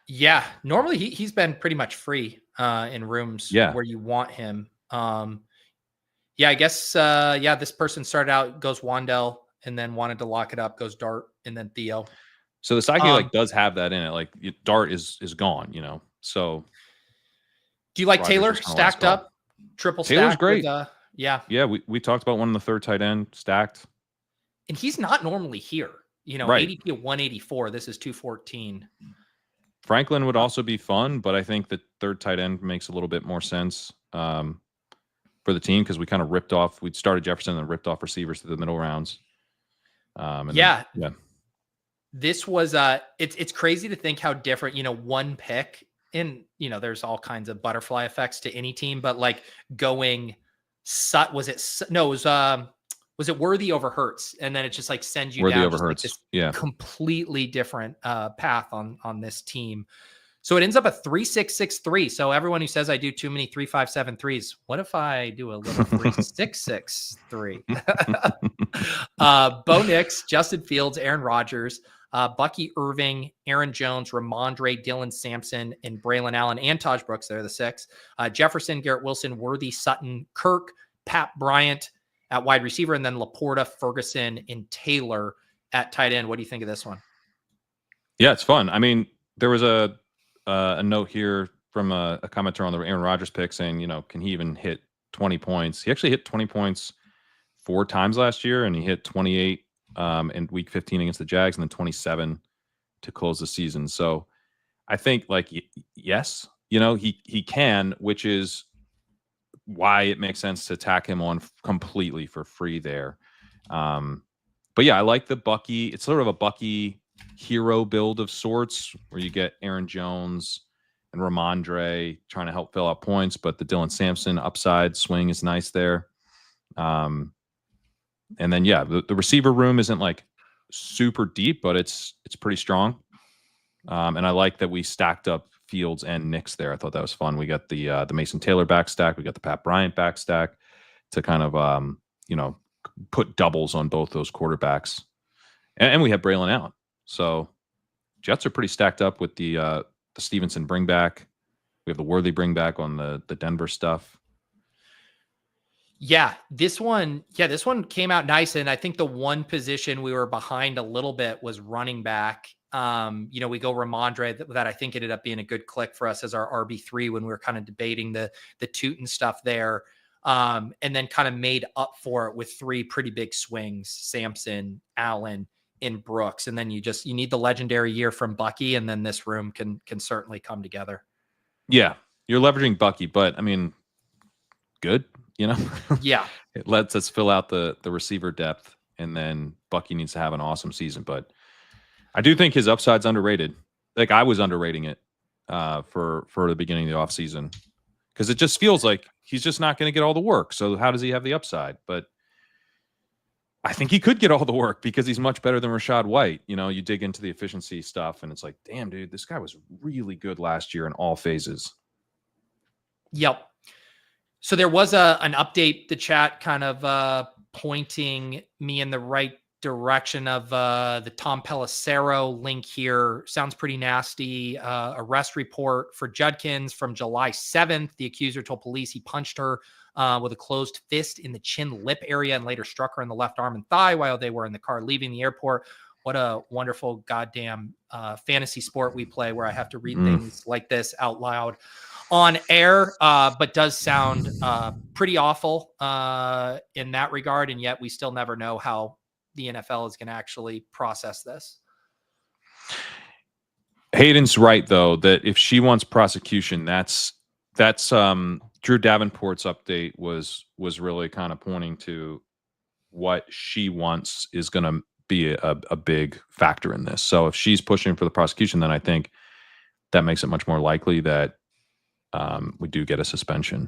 A: Yeah. Normally he's been pretty much free in rooms where you want him. I guess this person started out, goes Wandell, and then wanted to lock it up, goes Dart, and then Theo.
D: So the Sidekick does have that in it. Like Dart is gone, so.
A: Do you like Rodgers Taylor stacked up, triple stacked?
D: Taylor's great.
A: With,
D: yeah. We talked about one in the third tight end stacked,
A: and he's not normally here.
D: Right.
A: ADP of 184. This is 214.
D: Franklin would also be fun, but I think the third tight end makes a little bit more sense for the team because we kind of we started Jefferson and ripped off receivers to the middle rounds.
A: This was it's crazy to think how different. One pick. And, there's all kinds of butterfly effects to any team, but like going was it Worthy over Hurts? And then it just like sends you
D: Worthy
A: down
D: over
A: Hurts.
D: Hurts.
A: Like completely different path on this team. So it ends up a 3-6-6-3. So everyone who says I do too many 3-5-7-3s, what if I do a little 3-6-6-3? Bo Nix, Justin Fields, Aaron Rodgers, Bucky Irving, Aaron Jones, Ramondre, Dylan Sampson, and Braylon Allen, and Taj Brooks. They're the 6. Jefferson, Garrett Wilson, Worthy, Sutton, Kirk, Pat Bryant at wide receiver, and then Laporta, Ferguson, and Taylor at tight end. What do you think of this one?
D: Yeah, it's fun. I mean, there was a note here from a commenter on the Aaron Rodgers pick saying, can he even hit 20 points? He actually hit 20 points 4 times last year, and he hit 28 in week 15 against the Jags, and then 27 to close the season. So I think yes, he can, which is why it makes sense to tack him on completely for free there. But I like the Bucky. It's sort of a Bucky hero build of sorts where you get Aaron Jones and Ramondre trying to help fill out points, but the Dylan Sampson upside swing is nice there. And then, the receiver room isn't like super deep, but it's pretty strong. And I like that we stacked up Fields and Knicks there. I thought that was fun. We got the Mason Taylor backstack. We got the Pat Bryant backstack to kind of put doubles on both those quarterbacks, and we have Braylon Allen. So Jets are pretty stacked up with the Stevenson bring back. We have the Worthy bring back on the Denver stuff.
A: Yeah, this one came out nice. And I think the one position we were behind a little bit was running back. We go Ramondre, that I think ended up being a good click for us as our RB3 when we were kind of debating the Tootin stuff there. And then kind of made up for it with 3 pretty big swings, Sampson, Allen, and Brooks. And then you need the legendary year from Bucky, and then this room can certainly come together.
D: Yeah, you're leveraging Bucky, but I mean, good,
A: Yeah.
D: It lets us fill out the receiver depth, and then Bucky needs to have an awesome season. But I do think his upside's underrated. Like, I was underrating it for the beginning of the offseason, because it just feels like he's just not going to get all the work. So how does he have the upside? But I think he could get all the work because he's much better than Rachaad White. You dig into the efficiency stuff, and it's like, damn, dude, this guy was really good last year in all phases.
A: Yep. So there was an update, the chat kind of pointing me in the right direction of the Tom Pelissero link here. Sounds pretty nasty. Arrest report for Judkins from July 7th. The accuser told police he punched her with a closed fist in the chin lip area and later struck her in the left arm and thigh while they were in the car leaving the airport. What a wonderful goddamn fantasy sport we play where I have to read things like this out loud on air, but does sound pretty awful in that regard. And yet we still never know how the NFL is going to actually process this.
D: Hayden's right, though, that if she wants prosecution, that's Drew Davenport's update was really kind of pointing to what she wants is going to be a big factor in this. So if she's pushing for the prosecution, then I think that makes it much more likely that we do get a suspension.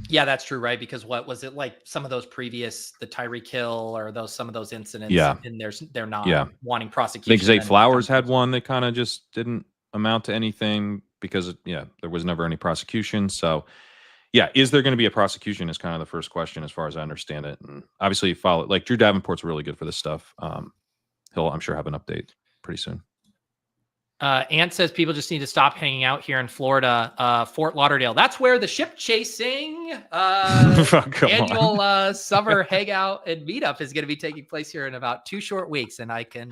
A: Yeah, that's true, right? Because what was it like? Some of those previous, the Tyreek Hill or some of those incidents, and they're not wanting prosecution.
D: I think Zay Flowers had one that kind of just didn't amount to anything because there was never any prosecution. So is there going to be a prosecution is kind of the first question as far as I understand it. And obviously follow, like, Drew Davenport's really good for this stuff. He'll, I'm sure, have an update pretty soon.
A: Ant says people just need to stop hanging out here in Florida, Fort Lauderdale. That's where the ship chasing annual summer hangout and meetup is going to be taking place here in about 2 short weeks. And I can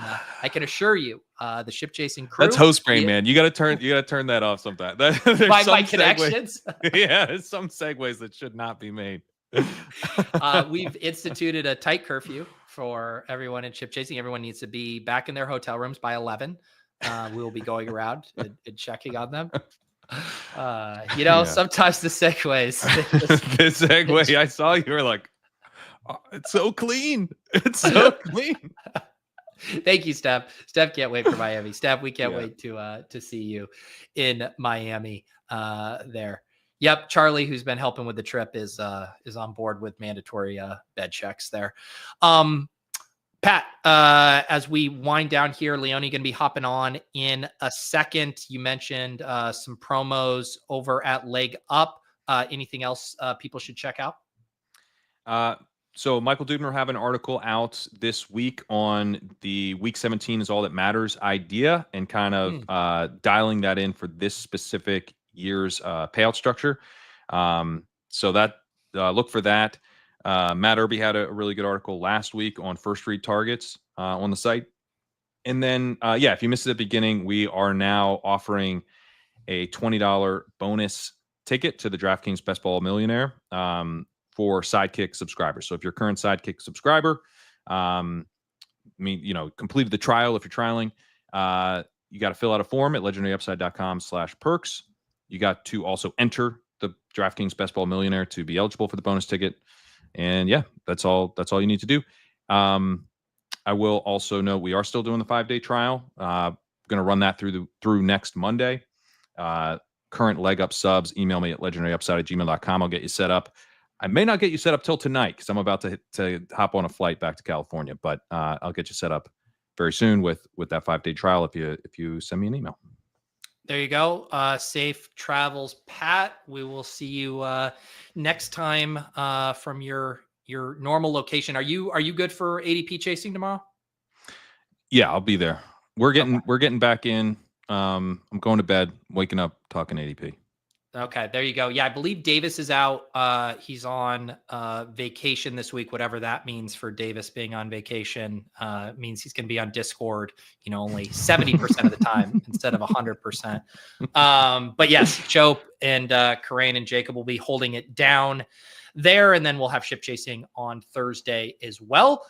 A: assure you, the ship chasing crew.
D: That's host brain, man. You got to turn that off sometime.
A: My connections.
D: There's some segues that should not be made.
A: We've instituted a tight curfew for everyone in ship chasing. Everyone needs to be back in their hotel rooms by 11. We'll be going around and checking on them. Sometimes the segues.
D: The segue, I saw you were like, oh, it's so clean. It's so clean.
A: Thank you, Steph. Steph can't wait for Miami. Steph, we can't wait to see you in Miami there. Yep, Charlie, who's been helping with the trip, is on board with mandatory bed checks there. Pat, as we wind down here, Leone going to be hopping on in a second. You mentioned some promos over at LegUp. Anything else people should check out?
D: So Michael Dudner have an article out this week on the Week 17 is all that matters idea and kind of dialing that in for this specific year's payout structure. So that look for that. Matt Irby had a really good article last week on first read targets on the site. And then, if you missed it at the beginning, we are now offering a $20 bonus ticket to the DraftKings Best Ball Millionaire for Sidekick subscribers. So if you're a current Sidekick subscriber, completed the trial, if you're trialing, you got to fill out a form at legendaryupside.com/perks. You got to also enter the DraftKings Best Ball Millionaire to be eligible for the bonus ticket. And that's all you need to do. I will also note we are still doing the 5-day trial. Going to run that through next Monday. Current LegUp subs, email me at legendaryupside@gmail.com. I'll get you set up. I may not get you set up till tonight because I'm about to hop on a flight back to California, but I'll get you set up very soon with that 5-day trial if you send me an email.
A: There you go. Safe travels, Pat. We will see you next time from your normal location. Are you good for ADP chasing tomorrow?
D: Yeah, I'll be there. We're getting back in. I'm going to bed, waking up, talking ADP.
A: Okay, there you go. Yeah, I believe Davis is out. He's on vacation this week, whatever that means for Davis being on vacation. Means he's going to be on Discord, only 70% of the time instead of 100%. But yes, Chope and Kerrane and Jacob will be holding it down there, and then we'll have ship chasing on Thursday as well.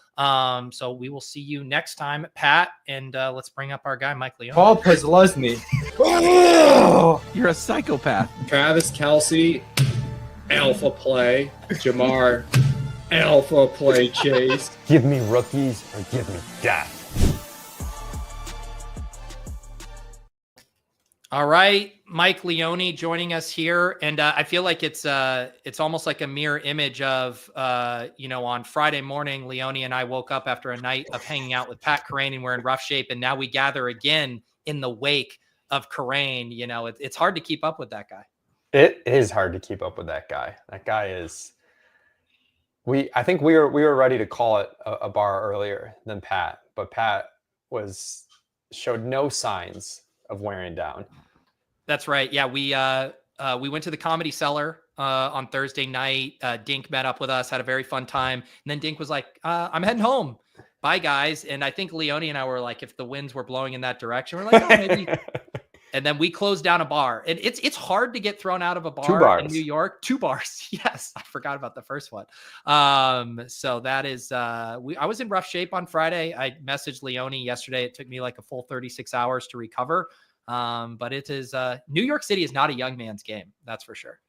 A: So we will see you next time, Pat, and let's bring up our guy Mike Leone.
E: Paul Pezlesny.
F: You're a psychopath.
E: Travis Kelce, alpha play. Jamar, alpha play chase.
G: Give me rookies or give me death.
A: All right, Mike Leone joining us here, and I feel like it's almost like a mirror image of on Friday morning, Leone and I woke up after a night of hanging out with Pat Kerrane, and we're in rough shape, and now we gather again in the wake of Kerrane. It's hard to keep up with that guy.
G: It is hard to keep up with that guy. That guy is. I think we were ready to call it a bar earlier than Pat, but Pat showed no signs of wearing down.
A: That's right. Yeah, we went to the Comedy Cellar on Thursday night. Dink met up with us, had a very fun time, and then Dink was like, "I'm heading home. Bye, guys." And I think Leone and I were like, if the winds were blowing in that direction, we're like, "Oh, maybe." And then we closed down a bar, and it's hard to get thrown out of a bar in New York. 2 bars. Yes, I forgot about the first one. So that is I was in rough shape on Friday. I messaged Leone yesterday. It took me like a full 36 hours to recover. But it is New York City is not a young man's game. That's for sure.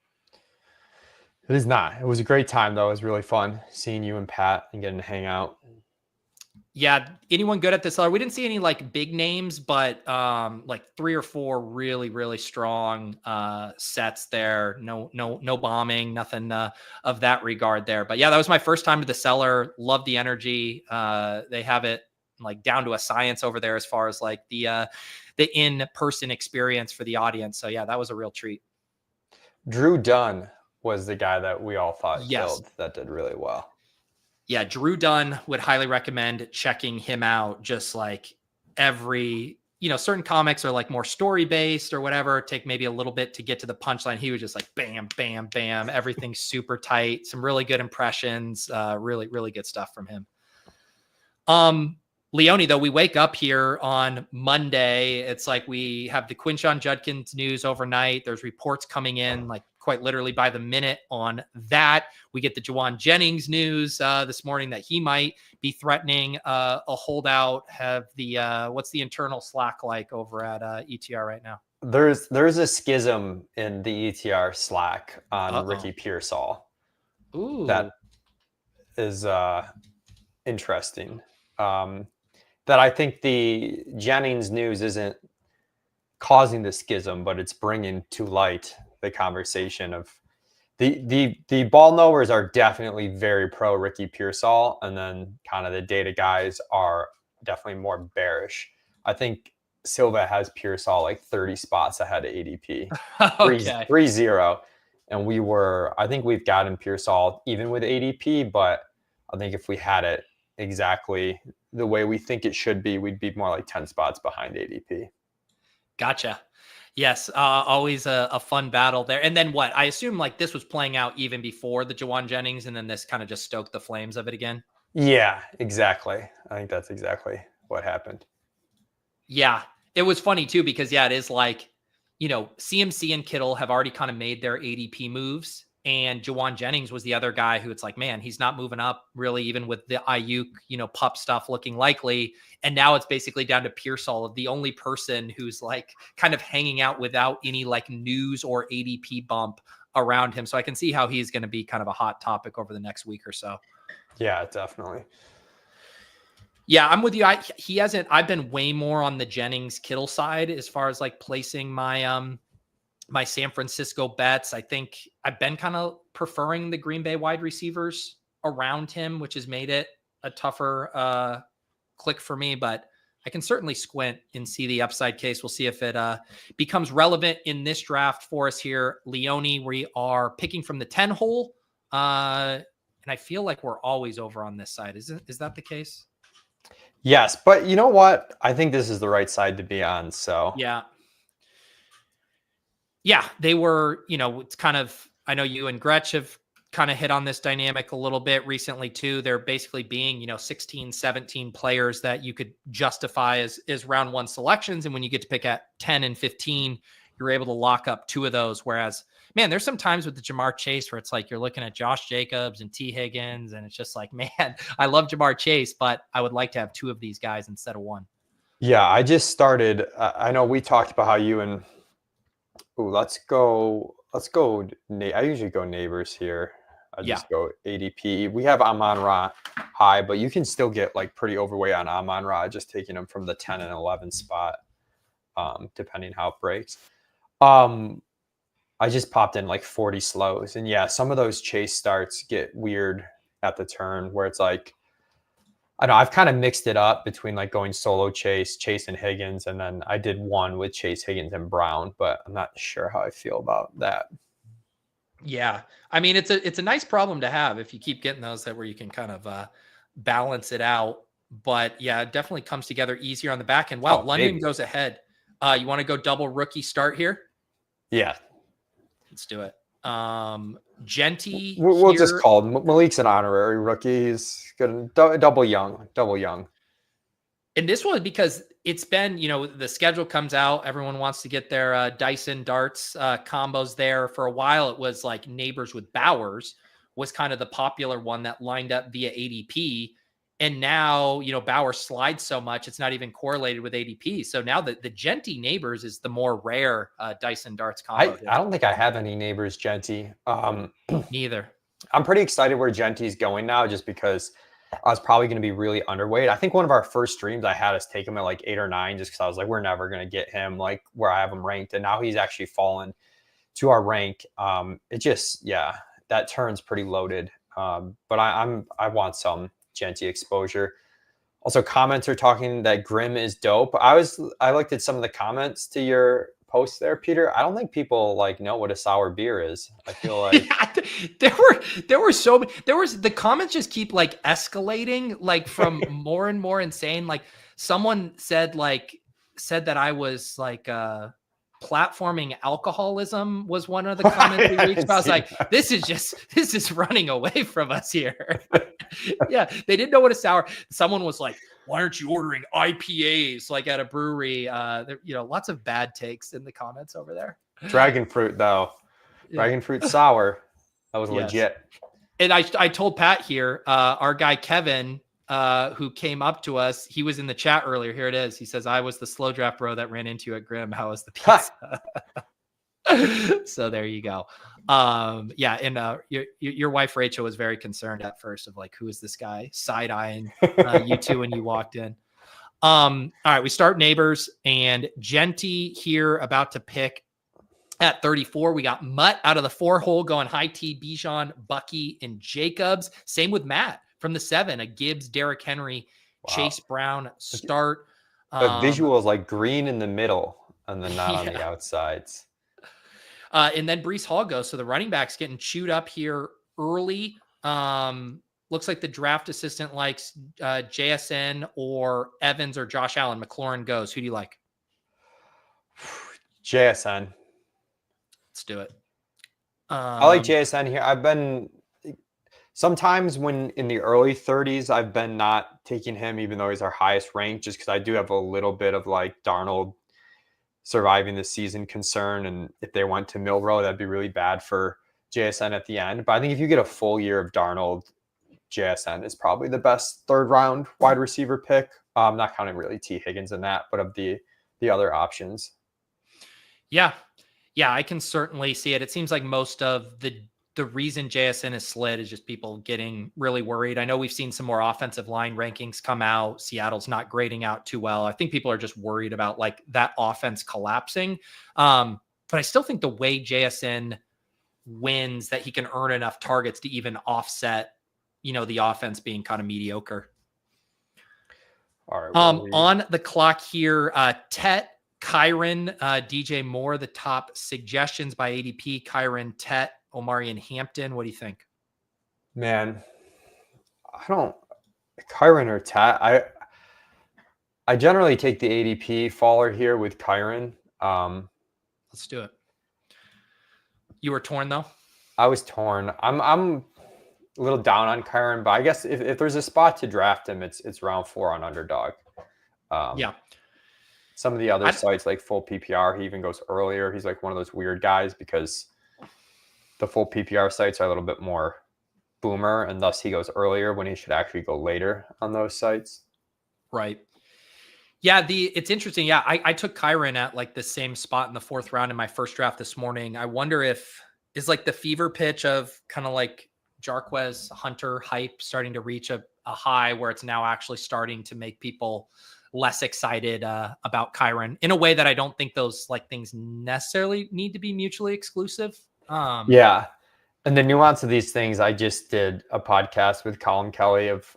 G: It is not. It was a great time though. It was really fun seeing you and Pat and getting to hang out.
A: Yeah. Anyone good at this? We didn't see any like big names, but like 3 or 4 really, really strong sets there. No bombing, nothing of that regard there. But yeah, that was my first time to the Cellar. Love the energy. They have it like down to a science over there as far as like the in-person experience for the audience. So yeah, that was a real treat.
G: Drew Dunn was the guy that we all thought
A: Yes.
G: killed that did really well.
A: Yeah, Drew Dunn, would highly recommend checking him out. Just like every, certain comics are like more story-based or whatever, take maybe a little bit to get to the punchline. He was just like bam, bam, bam. Everything's super tight. Some really good impressions. Really, really good stuff from him. Leone, though, we wake up here on Monday. It's like we have the Quinshon Judkins news overnight. There's reports coming in like quite literally by the minute on that. We get the Jauan Jennings news this morning that he might be threatening a holdout. Have the what's the internal Slack like over at ETR right now?
G: There's a schism in the ETR Slack on Ricky Pearsall.
A: Ooh,
G: that is interesting. That I think the Jennings news isn't causing the schism, but it's bringing to light the conversation of the ball knowers are definitely very pro Ricky Pearsall, and then kind of the data guys are definitely more bearish. I think Silva has Pearsall like 30 spots ahead of ADP,
A: okay.
G: 3-0, and I think we've gotten Pearsall even with ADP, but I think if we had it exactly the way we think it should be, we'd be more like 10 spots behind ADP.
A: Gotcha. Yes. Always a fun battle there. And then what? I assume like this was playing out even before the Jauan Jennings, and then this kind of just stoked the flames of it again.
G: Yeah, exactly. I think that's exactly what happened.
A: Yeah. It was funny too, because it is like, CMC and Kittle have already kind of made their ADP moves. And Jauan Jennings was the other guy who it's like, man, he's not moving up really, even with the Ayuk, pup stuff looking likely. And now it's basically down to Pearsall, the only person who's like kind of hanging out without any like news or ADP bump around him. So I can see how he's going to be kind of a hot topic over the next week or so.
G: Yeah, definitely.
A: Yeah, I'm with you. I've been way more on the Jennings Kittle side as far as like placing my, my San Francisco bets. I think I've been kind of preferring the Green Bay wide receivers around him, which has made it a tougher click for me. But I can certainly squint and see the upside case. We'll see if it becomes relevant in this draft for us here. Leone, we are picking from the 10 hole. And I feel like we're always over on this side. Is that the case?
G: Yes, but you know what? I think this is the right side to be on. So
A: yeah, they were, it's kind of, I know you and Gretsch have kind of hit on this dynamic a little bit recently too. They're basically being, 16, 17 players that you could justify as round one selections. And when you get to pick at 10 and 15, you're able to lock up 2 of those. Whereas, man, there's some times with the Jamar Chase where it's like you're looking at Josh Jacobs and T Higgins, and it's just like, man, I love Jamar Chase, but I would like to have 2 of these guys instead of 1.
G: Yeah, I just started. I know we talked about how you and let's go. I usually go neighbors here. I just go ADP. We have Amon-Ra high, but you can still get like pretty overweight on Amon-Ra, just taking him from the 10 and 11 spot, depending how it breaks. I just popped in like 40 slows, and yeah, some of those chase starts get weird at the turn where it's like, I know I've kind of mixed it up between like going solo Chase and Higgins, and then I did one with Chase, Higgins, and Brown, but I'm not sure how I feel about that.
A: Yeah. I mean, it's a nice problem to have if you keep getting those where you can kind of balance it out. But yeah, it definitely comes together easier on the back end. Wow. London goes ahead. You want to go double rookie start here?
G: Yeah.
A: Let's do it. Genty.
G: We'll just call him. Malik's an honorary rookie. He's good. Double young.
A: And this one, because it's been, the schedule comes out. Everyone wants to get their Dyson darts combos there. For a while, it was like Neighbors with Bowers was kind of the popular one that lined up via ADP. And now, Bowers slides so much, it's not even correlated with ADP. So now the Genty Neighbors is the more rare Dyson darts combo.
G: I don't think I have any Neighbors Genty.
A: Neither.
G: I'm pretty excited where Genty's going now, just because I was probably going to be really underweight. I think one of our first streams I had us take him at like 8 or 9, just because I was like, we're never going to get him like where I have him ranked. And now he's actually fallen to our rank. It just, that turn's pretty loaded. But I want some Genty exposure. Also, comments are talking that Grim is dope. I looked at some of the comments to your post there, Peter. I don't think people like know what a sour beer is. I feel like
A: there were so many. The comments just keep like escalating, like from more and more insane. Like someone said that I was like platforming alcoholism was one of the comments we reached. I was like, this is running away from us here. Yeah, they didn't know what a sour. Someone was like, why aren't you ordering IPAs like at a brewery? Lots of bad takes in the comments over there.
G: Dragon fruit though. Dragon fruit sour. That was legit.
A: And I told Pat here, our guy Kevin, who came up to us, he was in the chat earlier. Here it is. He says, I was the slow draft bro that ran into you at Grim. How was the pizza? So there you go. And your wife Rachel was very concerned at first of like, who is this guy side-eyeing you two when you walked in. All right, we start Neighbors, and Genty here about to pick at 34. We got Mutt out of the 4 hole going high T, Bijan, Bucky, and Jacobs. Same with Matt from the 7, a Gibbs, Derrick Henry, Chase Brown start.
G: The visual is like green in the middle and then not on the outsides.
A: And then Breece Hall goes. So the running back's getting chewed up here early. Looks like the draft assistant likes JSN or Evans or Josh Allen. McLaurin goes. Who do you like?
G: JSN.
A: Let's do it.
G: I like JSN here. Sometimes when in the early 30s, I've been not taking him, even though he's our highest rank, just because I do have a little bit of like Darnold surviving the season concern. And if they went to Milrow, that'd be really bad for JSN at the end. But I think if you get a full year of Darnold, JSN is probably the best 3rd round wide receiver pick. Not counting really T Higgins in that, but of the other options. Yeah,
A: I can certainly see it. It seems like most of the reason JSN is slid is just people getting really worried. I know we've seen some more offensive line rankings come out. Seattle's not grading out too well. I think people are just worried about like that offense collapsing. But I still think the way JSN wins, that he can earn enough targets to even offset, the offense being kind of mediocre.
G: All right. Well,
A: On the clock here, Tet, Kyren, DJ Moore, the top suggestions by ADP. Kyren, Tet, Omari, and Hampton. What do you think?
G: man, I don't Kyren or Tat. I generally take the ADP faller here with Kyren.
A: Let's do it. You were torn though.
G: I was torn. I'm a little down on Kyren, but I guess if there's a spot to draft him, it's round 4 on Underdog.
A: Yeah.
G: Some of the other sites like full PPR, he even goes earlier. He's like one of those weird guys because the full PPR sites are a little bit more boomer, and thus he goes earlier when he should actually go later on those sites.
A: Right. Yeah, it's interesting. Yeah, I took Kyren at like the same spot in the 4th round in my first draft this morning. I wonder if is like the fever pitch of kind of like Jarquez Hunter hype starting to reach a high where it's now actually starting to make people less excited about Kyren in a way that I don't think those like things necessarily need to be mutually exclusive.
G: Yeah. And the nuance of these things, I just did a podcast with Colin Kelly of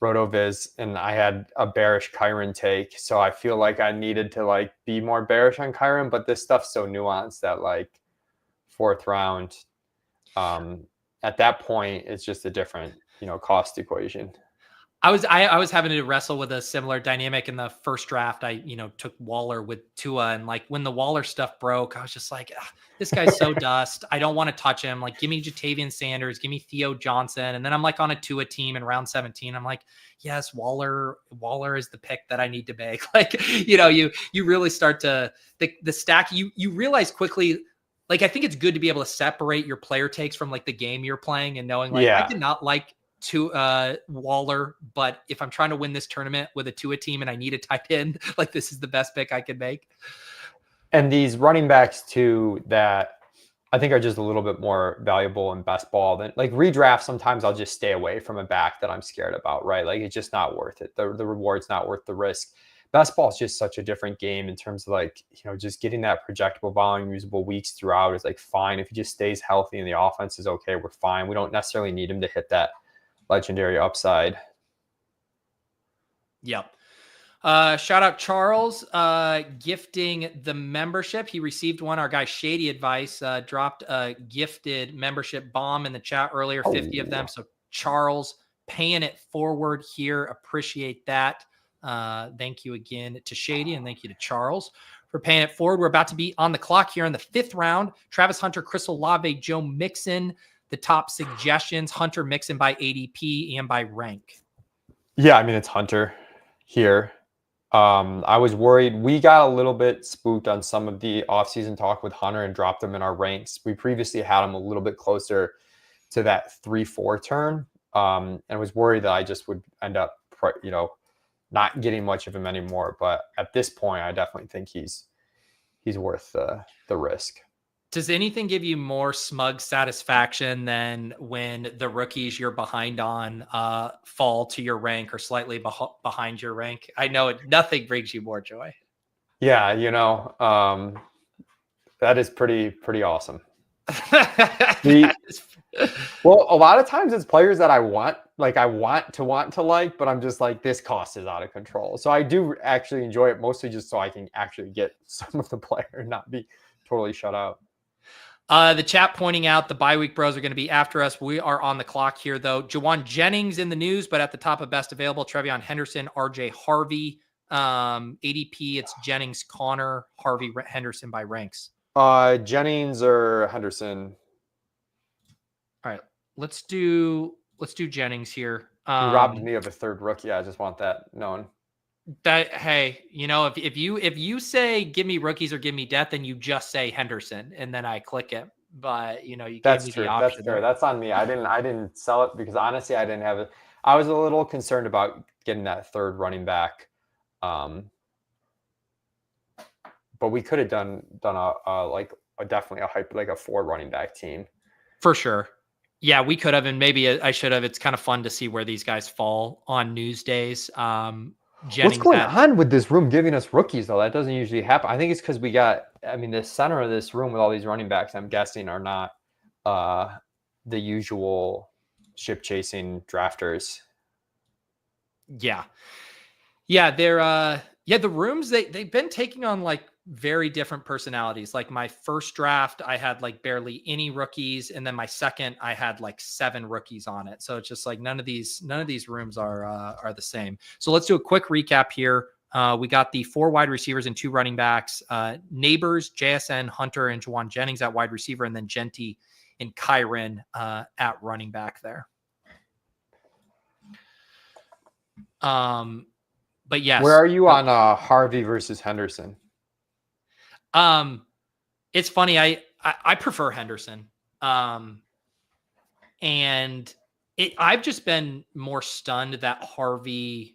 G: RotoViz, and I had a bearish Kyren take. So I feel like I needed to like be more bearish on Kyren, but this stuff's so nuanced that like 4th round, at that point, it's just a different, cost equation.
A: I was having to wrestle with a similar dynamic in the first draft. I, took Waller with Tua, and like when the Waller stuff broke, I was just like, this guy's so dust. I don't want to touch him. Like, give me Jatavian Sanders, give me Theo Johnson. And then I'm like on a Tua team in round 17. I'm like, yes, Waller is the pick that I need to make. Like, you really start to the stack, you realize quickly, like, I think it's good to be able to separate your player takes from like the game you're playing and knowing like, I did not like Waller, but if I'm trying to win this tournament with a Tua team and I need a tight end, like this is the best pick I can make.
G: And these running backs too, that I think are just a little bit more valuable in best ball than like redraft. Sometimes I'll just stay away from a back that I'm scared about, right? Like it's just not worth it. The reward's not worth the risk. Best ball is just such a different game in terms of like, just getting that projectable volume, usable weeks throughout is like fine. If he just stays healthy and the offense is okay, we're fine. We don't necessarily need him to hit that legendary upside.
A: Yep. Shout out Charles, gifting the membership. He received one. Our guy Shady Advice dropped a gifted membership bomb in the chat earlier, 50 of them. So Charles paying it forward here. Appreciate that. Thank you again to Shady, and thank you to Charles for paying it forward. We're about to be on the clock here in the 5th round. Travis Hunter, Chris Olave, Joe Mixon, the top suggestions. Hunter, Mixon by ADP and by rank.
G: Yeah, I mean, it's Hunter here. I was worried. We got a little bit spooked on some of the offseason talk with Hunter and dropped him in our ranks. We previously had him a little bit closer to that 3-4 turn, and was worried that I just would end up, not getting much of him anymore. But at this point, I definitely think he's worth the risk.
A: Does anything give you more smug satisfaction than when the rookies you're behind on fall to your rank or slightly behind your rank? I know nothing brings you more joy.
G: Yeah, that is pretty awesome. Well, a lot of times it's players that I want to like, but I'm just like, this cost is out of control. So I do actually enjoy it, mostly just so I can actually get some of the player and not be totally shut out.
A: The chat pointing out the bye week bros are going to be after us. We are on the clock here, though. Jauan Jennings in the news, but at the top of best available, Trevion Henderson, RJ Harvey. ADP, it's Jennings, Connor, Harvey, Henderson by ranks.
G: Jennings or Henderson.
A: All right, let's do Jennings here.
G: You robbed me of a 3rd rookie. I just want that known.
A: That, hey, if you say give me rookies or give me death, then you just say Henderson and then I click it. But you
G: that's
A: gave me
G: true.
A: the option.
G: That's fair. That's on me. I didn't sell it because honestly I didn't have it. I was a little concerned about getting that 3rd running back. But we could have done definitely a hype, like a 4 running back team.
A: For sure. Yeah, we could have, and maybe I should have. It's kind of fun to see where these guys fall on news days.
G: What's going on with this room giving us rookies, though? That doesn't usually happen. I think it's because the center of this room with all these running backs, I'm guessing, are not the usual ship chasing drafters.
A: Yeah. Yeah, the rooms they've been taking on like very different personalities. Like my first draft, I had like barely any rookies, and then my second, I had like 7 rookies on it. So it's just like none of these rooms are the same. So let's do a quick recap here. We got the 4 wide receivers and 2 running backs. Neighbors, JSN, Hunter, and Jauan Jennings at wide receiver, and then Genty and Kyren at running back there. But yes.
G: Where are you on Harvey versus Henderson?
A: It's funny. I prefer Henderson. And I've just been more stunned that Harvey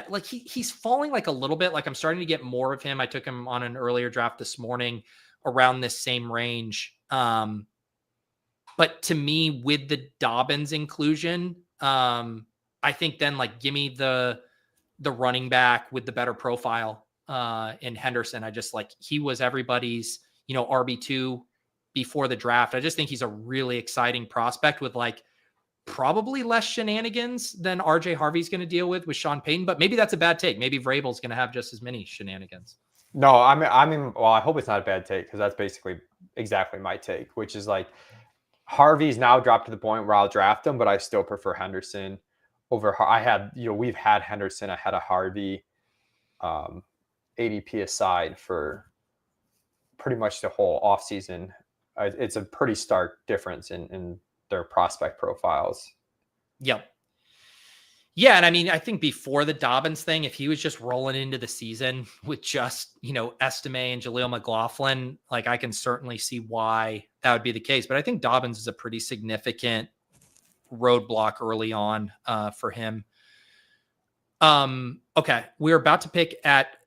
A: like he's falling like a little bit. Like I'm starting to get more of him. I took him on an earlier draft this morning around this same range. But to me, with the Dobbins inclusion, I think then like give me the running back with the better profile in Henderson. I just like he was everybody's, RB2 before the draft. I just think he's a really exciting prospect with like probably less shenanigans than RJ Harvey's going to deal with Sean Payton, but maybe that's a bad take. Maybe Vrabel's going to have just as many shenanigans.
G: No, I mean, well, I hope it's not a bad take because that's basically exactly my take, which is like Harvey's now dropped to the point where I'll draft him, but I still prefer Henderson over. We've had Henderson ahead of Harvey, ADP aside for pretty much the whole offseason. It's a pretty stark difference in their prospect profiles.
A: Yep. Yeah. And I mean, I think before the Dobbins thing, if he was just rolling into the season with just, Estime and Jaleel McLaughlin, like I can certainly see why that would be the case. But I think Dobbins is a pretty significant roadblock early on for him. Okay. We're about to pick at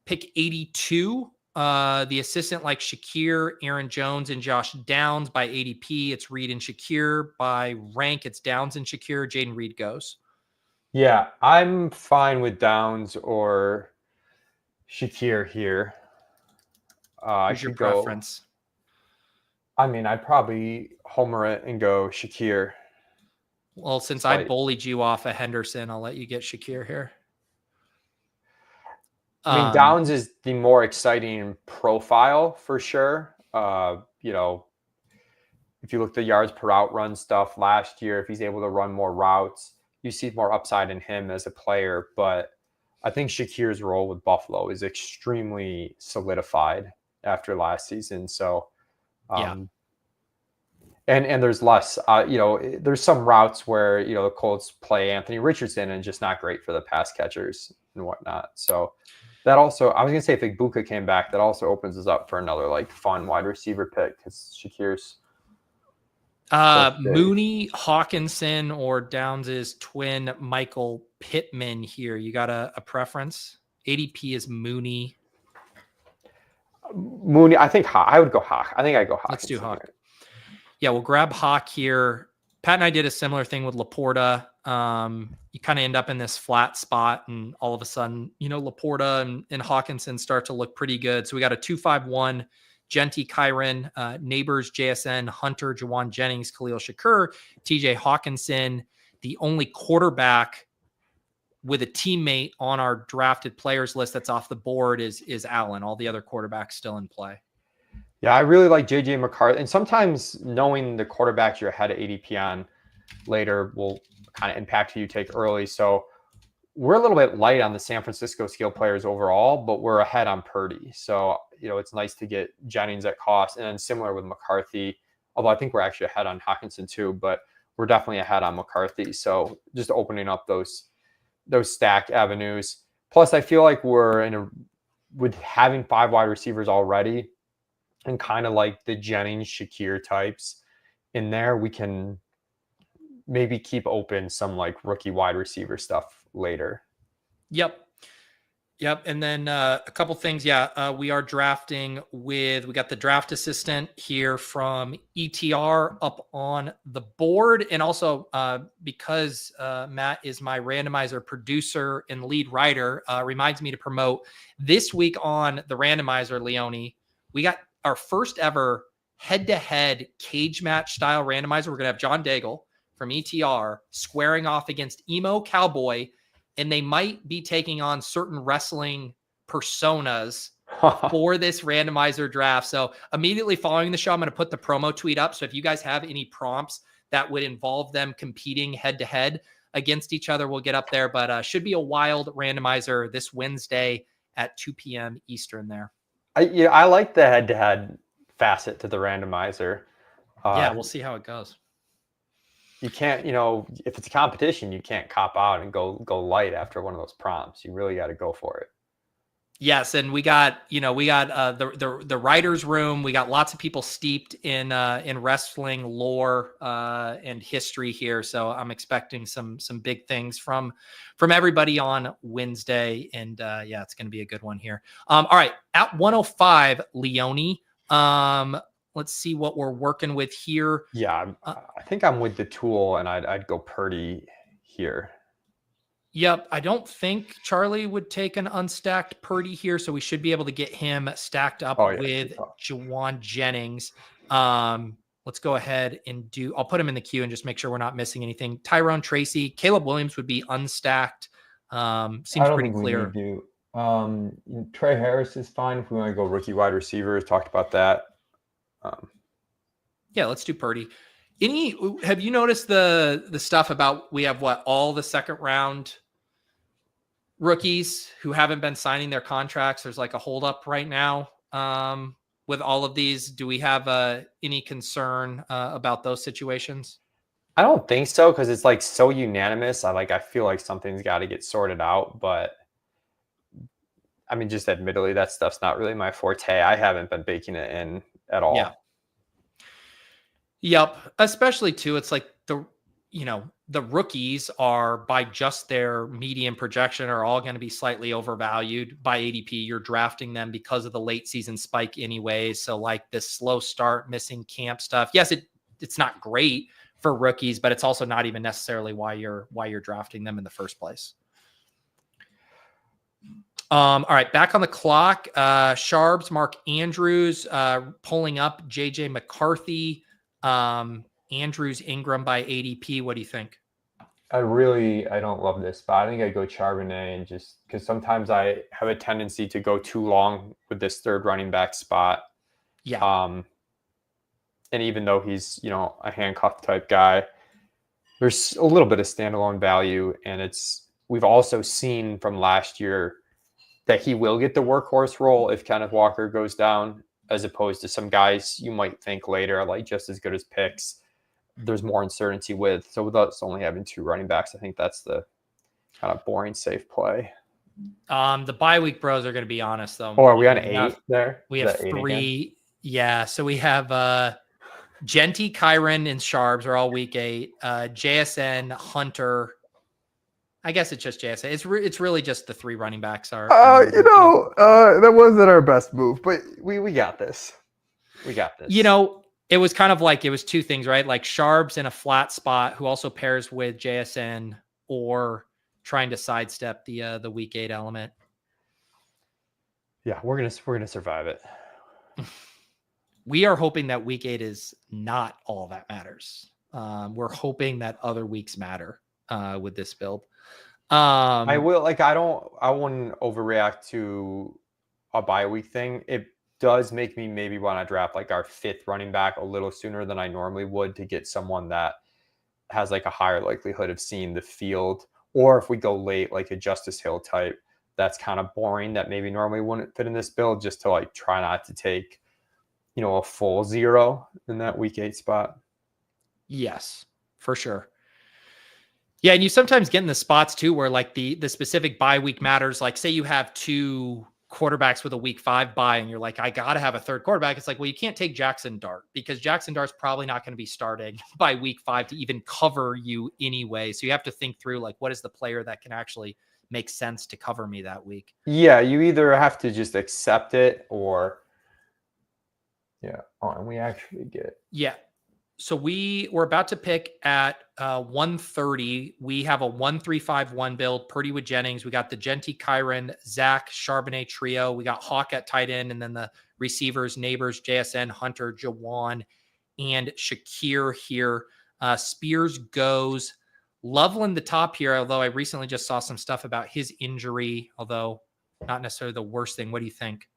A: pick 82. The assistant like Shakir, Aaron Jones, and Josh Downs by ADP. It's Reed and Shakir. By rank, it's Downs and Shakir. Jaden Reed goes.
G: Yeah, I'm fine with Downs or Shakir here.
A: Who's your preference?
G: I mean, I'd probably homer it and go Shakir.
A: Well, since I bullied you off of Henderson, I'll let you get Shakir here.
G: I mean, Downs is the more exciting profile for sure. If you look at the yards per route run stuff last year, if he's able to run more routes, you see more upside in him as a player. But I think Shakir's role with Buffalo is extremely solidified after last season. So, and there's less, there's some routes where, the Colts play Anthony Richardson and just not great for the pass catchers and whatnot. So, that also, I was going to say if Ibuka came back, that also opens us up for another like fun wide receiver pick because Shakir's
A: Mooney, Hawkinson, or Downs' twin Michael Pittman here. You got a preference? ADP is Mooney.
G: I think I would go Hawk. I think I go Hawk.
A: Let's do Hawk. Yeah, we'll grab Hawk here. Pat and I did a similar thing with Laporta. You kind of end up in this flat spot, and all of a sudden, Laporta and Hawkinson start to look pretty good. So we got a 2-5-1, Genty, Kyren, Neighbors, JSN, Hunter, Jauan Jennings, Khalil Shakur, TJ Hawkinson. The only quarterback with a teammate on our drafted players list that's off the board is Allen. All the other quarterbacks still in play.
G: Yeah, I really like JJ McCarthy. And sometimes knowing the quarterbacks you're ahead of ADP on later will kind of impact who you take early. So we're a little bit light on the San Francisco skill players overall, but we're ahead on Purdy. So, it's nice to get Jennings at cost. And then similar with McCarthy, although I think we're actually ahead on Hawkinson too, but we're definitely ahead on McCarthy. So just opening up those stack avenues. Plus, I feel like we're with having 5 wide receivers already, and kind of like the Jennings, Shakir types in there, we can maybe keep open some like rookie wide receiver stuff later.
A: Yep. And then a couple things. We are drafting we got the draft assistant here from ETR up on the board. And also because Matt is my randomizer producer and lead writer, reminds me to promote this week on the randomizer, Leone. We got our first ever head-to-head cage match style randomizer. We're going to have John Daigle from ETR squaring off against Emo Cowboy and they might be taking on certain wrestling personas for this randomizer draft. So immediately following the show, I'm going to put the promo tweet up. So if you guys have any prompts that would involve them competing head to head against each other, we'll get up there. But should be a wild randomizer this Wednesday at 2 p.m. Eastern there.
G: I like the head to head facet to the randomizer.
A: Yeah, we'll see how it goes.
G: You can't, if it's a competition, you can't cop out and go light after one of those prompts. You really got to go for it.
A: Yes, and we got the writers' room. We got lots of people steeped in wrestling lore and history here. So I'm expecting some big things from everybody on Wednesday, and it's going to be a good one here. All right, at 105, Leone. Let's see what we're working with here.
G: Yeah, I think I'm with the tool, and I'd go Purdy here.
A: Yep, I don't think Charlie would take an unstacked Purdy here, so we should be able to get him stacked up with Jauan Jennings. Let's go ahead and I'll put him in the queue and just make sure we're not missing anything. Tyrone Tracy, Caleb Williams would be unstacked. Seems pretty clear.
G: Trey Harris is fine if we want to go rookie wide receivers. Talked about that.
A: Yeah, let's do Purdy. Have you noticed the stuff about we have all the second round rookies who haven't been signing their contracts? There's like a holdup right now with all of these. Do we have any concern about those situations?
G: I don't think so, because it's like so unanimous. I feel like something's got to get sorted out, but I mean, just admittedly, that stuff's not really my forte. I haven't been baking it in at all.
A: Yeah. Yep. Especially too, it's like the rookies are, by just their median projection, are all going to be slightly overvalued by ADP. You're drafting them because of the late season spike anyway. So like this slow start, missing camp stuff. Yes, it's not great for rookies, but it's also not even necessarily why you're drafting them in the first place. All right, back on the clock. Sharps, Mark Andrews, pulling up JJ McCarthy. Andrews, Ingram by ADP. What do you think?
H: I don't love this spot. I think I'd go Charbonnet, and just because sometimes I have a tendency to go too long with this third running back spot.
A: Yeah.
H: And even though he's, a handcuff type guy, there's a little bit of standalone value. And we've also seen from last year that he will get the workhorse role if Kenneth Walker goes down, as opposed to some guys you might think later are like just as good as picks. There's more uncertainty with. So with us only having two running backs, I think that's the kind of boring, safe play.
A: The bye week bros are going to be honest though.
H: Oh, are we on 8 there?
A: We have 3. Yeah. So we have Genty, Kyren, and Sharps are all week 8. JSN, Hunter. I guess it's just JSN. It's really just the 3 running backs are.
I: That wasn't our best move, but
H: We got this. We got this.
A: It was kind of like, it was 2 things, right? Like Sharps in a flat spot who also pairs with JSN, or trying to sidestep the week 8 element.
G: Yeah, we're gonna survive it.
A: We are hoping that week 8 is not all that matters. We're hoping that other weeks matter with this build.
G: I wouldn't overreact to a bye week thing. It does make me maybe want to draft like our 5th running back a little sooner than I normally would, to get someone that has like a higher likelihood of seeing the field. Or if we go late, like a Justice Hill type, that's kind of boring, that maybe normally wouldn't fit in this build, just to like try not to take, a full 0 in that week 8 spot.
A: Yes, for sure. Yeah, and you sometimes get in the spots too where like the specific bye week matters. Like say you have 2 quarterbacks with a week 5 bye, and you're like, I got to have a 3rd quarterback. It's like, well, you can't take Jackson Dart, because Jackson Dart's probably not going to be starting by week 5 to even cover you anyway. So you have to think through like, what is the player that can actually make sense to cover me that week?
H: Yeah, you either have to just accept it, or and we actually get.
A: Yeah. So we're about to pick at 130. We have a 1-3-5-1 build. Purdy with Jennings. We got the Genty, Kyren, Zach, Charbonnet trio. We got Hawk at tight end, and then the receivers, Neighbors, JSN, Hunter, Jauan, and Shakir here. Spears goes Loveland, the top here, although I recently just saw some stuff about his injury, although not necessarily the worst thing. What do you think?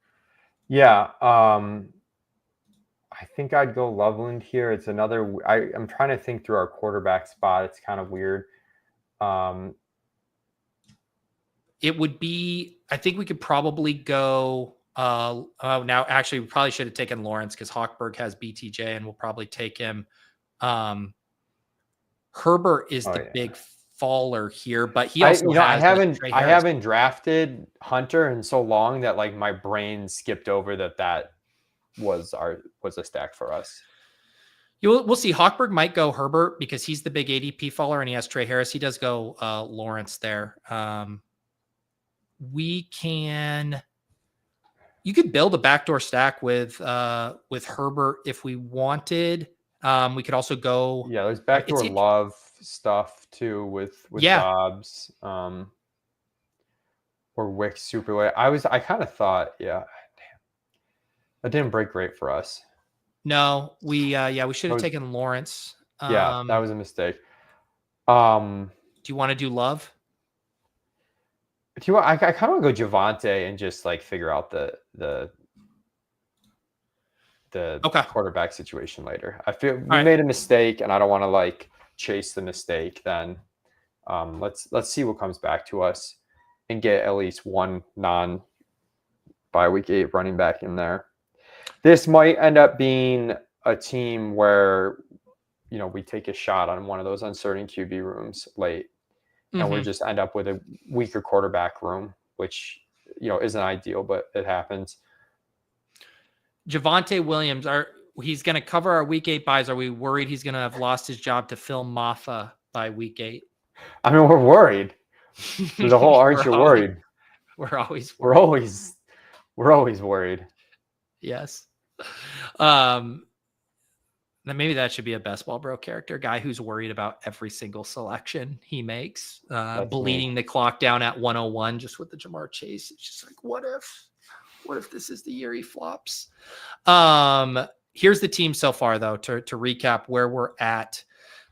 H: Yeah. I think I'd go Loveland here. It's another. I'm trying to think through our quarterback spot. It's kind of weird.
A: It would be. I think we could probably go. Now, actually, we probably should have taken Lawrence because Hochberg has BTJ, and we'll probably take him. Herbert is the big faller here, but he also
H: I haven't drafted Hunter in so long that like my brain skipped over that was a stack for us.
A: We'll see. Hochberg might go Herbert because he's the big ADP faller and he has Trey Harris. He does go Lawrence there. You could build a backdoor stack with Herbert if we wanted. We could also go.
H: Yeah, there's backdoor love stuff too with Dobbs. Or Wick super late. I kind of thought, that didn't break great for us.
A: No, we should have taken Lawrence.
H: That was a mistake.
A: Do you want to do Love?
H: Do you want? I kind of want to go Javonte and just like figure out the quarterback situation later. I feel we made a mistake, and I don't want to like chase the mistake. Then let's see what comes back to us and get at least one by week 8 running back in there. This might end up being a team where we take a shot on one of those uncertain QB rooms late, and we just end up with a weaker quarterback room, which isn't ideal, but it happens.
A: Javonte Williams, he's going to cover our week 8 buys. Are we worried he's going to have lost his job to Phil Maffa by week 8?
H: I mean, we're worried. There's a whole aren't you worried?
A: We're always
H: worried.
A: Yes. Then maybe that should be a Best Ball Bro character, guy who's worried about every single selection he makes, bleeding the clock down at 101 just with the Jamar Chase. It's just like, what if this is the year he flops? Here's the team so far, though, to recap where we're at.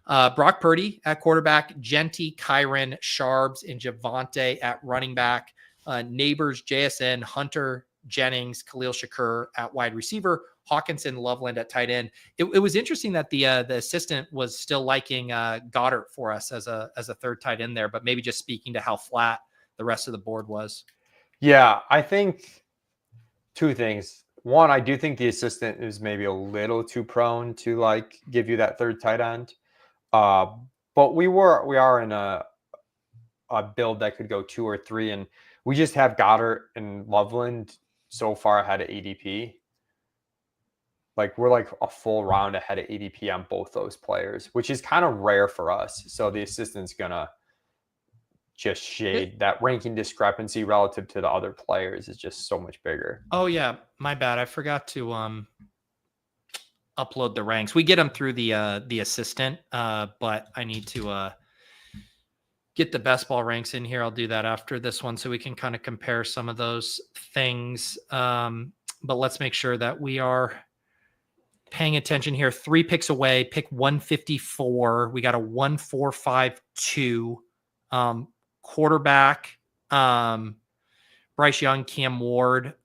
A: Brock Purdy at quarterback, Genty, Kyren, Sharbs, and Javonte at running back, Neighbors, JSN, Hunter, Jennings, Khalil Shakur at wide receiver, Hawkinson, Loveland at tight end. It was interesting that the assistant was still liking Goddard for us as a third tight end there, but maybe just speaking to how flat the rest of the board was.
H: Yeah, I think two things. One, I do think the assistant is maybe a little too prone to like give you that third tight end. But we are in a build that could go 2 or 3, and we just have Goddard and Loveland so far ahead of ADP. Like we're like a full round ahead of ADP on both those players, which is kind of rare for us. So the assistant's gonna just shade that ranking discrepancy relative to the other players is just so much bigger.
A: Oh yeah, my bad. I forgot to upload the ranks. We get them through the assistant, but I need to get the best ball ranks in here. I'll do that after this one so we can kind of compare some of those things. But let's make sure that we are paying attention here. 3 picks away, pick 154. We got a 1452 quarterback. Bryce Young, Cam Ward,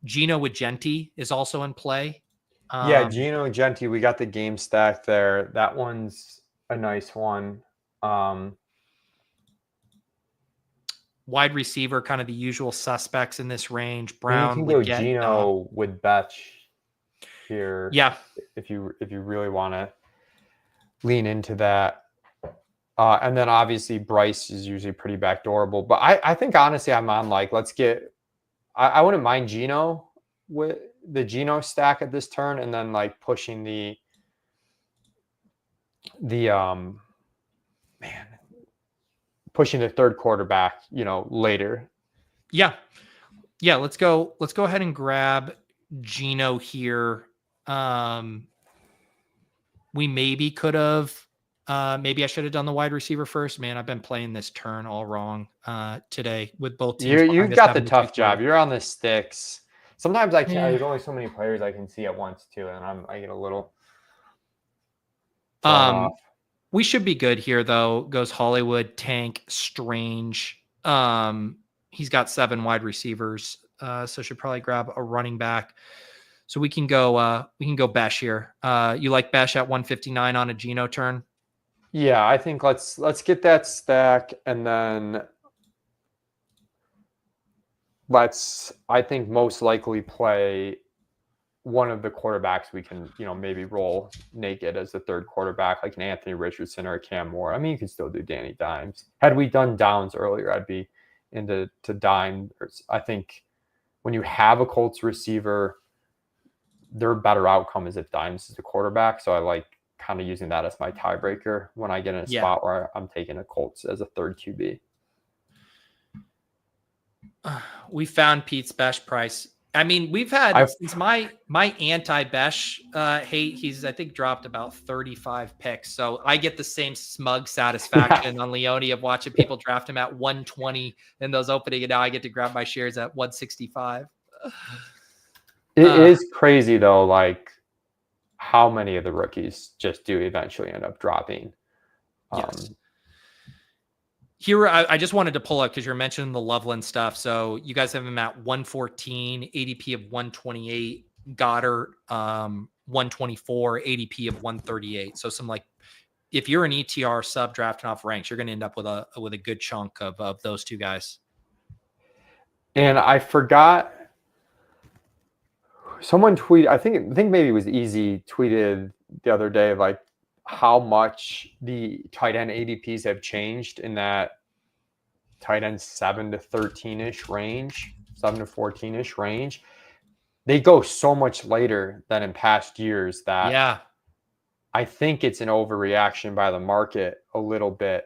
A: Gino with Genty is also in play.
H: Gino and Genty, we got the game stack there. That one's a nice one.
A: Wide receiver, kind of the usual suspects in this range. Brown,
H: you can go Gino with Bech here.
A: Yeah,
H: if you really want to lean into that. And then obviously Bryce is usually pretty backdoorable. But I think honestly I'm on like I wouldn't mind Gino with the Gino stack at this turn, and then like pushing the pushing the third quarterback, later.
A: Yeah. Let's go ahead and grab Gino here. We maybe could have. Maybe I should have done the wide receiver first. Man, I've been playing this turn all wrong today with both teams.
H: You've got the tough job. You're on the sticks. Sometimes I can't. There's only so many players I can see at once too, and I get a little.
A: We should be good here, though. Goes Hollywood, Tank, Strange. He's got 7 wide receivers, so should probably grab a running back. So we can go Bech here. You like Bech at 159 on a Geno turn?
H: Yeah, I think let's get that stack, and then I think most likely play one of the quarterbacks we can, maybe roll naked as the third quarterback, like an Anthony Richardson or a Cam Moore. I mean, you can still do Danny Dimes. Had we done Downs earlier, I'd be into Dime. I think when you have a Colts receiver, their better outcome is if Dimes is the quarterback. So I like kind of using that as my tiebreaker when I get in a spot where I'm taking a Colts as a third QB.
A: We found Pete's best price. I mean, we've had since my anti-Bech hate, he's I think dropped about 35 picks. So I get the same smug satisfaction on Leone of watching people draft him at 120 in those opening, and now I get to grab my shares at 165.
H: It is crazy though, like how many of the rookies just do eventually end up dropping.
A: Yes. Here, I just wanted to pull up because you're mentioning the Loveland stuff. So you guys have him at 114, ADP of 128, Goddard 124, ADP of 138. So some if you're an ETR sub drafting off ranks, you're going to end up with a good chunk of those two guys.
H: And I forgot, someone tweeted, I think maybe it was Easy tweeted the other day, like how much the tight end ADPs have changed in that tight end 7 to 13-ish range, 7 to 14-ish range. They go so much later than in past years that I think it's an overreaction by the market a little bit.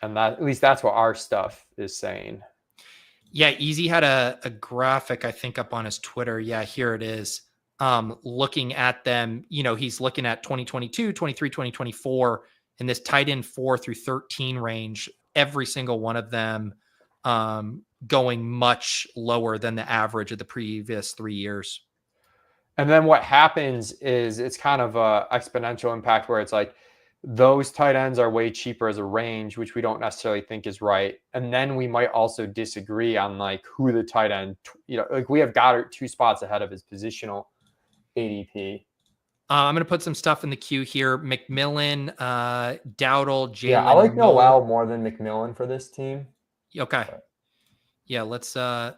H: And that, at least that's what our stuff is saying.
A: Yeah, Easy had a graphic, I think, up on his Twitter. Yeah, here it is. Looking at them, he's looking at 2022, 23, 2024, in this tight end 4 through 13 range, every single one of them going much lower than the average of the previous 3 years.
H: And then what happens is it's kind of a exponential impact where it's like those tight ends are way cheaper as a range, which we don't necessarily think is right. And then we might also disagree on like who the tight end, like we have Goddard 2 spots ahead of his positional ADP.
A: I'm going to put some stuff in the queue here. McMillan, Dowdle, Jalen.
G: Yeah, I like Noel more than McMillan for this team.
A: Okay. Yeah, let's actually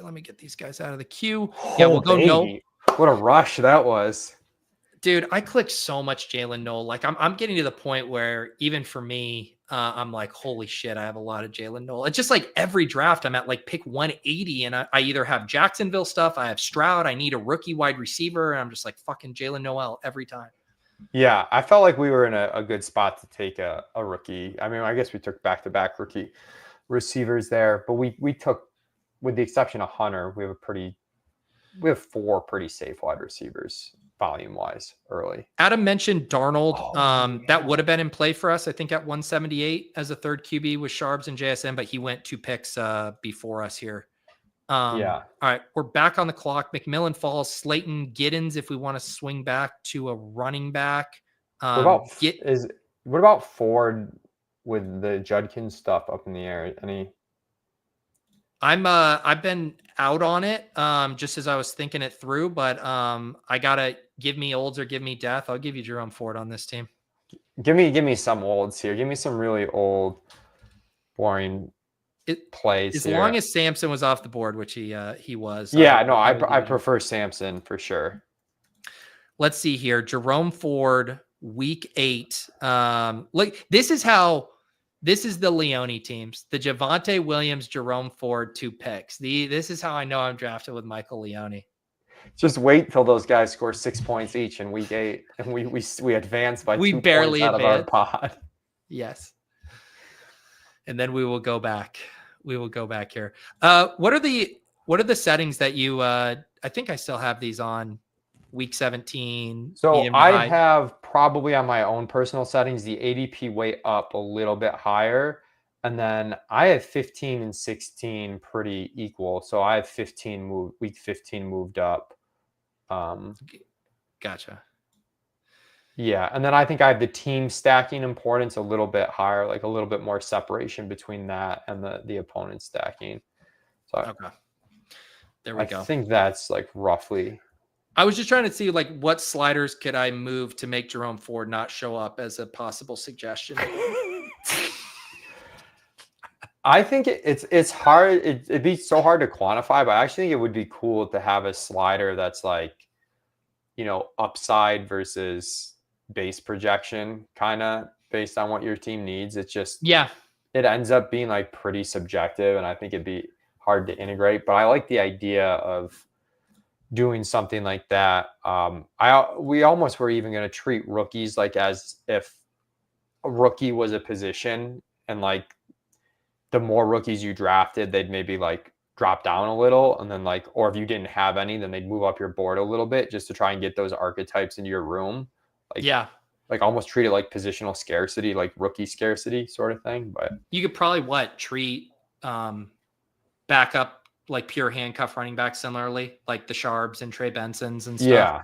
A: let me get these guys out of the queue. Yeah, we'll go no.
H: What a rush that was.
A: Dude, I clicked so much Jalen Noel. Like I'm getting to the point where even for me, I'm like, holy shit, I have a lot of Jalen Noel. It's just like every draft I'm at like pick 180 and I either have Jacksonville stuff, I have Stroud, I need a rookie wide receiver, and I'm just like fucking Jalen Noel every time.
H: Yeah, I felt like we were in a good spot to take a rookie. I mean, I guess we took back-to-back rookie receivers there, but we took, with the exception of Hunter, we have 4 pretty safe wide receivers volume-wise early.
A: Adam mentioned Darnold. That would have been in play for us, I think, at 178 as a third QB with Sharps and JSN, but he went 2 picks before us here. All right, we're back on the clock. McMillan falls. Slayton, Giddens, if we want to swing back to a running back.
H: What about Ford with the Judkins stuff up in the air?
A: I've been out on it just as I was thinking it through, but I gotta give me olds or give me death. I'll give you Jerome Ford on this team.
H: Give me some olds here. Give me some really old, boring plays.
A: As long as Samson was off the board, which he was.
H: Yeah, no, I prefer Samson for sure.
A: Let's see here. Jerome Ford, week 8. This is the Leone teams. The Javonte Williams, Jerome Ford, 2 picks. This is how I know I'm drafted with Michael Leone.
H: Just wait till those guys score 6 points each in week 8, and we advance by 2
A: barely
H: points out
A: advance.
H: of our pod.
A: Yes. And then we will go back. We will go back here. What are the settings that you I think I still have these on week 17.
H: So I have probably on my own personal settings the ADP way up a little bit higher, and then I have 15 and 16 pretty equal. So I have week 15 moved up.
A: Gotcha.
H: Yeah, and then I think I have the team stacking importance a little bit higher, like a little bit more separation between that and the opponent stacking. So
A: Okay. There we
H: I
A: go.
H: think that's like roughly.
A: I was just trying to see like what sliders could I move to make Jerome Ford not show up as a possible suggestion.
H: I think it's hard. It'd be so hard to quantify, but I actually think it would be cool to have a slider that's like, upside versus base projection, kind of based on what your team needs. It's just,
A: Yeah.
H: it ends up being like pretty subjective, and I think it'd be hard to integrate. But I like the idea of doing something like that. We almost were even going to treat rookies like as if a rookie was a position, and like the more rookies you drafted, they'd maybe like drop down a little, and then like, or if you didn't have any, then they'd move up your board a little bit just to try and get those archetypes into your room. Like,
A: Yeah.
H: like almost treat it like positional scarcity, like rookie scarcity sort of thing. But
A: You could probably treat backup like pure handcuff running back similarly, like the Sharbs and Trey Bensons and stuff.
H: yeah,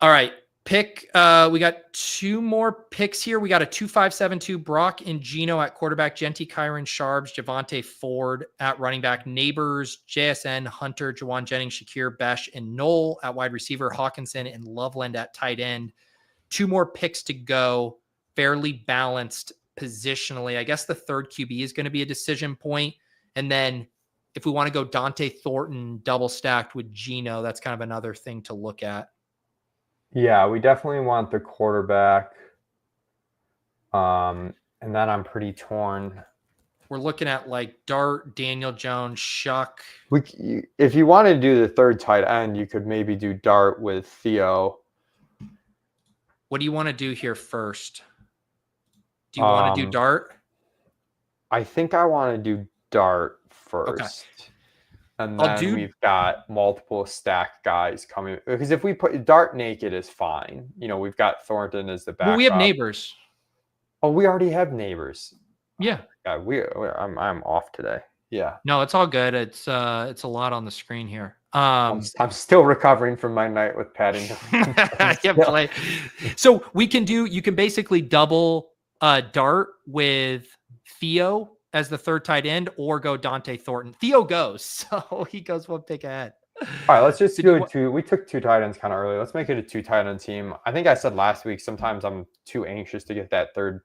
A: All right. Pick. We got 2 more picks here. We got a 2572 Brock and Gino at quarterback, Genty, Kyren, Sharbs, Javante Ford at running back, Neighbors, JSN, Hunter, Jauan Jennings, Shakir, Bech, and Knoll at wide receiver, Hawkinson and Loveland at tight end. 2 more picks to go. Fairly balanced positionally. I guess the third QB is going to be a decision point. And then if we want to go Dante Thornton double stacked with Gino, that's kind of another thing to look at.
H: yeah, we definitely want the quarterback. And then I'm pretty torn.
A: We're looking at like Dart, Daniel Jones, Shuck.
H: If you wanted to do the third tight end, you could maybe do Dart with Theo.
A: What do you want to do here first? Do you want to do Dart?
H: I think I want to do Dart first.
A: Okay.
H: And then we've got multiple stack guys coming. Because if we put Dart naked is fine. We've got Thornton as the backup.
A: Well, we have Neighbors.
H: Oh, we already have Neighbors.
A: Yeah.
H: Yeah, I'm off today. Yeah.
A: No, it's all good. It's a lot on the screen here.
H: I'm still recovering from my night with Patty.
A: I can't play. So you can basically double Dart with Theo as the third tight end, or go Dante Thornton. Theo goes, so he goes 1 pick ahead.
H: All right, let's just do it. We took 2 tight ends kind of early. Let's make it a 2 tight end team. I think I said last week, sometimes I'm too anxious to get that third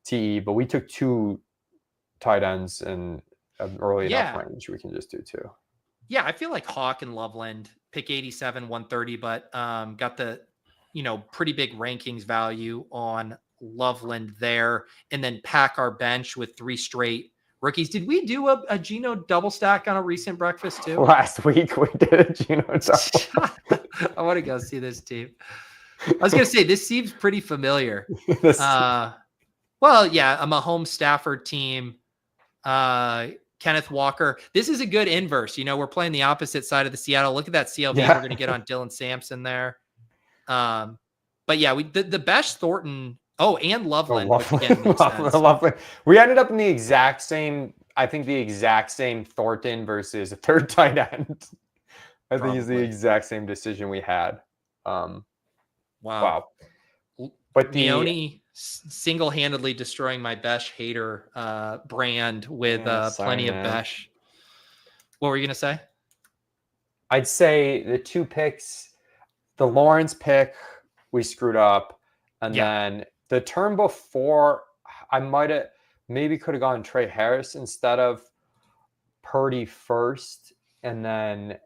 H: TE, but we took 2 tight ends in an early enough range. We can just do 2.
A: Yeah, I feel like Hawk and Loveland pick 87, 130, but got the pretty big rankings value on Loveland there, and then pack our bench with 3 straight rookies. Did we do a Gino double stack on a recent breakfast too?
H: Last week we did a Gino double.
A: I want to go see this team. I was going to say, this seems pretty familiar. Well, yeah, I'm a home Stafford team. Kenneth Walker. This is a good inverse. We're playing the opposite side of the Seattle. Look at that CLV we're going to get on Dylan Sampson there. But yeah, the Bech Thornton. Oh, and Loveland. Which again makes sense.
H: Loveland. We ended up in the exact same Thornton versus a third tight end. I think is the exact same decision we had. Wow. But
A: Leone single-handedly destroying my Bech hater brand with plenty of Bech. What were you going to say?
H: I'd say the 2 picks, the Lawrence pick, we screwed up. And then the turn before, I might have could have gone Trey Harris instead of Purdy first, and then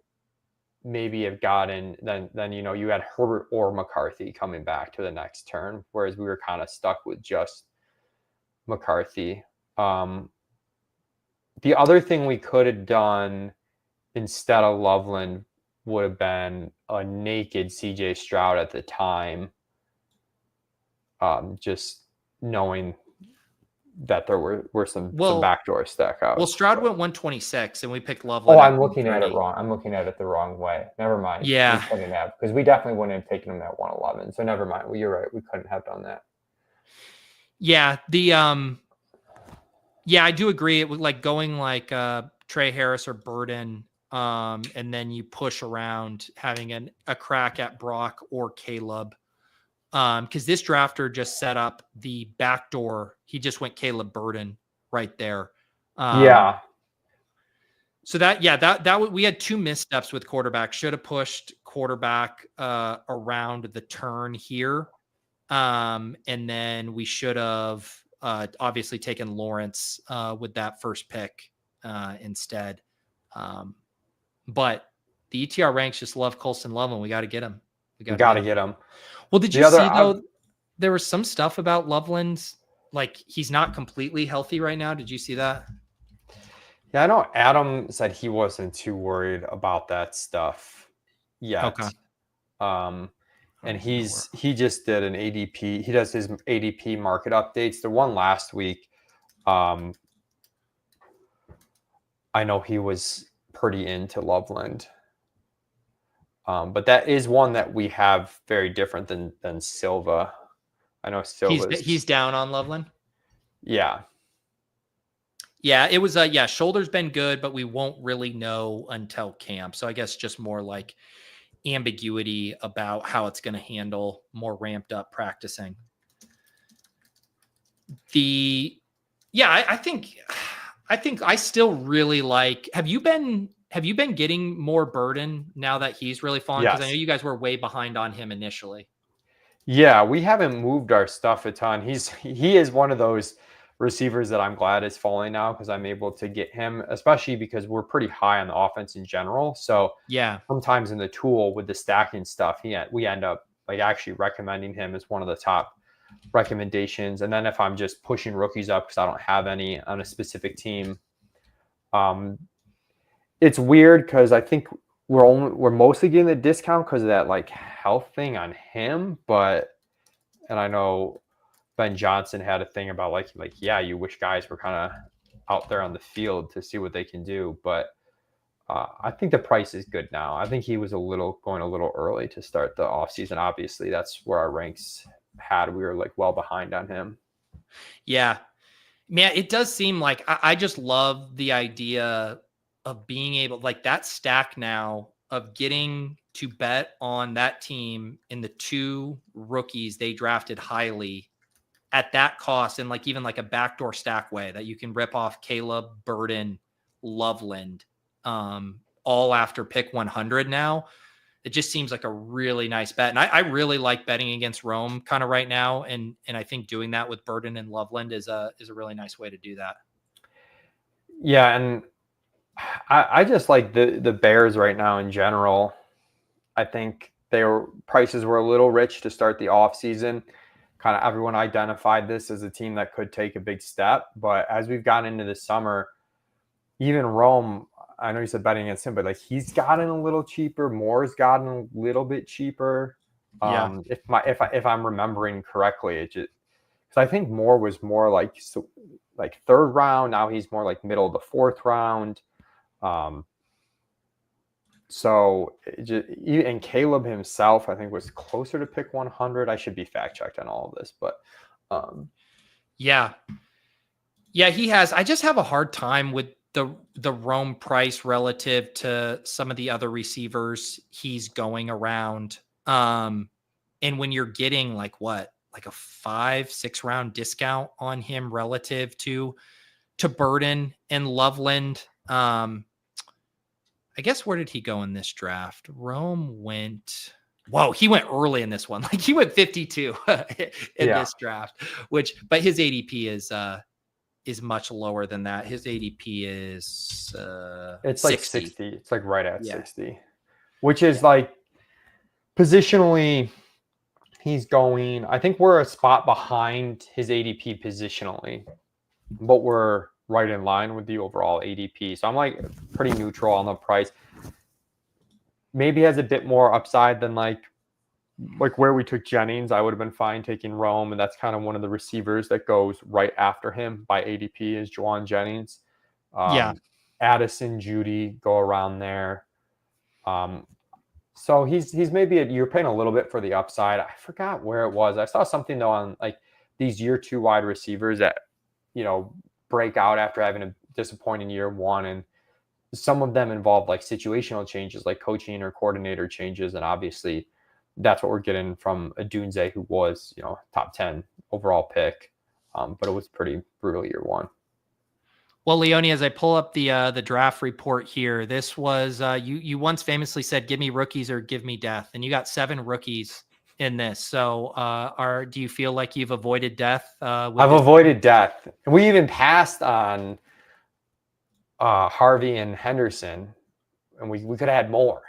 H: maybe have gotten then you had Herbert or McCarthy coming back to the next turn, whereas we were kind of stuck with just McCarthy. The other thing we could have done instead of Loveland would have been a naked CJ Stroud at the time. Just knowing that there were some backdoor stack outs.
A: Well, Stroud went 126 and we picked Loveland.
H: Oh, I'm looking at it wrong. I'm looking at it the wrong way. Never mind.
A: Yeah.
H: We couldn't have, because we definitely wouldn't have taken him at 111. So never mind. Well, you're right. We couldn't have done that.
A: Yeah. I do agree. It was like going like Trey Harris or Burden and then you push around having a crack at Brock or Caleb. Because this drafter just set up the backdoor. He just went Caleb Burden right there.
H: Yeah.
A: So that we had two missteps with quarterback. Should have pushed quarterback around the turn here. And then we should have obviously taken Lawrence with that first pick instead. But the ETR ranks just love Colston Loveland. We got to get him.
H: We got to get him.
A: Well, did you see though? There was some stuff about Loveland, like he's not completely healthy right now. Did you see that?
H: Yeah, I know Adam said he wasn't too worried about that stuff yet.
A: Okay.
H: And he just did an ADP. He does his ADP market updates. The one last week, I know he was pretty into Loveland. But that is one that we have very different than Silva. I know Silva.
A: He's down on Loveland.
H: Yeah.
A: Yeah, it was shoulder's been good, but we won't really know until camp. So I guess just more like ambiguity about how it's going to handle more ramped up practicing. I think I still really like. Have you been getting more Burden now that he's really fallen? Because I know you guys were way behind on him initially.
H: Yeah, we haven't moved our stuff a ton. He is one of those receivers that I'm glad is falling now because I'm able to get him, especially because we're pretty high on the offense in general. So
A: yeah,
H: sometimes in the tool with the stacking stuff, we end up like actually recommending him as one of the top recommendations. And then if I'm just pushing rookies up because I don't have any on a specific team, it's weird because I think we're mostly getting the discount because of that like health thing on him. And I know Ben Johnson had a thing about like you wish guys were kind of out there on the field to see what they can do. But I think the price is good now. I think he was going a little early to start the offseason. Obviously, that's where our ranks we were like well behind on him.
A: Yeah, man, it does seem like I just love the idea of being able like that stack now of getting to bet on that team in the two rookies they drafted highly at that cost, and like even like a backdoor stack way that you can rip off Caleb, Burden, Loveland, all after pick 100 now. It just seems like a really nice bet. And I really like betting against Rome kind of right now. And I think doing that with Burden and Loveland is a really nice way to do that.
H: Yeah. And I just like the Bears right now in general. I think prices were a little rich to start the offseason. Kind of everyone identified this as a team that could take a big step. But as we've gotten into the summer, even Rome, I know you said betting against him, but like he's gotten a little cheaper. Moore's gotten a little bit cheaper. If I'm remembering correctly, because I think Moore was more like third round. Now he's more like middle of the fourth round. And Caleb himself, I think, was closer to pick 100. I should be fact checked on all of this, but
A: yeah, he has. I just have a hard time with the Rome price relative to some of the other receivers he's going around. And when you're getting like a 5-6 round discount on him relative to Burden and Loveland. I guess where did he go in this draft? Rome went, he went early in this one. Like he went 52 in this draft, but his ADP is much lower than that. His ADP is
H: it's
A: 60.
H: Like 60. It's like right at 60, which is like positionally he's going, I think we're a spot behind his ADP positionally, but we're right in line with the overall ADP. So I'm like pretty neutral on the price. Maybe has a bit more upside than like where we took Jennings. I would have been fine taking Rome, and that's kind of one of the receivers that goes right after him by ADP is Jauan Jennings. Addison, Judy go around there. So he's maybe you're paying a little bit for the upside. I forgot where it was. I saw something though on like these year 2 wide receivers that break out after having a disappointing year 1, and some of them involve like situational changes, like coaching or coordinator changes. And obviously that's what we're getting from a Dunze who was, top 10 overall pick. But it was pretty brutal year one.
A: Well, Leone, as I pull up the draft report here, this was you once famously said, "Give me rookies or give me death," and you got 7 rookies in this. So, do you feel like you've avoided death?
H: I've avoided death. And we even passed on Harvey and Henderson, and we could have had more.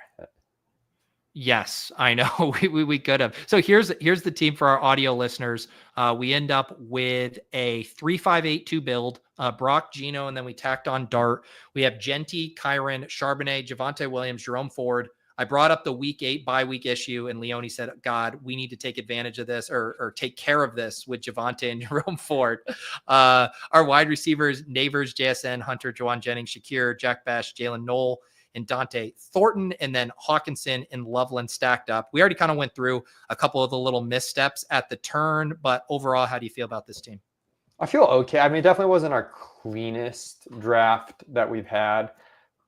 A: Yes, I know we could have. So here's the team for our audio listeners. We end up with a 3-5-8-2 build. Brock, Gino, and then we tacked on Dart. We have Genty, Kyren, Charbonnet, Javonte Williams, Jerome Ford. I brought up the week 8 bye week issue, and Leone said, "God, we need to take advantage of this or take care of this with Javonte and Jerome Ford." Our wide receivers: Navers, JSN, Hunter, Jauan Jennings, Shakir, Jack Bech, Jalen Knoll, and Dante Thornton, and then Hawkinson and Loveland stacked up. We already kind of went through a couple of the little missteps at the turn, but overall, how do you feel about this team?
H: I feel okay. I mean, it definitely wasn't our cleanest draft that we've had.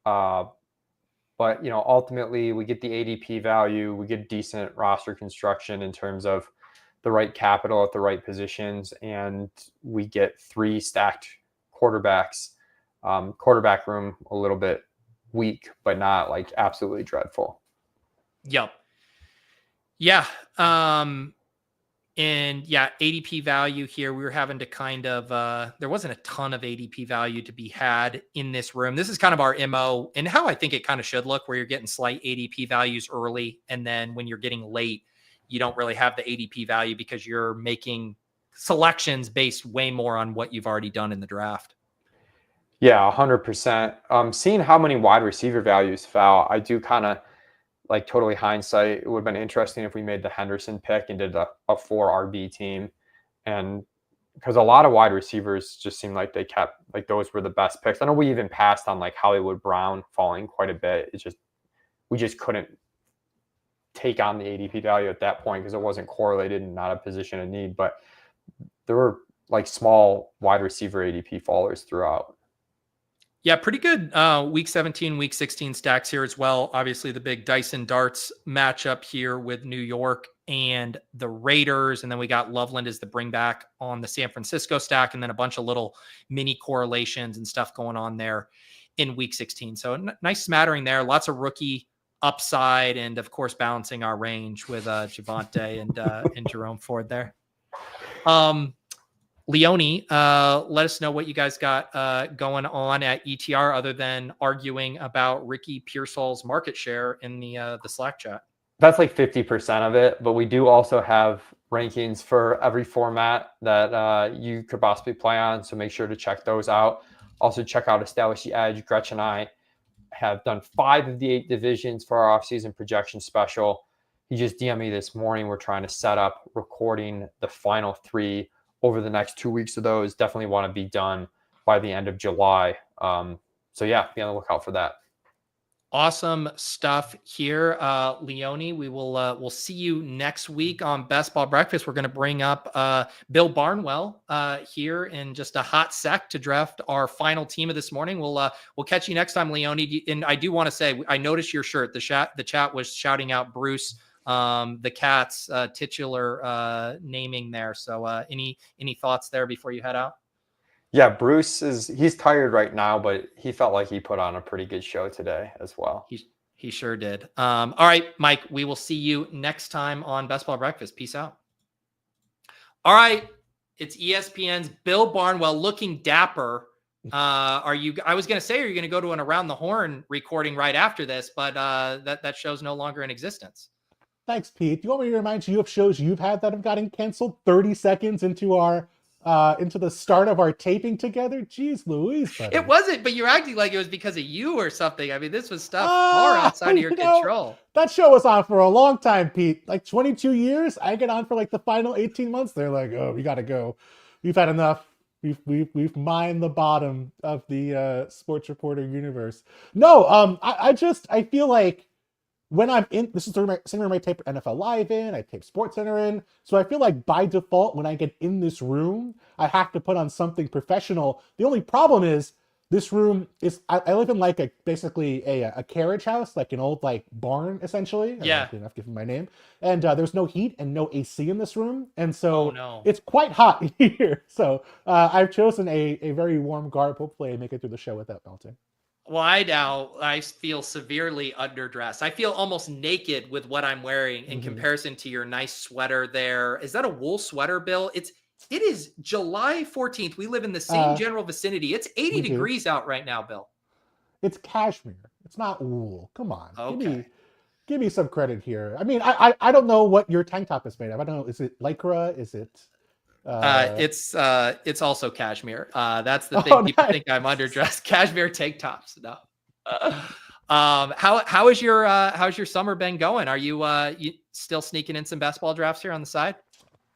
H: But, ultimately we get the ADP value, we get decent roster construction in terms of the right capital at the right positions, and we get 3 stacked quarterbacks. Quarterback room a little bit weak, but not like absolutely dreadful.
A: Yep. Yeah. And yeah, ADP value here, we were having to kind of, there wasn't a ton of ADP value to be had in this room. This is kind of our MO and how I think it kind of should look, where you're getting slight ADP values early. And then when you're getting late, you don't really have the ADP value because you're making selections based way more on what you've already done in the draft.
H: Yeah, 100%. Seeing how many wide receiver values fell, I do kind of, like, totally hindsight, it would have been interesting if we made the Henderson pick and did a 4 RB team. And because a lot of wide receivers just seemed like they kept, like, those were the best picks. I know we even passed on like Hollywood Brown falling quite a bit. It's just, we just couldn't take on the ADP value at that point because it wasn't correlated and not a position of need. But there were like small wide receiver ADP fallers throughout.
A: Yeah, pretty good week 17, week 16 stacks here as well. Obviously, the big Dyson Darts matchup here with New York and the Raiders. And then we got Loveland as the bring back on the San Francisco stack, and then a bunch of little mini correlations and stuff going on there in week 16. So nice smattering there. Lots of rookie upside, and of course, balancing our range with Javonte and Jerome Ford there. Leone, let us know what you guys got going on at ETR other than arguing about Ricky Pearsall's market share in the Slack chat.
H: That's like 50% of it, but we do also have rankings for every format that you could possibly play on, so make sure to check those out. Also check out Establish the Edge. Gretchen and I have done 5 of the 8 divisions for our offseason projection special. He just DM'd me this morning. We're trying to set up recording the final 3 over the next 2 weeks of those. Definitely want to be done by the end of July. So yeah, be on the lookout for that.
A: Awesome stuff here, Leone. We will we'll see you next week on Best Ball Breakfast. We're going to bring up Bill Barnwell here in just a hot sec to draft our final team of this morning. We'll catch you next time, Leone. And I do want to say, I noticed your shirt. The chat was shouting out Bruce, the Cat's titular naming there. So any thoughts there before you head out?
H: Yeah, Bruce he's tired right now, but he felt like he put on a pretty good show today as well.
A: He sure did. All right, Mike, we will see you next time on Best Ball Breakfast. Peace out. All right, it's ESPN's Bill Barnwell looking dapper. I was going to say, are you going to go to an Around the Horn recording right after this? But that show's no longer in existence.
J: Thanks, Pete. Do you want me to remind you of shows you've had that have gotten canceled 30 seconds into our into the start of our taping together? Jeez Louise, buddy.
A: It wasn't, but you're acting like it was because of you or something. I mean, this was stuff far outside of your control.
J: That show was on for a long time, Pete. Like 22 years. I get on for like the final 18 months. They're like, oh, we gotta go. We've had enough. We've mined the bottom of the sports reporter universe. No, I feel like when I'm in, this is the same room I tape NFL Live in, I tape SportsCenter in. So I feel like by default, when I get in this room, I have to put on something professional. The only problem is This room is, I live in like basically a carriage house, like an old like barn essentially.
A: Yeah.
J: Ironically enough, given my name. And there's no heat and no AC in this room. And
A: Oh
J: so
A: no.
J: it's quite hot here. So I've chosen a very warm garb. Hopefully I make it through the show without melting.
A: Well, I feel severely underdressed. I feel almost naked with what I'm wearing in comparison to your nice sweater there. Is that a wool sweater, Bill? It is July 14th. We live in the same general vicinity. It's 80 degrees out right now, Bill.
J: It's cashmere. It's not wool. Come on.
A: Okay.
J: Give me some credit here. I mean, I don't know what your tank top is made of. I don't know. Is it lycra? Is it
A: it's also cashmere. That's the thing. People think I'm underdressed. Cashmere tank tops. No. How's your summer been going? Are you still sneaking in some best ball drafts here on the side?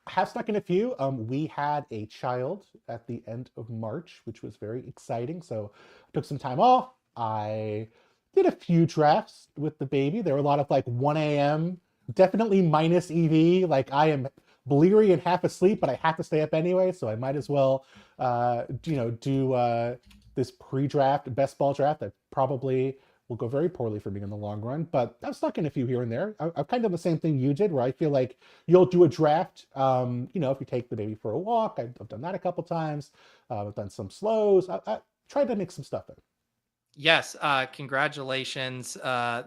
J: I have snuck in a few. We had a child at the end of March, which was very exciting. So I took some time off. I did a few drafts with the baby. There were a lot of like 1 a.m., definitely minus EV. Like I am bleary and half asleep, but I have to stay up anyway. So I might as well, do this pre-draft best ball draft that probably will go very poorly for me in the long run, but I've stuck in a few here and there. I've kind of done the same thing you did, where I feel like you'll do a draft. If you take the baby for a walk, I've done that a couple times. I've done some slows. I tried to mix some stuff in.
A: Yes, congratulations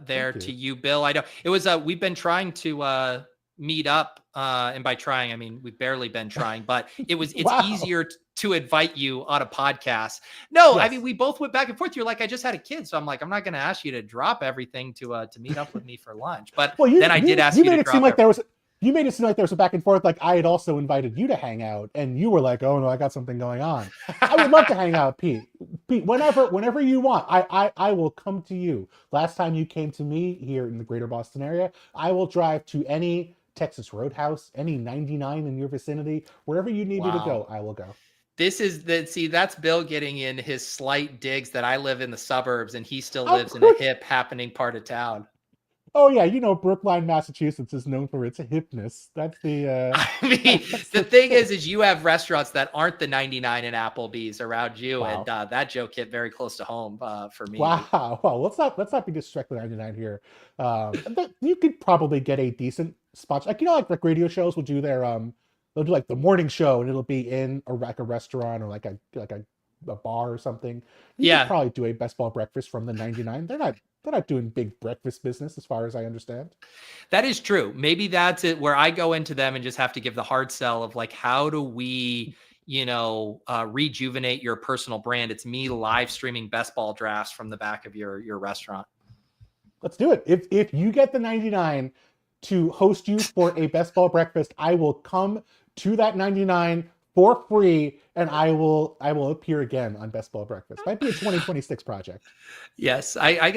A: there to you, Bill. I know it was. We've been trying to meet up, and by trying, I mean we've barely been trying, but it's easier to invite you on a podcast. No, yes. I mean we both went back and forth. You're like, I just had a kid, so I'm like, I'm not going to ask you to drop everything to meet up with me for lunch. But then I did ask you to drop everything.
J: You made it seem like there was a back and forth, like I had also invited you to hang out, and you were like, "Oh no, I got something going on." I would love to hang out, Pete. Pete, whenever you want, I will come to you. Last time you came to me here in the Greater Boston area, I will drive to any Texas Roadhouse, any 99 in your vicinity, wherever you need me to go, I will go.
A: That's Bill getting in his slight digs that I live in the suburbs and he still lives in a hip happening part of town.
J: Oh yeah, Brookline, Massachusetts is known for its hipness. That's the.
A: I mean, the thing is you have restaurants that aren't the 99 and Applebee's around you, wow. And that joke hit very close to home for me.
J: Wow, well, let's not be disrespectful 99 here. You could probably get a decent spot, like like radio shows will do their they'll do like the morning show and it'll be in a restaurant or like a bar or something. You could probably do a best ball breakfast from the 99. They're not doing big breakfast business as far as I understand.
A: That is true. Maybe that's it where I go into them and just have to give the hard sell of like, how do we, rejuvenate your personal brand? It's me live streaming best ball drafts from the back of your restaurant.
J: Let's do it. If you get the 99 to host you for a best ball breakfast, I will come to that 99 for free, and I will appear again on Best Ball Breakfast. Might be a 2026 project.
A: Yes, I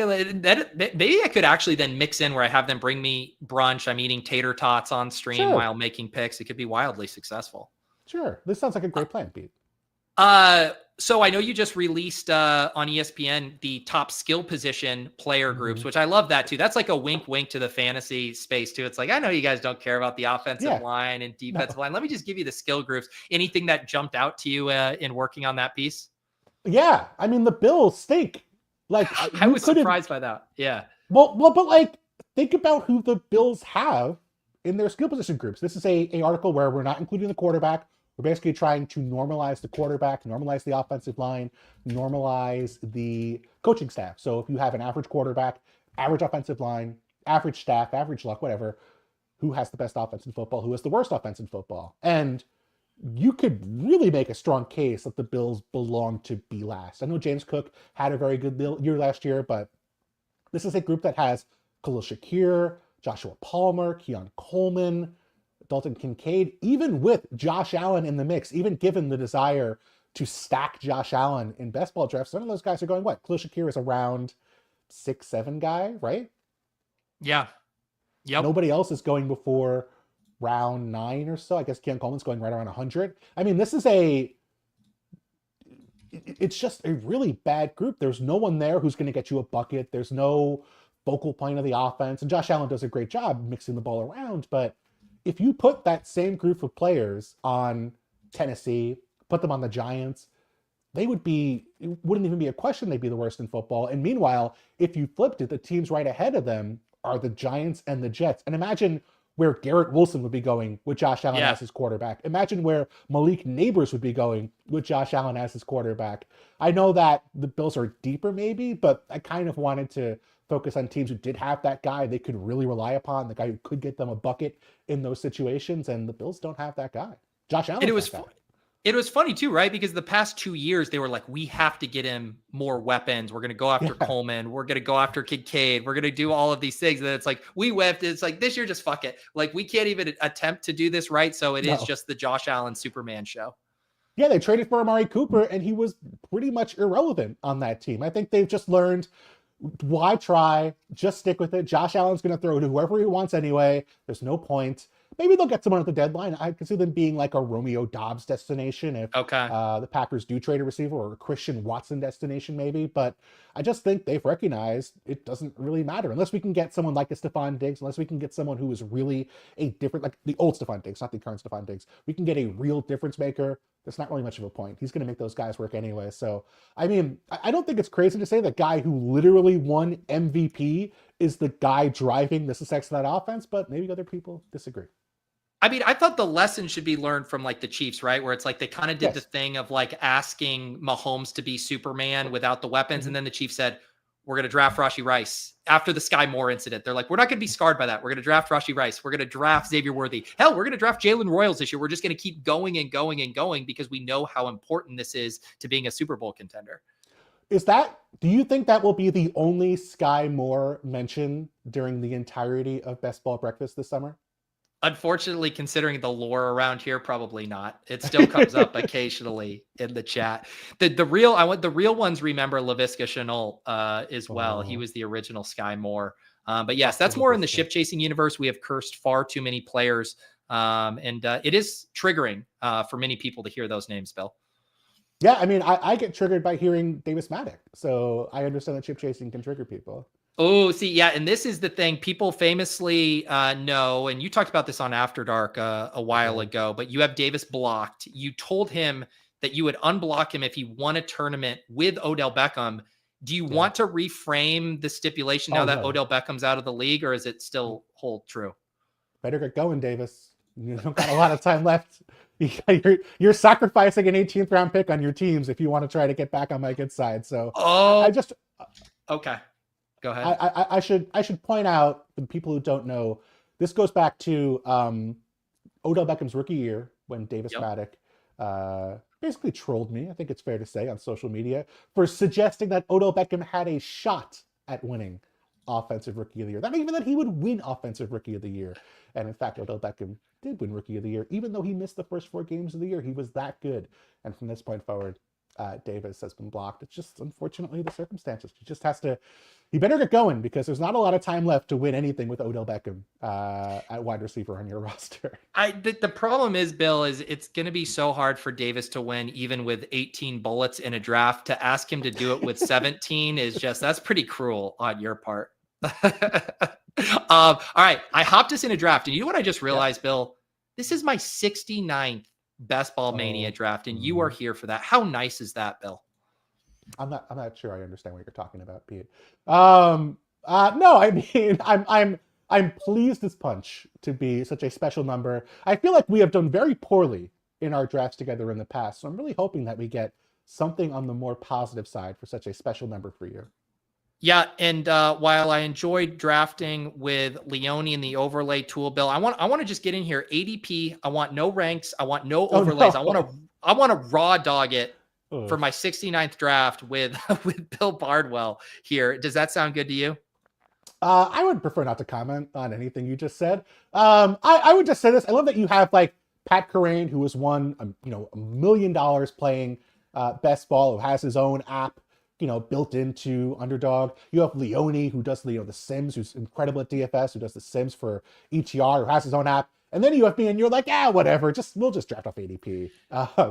A: maybe I could actually then mix in where I have them bring me brunch. I'm eating tater tots on stream while making picks. It could be wildly successful.
J: Sure, this sounds like a great plan, Pete.
A: So I know you just released on ESPN the top skill position player groups, which I love that too. That's like a wink to the fantasy space too. It's like, I know you guys don't care about the offensive line and defensive line. Let me just give you the skill groups. Anything that jumped out to you in working on that piece?
J: Yeah. I mean, the Bills stink. Like
A: I was surprised by that. Yeah.
J: Well, but like think about who the Bills have in their skill position groups. This is a article where we're not including the quarterback. We're basically trying to normalize the quarterback, normalize the offensive line, normalize the coaching staff. So if you have an average quarterback, average offensive line, average staff, average luck, whatever, who has the best offense in football, who has the worst offense in football? And you could really make a strong case that the Bills belong to be last. I know James Cook had a very good year last year, but this is a group that has Khalil Shakir, Joshua Palmer, Keon Coleman, Dalton Kincaid, even with Josh Allen in the mix, even given the desire to stack Josh Allen in best ball drafts, some of those guys are going, what? Khalil Shakir is a round 6-7 guy, right?
A: Yeah. Yep.
J: Nobody else is going before round 9 or so. I guess Keon Coleman's going right around 100. I mean, it's just a really bad group. There's no one there who's going to get you a bucket. There's no focal point of the offense. And Josh Allen does a great job mixing the ball around, but if you put that same group of players on Tennessee, put them on the Giants, it wouldn't even be a question they'd be the worst in football. And meanwhile, if you flipped it, the teams right ahead of them are the Giants and the Jets. And imagine where Garrett Wilson would be going with Josh Allen as his quarterback. Imagine where Malik Neighbors would be going with Josh Allen as his quarterback. I know that the Bills are deeper maybe, but I kind of wanted to focus on teams who did have that guy they could really rely upon, the guy who could get them a bucket in those situations, and the Bills don't have that guy. Josh Allen.
A: It was funny too, right? Because the past 2 years, they were like, we have to get him more weapons. We're going to go after Coleman. We're going to go after Kincaid. We're going to do all of these things. And it's like, we whiffed. It's like, this year, just fuck it. Like, we can't even attempt to do this right. So it is just the Josh Allen Superman show.
J: Yeah, they traded for Amari Cooper, and he was pretty much irrelevant on that team. I think they've just learned, why try? Just stick with it. Josh Allen's going to throw to whoever he wants anyway. There's no point. Maybe they'll get someone at the deadline. I could see them being like a Romeo Doubs destination if the Packers do trade a receiver, or a Christian Watson destination maybe. But I just think they've recognized it doesn't really matter unless we can get someone like a Stephon Diggs, unless we can get someone who is really a different, like the old Stephon Diggs, not the current Stephon Diggs. We can get a real difference maker. There's not really much of a point. He's going to make those guys work anyway. So, I mean, I don't think it's crazy to say the guy who literally won MVP is the guy driving the success of that offense, but maybe other people disagree.
A: I mean, I thought the lesson should be learned from like the Chiefs, right? Where it's like they kind of did the thing of like asking Mahomes to be Superman without the weapons. And then the Chiefs said, we're going to draft Rashee Rice after the Sky Moore incident. They're like, we're not going to be scarred by that. We're going to draft Rashee Rice. We're going to draft Xavier Worthy. Hell, we're going to draft Jalen Royals this year. We're just going to keep going and going and going because we know how important this is to being a Super Bowl contender.
J: Do you think that will be the only Sky Moore mention during the entirety of Best Ball Breakfast this summer?
A: Unfortunately, considering the lore around here, probably not. It still comes up occasionally in the chat. The real ones remember Laviska Shenault as well. He was the original Sky Moore. But yes, that's more in the ship chasing universe. We have cursed far too many players. And it is triggering for many people to hear those names, Bill.
J: Yeah, I mean, I get triggered by hearing Davis Maddock. So I understand that chip chasing can trigger people.
A: Oh, see, yeah. And this is the thing people famously know, and you talked about this on After Dark a while ago, but you have Davis blocked. You told him that you would unblock him if he won a tournament with Odell Beckham. Do you want to reframe the stipulation now that Odell Beckham's out of the league, or is it still hold true?
J: Better get going, Davis. You don't got a lot of time left. You're sacrificing an 18th round pick on your teams if you want to try to get back on my good side. So
A: okay. Go ahead.
J: I should point out for the people who don't know, this goes back to Odell Beckham's rookie year when Davis Maddock basically trolled me, I think it's fair to say, on social media for suggesting that Odell Beckham had a shot at winning Offensive Rookie of the Year. Not even that he would win Offensive Rookie of the Year. And in fact, Odell Beckham did win Rookie of the Year. Even though he missed the first 4 games of the year, he was that good. And from this point forward, Davis has been blocked. It's just, unfortunately, the circumstances. He better get going because there's not a lot of time left to win anything with Odell Beckham at wide receiver on your roster.
A: The problem is, Bill, is it's going to be so hard for Davis to win even with 18 bullets in a draft. To ask him to do it with 17 is just, that's pretty cruel on your part. All right. I hopped us in a draft. And you know what I just realized, Bill? This is my 69th Best Ball Mania draft, and you are here for that. How nice is that, Bill?
J: I'm not sure I understand what you're talking about, Pete. No, I mean, I'm pleased as punch to be such a special number. I feel like we have done very poorly in our drafts together in the past, so I'm really hoping that we get something on the more positive side for such a special number for you.
A: Yeah, and while I enjoyed drafting with Leone in the overlay tool, Bill, I want to just get in here. ADP. I want no ranks. I want no overlays. No. I want to raw dog it for my 69th draft with Bill Barnwell here. Does that sound good to you?
J: I would prefer not to comment on anything you just said. I would just say this. I love that you have like Pat Kerrane, who has won $1 million playing best ball, who has his own app, built into Underdog. You have Leone, who does the Sims, who's incredible at DFS, who does the Sims for ETR, who has his own app. And then you have me, and you're like, whatever. We'll just draft off ADP.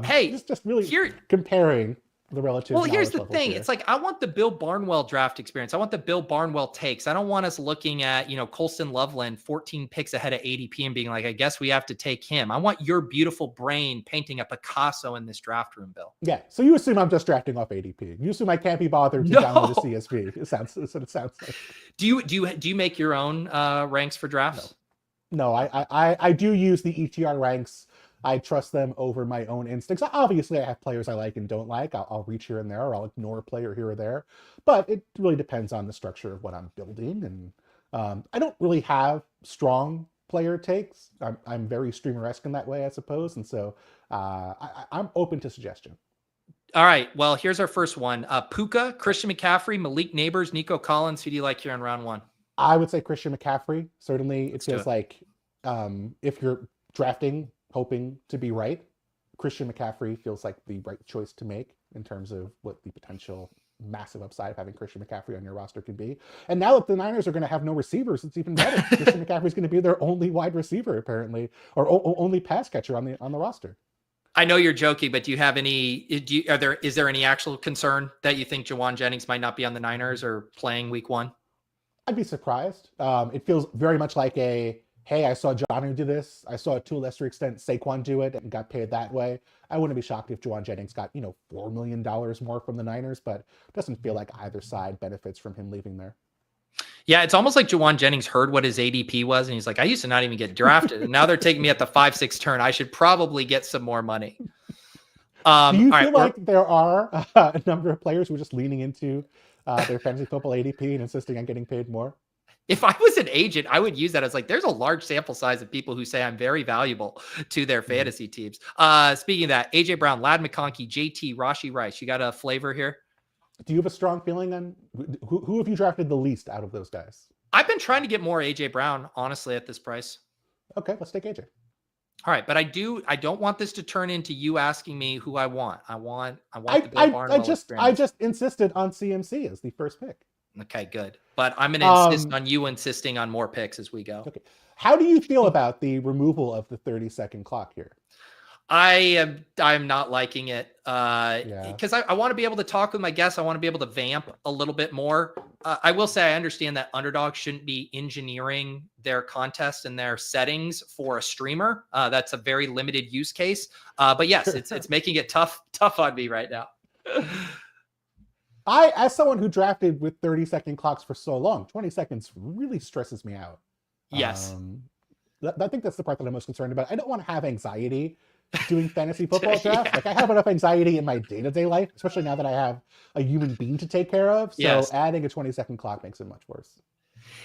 J: Hey, just really comparing the relative.
A: Well, here's
J: knowledge
A: the
J: levels
A: thing.
J: here.
A: It's like, I want the Bill Barnwell draft experience. I want the Bill Barnwell takes. I don't want us looking at, Colston Loveland 14 picks ahead of ADP and being like, I guess we have to take him. I want your beautiful brain painting a Picasso in this draft room, Bill.
J: Yeah. So you assume I'm just drafting off ADP. You assume I can't be bothered to download a CSV. That's what it sounds like.
A: Do you make your own ranks for drafts?
J: No, I do use the ETR ranks. I trust them over my own instincts. Obviously, I have players I like and don't like. I'll reach here and there, or I'll ignore a player here or there. But it really depends on the structure of what I'm building. And I don't really have strong player takes. I'm very streamer-esque in that way, I suppose. And so I'm open to suggestion.
A: All right. Well, here's our first one. Puka, Christian McCaffrey, Malik Neighbors, Nico Collins. Who do you like here in round one?
J: I would say Christian McCaffrey. Certainly, it feels like if you're drafting, hoping to be right, Christian McCaffrey feels like the right choice to make in terms of what the potential massive upside of having Christian McCaffrey on your roster could be. And now that the Niners are going to have no receivers, it's even better. Christian McCaffrey is going to be their only wide receiver, apparently, or only pass catcher on the roster.
A: I know you're joking, but do you have any? Is there any actual concern that you think Jauan Jennings might not be on the Niners or playing week one?
J: I'd be surprised. It feels very much like hey, I saw John do this. I saw, to a lesser extent, Saquon do it and got paid that way. I wouldn't be shocked if Jauan Jennings got, $4 million more from the Niners, but it doesn't feel like either side benefits from him leaving there.
A: Yeah, it's almost like Jauan Jennings heard what his ADP was, and he's like, I used to not even get drafted, and now they're taking me at the 5-6 turn. I should probably get some more money.
J: Do you feel like there are a number of players who are just leaning into their fantasy football ADP and insisting on getting paid more?
A: If I was an agent, I would use that as like, there's a large sample size of people who say I'm very valuable to their fantasy teams. Speaking of that, AJ Brown, Lad McConkey, JT, Rashi Rice, you got a flavor here?
J: Do you have a strong feeling on who have you drafted the least out of those guys?
A: I've been trying to get more AJ Brown, honestly, at this price.
J: Okay, let's take AJ.
A: All right, but I don't want this to turn into you asking me who I want. I want the Bill Barnwell experience.
J: I just insisted on CMC as the first pick.
A: Okay, good. But I'm going to insist on you insisting on more picks as we go.
J: Okay. How do you feel about the removal of the 30-second clock here?
A: I'm not liking it because I want to be able to talk with my guests. I want to be able to vamp a little bit more. I will say I understand that Underdog shouldn't be engineering their contest and their settings for a streamer. That's a very limited use case. But yes, it's making it tough on me right now.
J: As someone who drafted with 30-second clocks for so long, 20 seconds really stresses me out.
A: Yes.
J: I think that's the part that I'm most concerned about. I don't want to have anxiety doing fantasy football drafts. Like, I have enough anxiety in my day-to-day life, especially now that I have a human being to take care of. So adding a 20-second clock makes it much worse.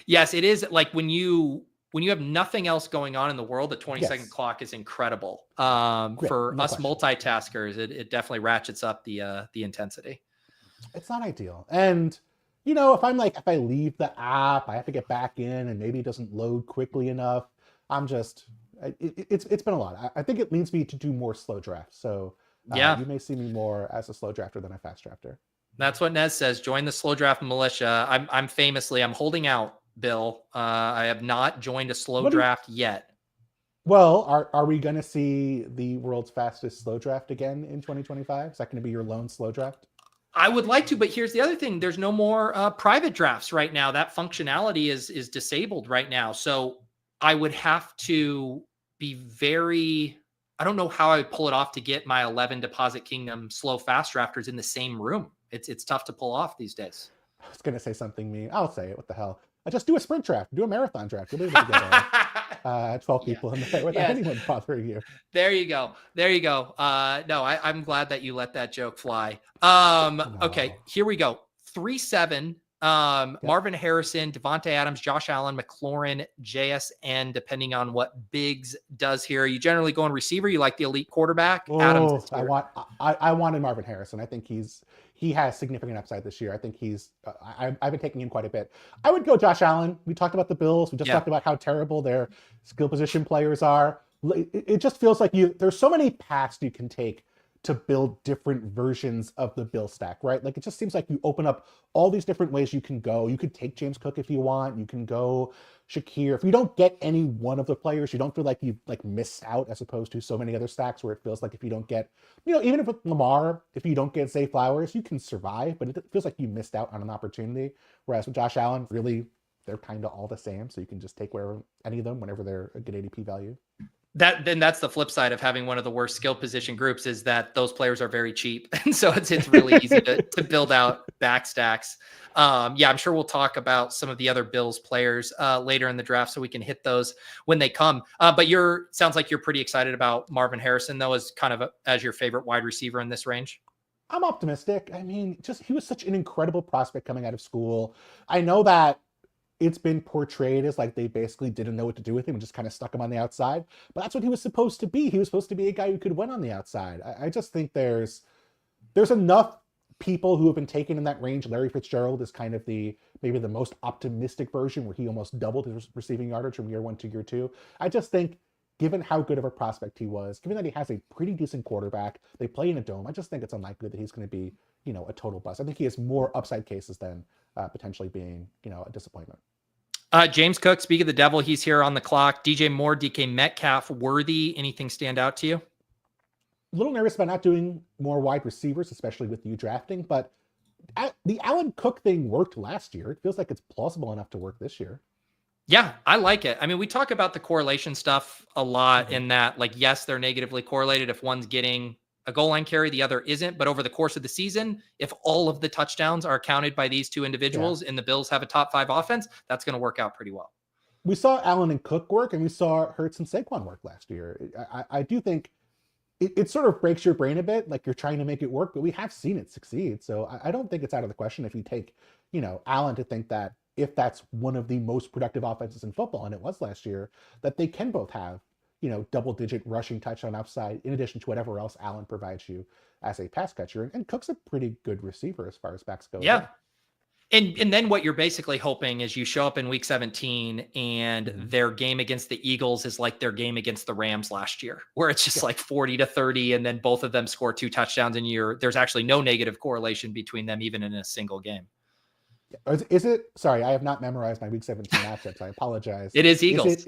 A: Yes, it is. Like when you have nothing else going on in the world, the 20-second clock is incredible. For us multitaskers, it definitely ratchets up the intensity.
J: It's not ideal. And, if I leave the app, I have to get back in and maybe it doesn't load quickly enough. It's been a lot. I think it leads me to do more slow drafts. So you may see me more as a slow drafter than a fast drafter.
A: That's what Nez says. Join the slow draft militia. I'm holding out, Bill. I have not joined a slow draft yet.
J: Well, are we going to see the world's fastest slow draft again in 2025? Is that going to be your lone slow draft?
A: I would like to, but here's the other thing. There's no more private drafts right now. That functionality is disabled right now. So I would have to be I don't know how I would pull it off to get my 11 Deposit Kingdom slow fast drafters in the same room. It's tough to pull off these days.
J: I was going to say something mean. I'll say it. What the hell? I just do a sprint draft, do a marathon draft. You'll be able to get 12 people in there without anyone bothering you.
A: There you go. No, I'm glad that you let that joke fly. Okay, here we go. 3-7. Marvin Harrison, Devontae Adams, Josh Allen, McLaurin, JSN, depending on what Biggs does here. You generally going receiver. You like the elite quarterback. Adams.
J: I wanted Marvin Harrison. I think he has significant upside this year. I think I've been taking him quite a bit. I would go Josh Allen. We talked about the Bills. We just talked about how terrible their skill position players are. It just feels like there's so many paths you can take to build different versions of the Bill stack, right? Like, it just seems like you open up all these different ways you can go. You could take James Cook if you want. You can go Shakir, if you don't get any one of the players, you don't feel like you like missed out as opposed to so many other stacks where it feels like if you don't get, even if with Lamar, if you don't get Zay Flowers, you can survive, but it feels like you missed out on an opportunity. Whereas with Josh Allen, really, they're kind of all the same, so you can just take any of them whenever they're a good ADP value.
A: That's the flip side of having one of the worst skill position groups is that those players are very cheap. And so it's really easy to build out back stacks. I'm sure we'll talk about some of the other Bills players later in the draft so we can hit those when they come. But sounds like you're pretty excited about Marvin Harrison though, as kind of as your favorite wide receiver in this range.
J: I'm optimistic. I mean, he was such an incredible prospect coming out of school. I know that it's been portrayed as like they basically didn't know what to do with him and just kind of stuck him on the outside. But that's what he was supposed to be. He was supposed to be a guy who could win on the outside. I just think there's enough people who have been taken in that range. Larry Fitzgerald is kind of maybe the most optimistic version where he almost doubled his receiving yardage from year 1 to year 2. I just think given how good of a prospect he was, given that he has a pretty decent quarterback, they play in a dome, I just think it's unlikely that he's going to be, a total bust. I think he has more upside cases than potentially being, a disappointment.
A: James Cook, speak of the devil, he's here on the clock. DJ Moore, DK Metcalf, worthy. Anything stand out to you?
J: A little nervous about not doing more wide receivers, especially with you drafting, but the Allen Cook thing worked last year. It feels like it's plausible enough to work this year.
A: Yeah, I like it. I mean, we talk about the correlation stuff a lot in that, like, yes, they're negatively correlated if one's getting a goal line carry, the other isn't. But over the course of the season, if all of the touchdowns are counted by these two individuals and the Bills have a top 5 offense, that's going to work out pretty well.
J: We saw Allen and Cook work, and we saw Hurts and Saquon work last year. I do think it sort of breaks your brain a bit, like you're trying to make it work, but we have seen it succeed. So I don't think it's out of the question if you take, Allen to think that if that's one of the most productive offenses in football, and it was last year, that they can both have, double-digit rushing touchdown upside in addition to whatever else Allen provides you as a pass catcher. And Cook's a pretty good receiver as far as backs go.
A: Yeah. And then what you're basically hoping is you show up in week 17 and their game against the Eagles is like their game against the Rams last year, where it's just like 40-30, and then both of them score 2 touchdowns and there's actually no negative correlation between them, even in a single game.
J: Is it? Sorry, I have not memorized my week 17 matchups. I apologize.
A: It is Eagles.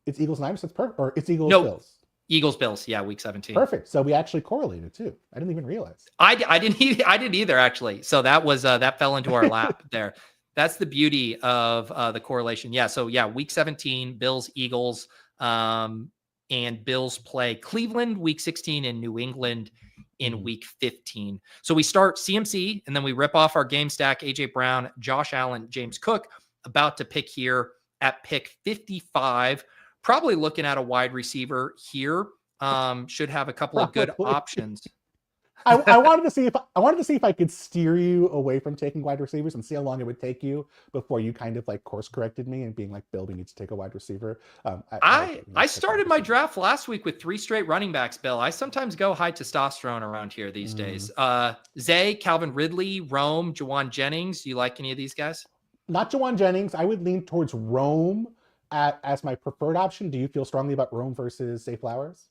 J: It's Eagles Niners. It's perfect, or it's Eagles Bills.
A: Eagles Bills. Yeah, week 17.
J: Perfect. So we actually correlated too. I didn't even realize.
A: I didn't either actually. So that was that fell into our lap there. That's the beauty of the correlation. Yeah. So yeah, week 17, Bills, Eagles, and Bills play Cleveland week 16 and New England in week 15. So we start CMC and then we rip off our game stack. AJ Brown, Josh Allen, James Cook, about to pick here at pick 55. Probably looking at a wide receiver here. Should have a couple of good options.
J: I wanted to see if I could steer you away from taking wide receivers and see how long it would take you before you kind of like course corrected me and being like, Bill, we need to take a wide receiver.
A: I started my draft last week with 3 straight running backs, Bill. I sometimes go high testosterone around here these days. Zay, Calvin Ridley, Rome, Jauan Jennings. Do you like any of these guys?
J: Not Jauan Jennings. I would lean towards Rome as my preferred option. Do you feel strongly about Rome versus Zay Flowers?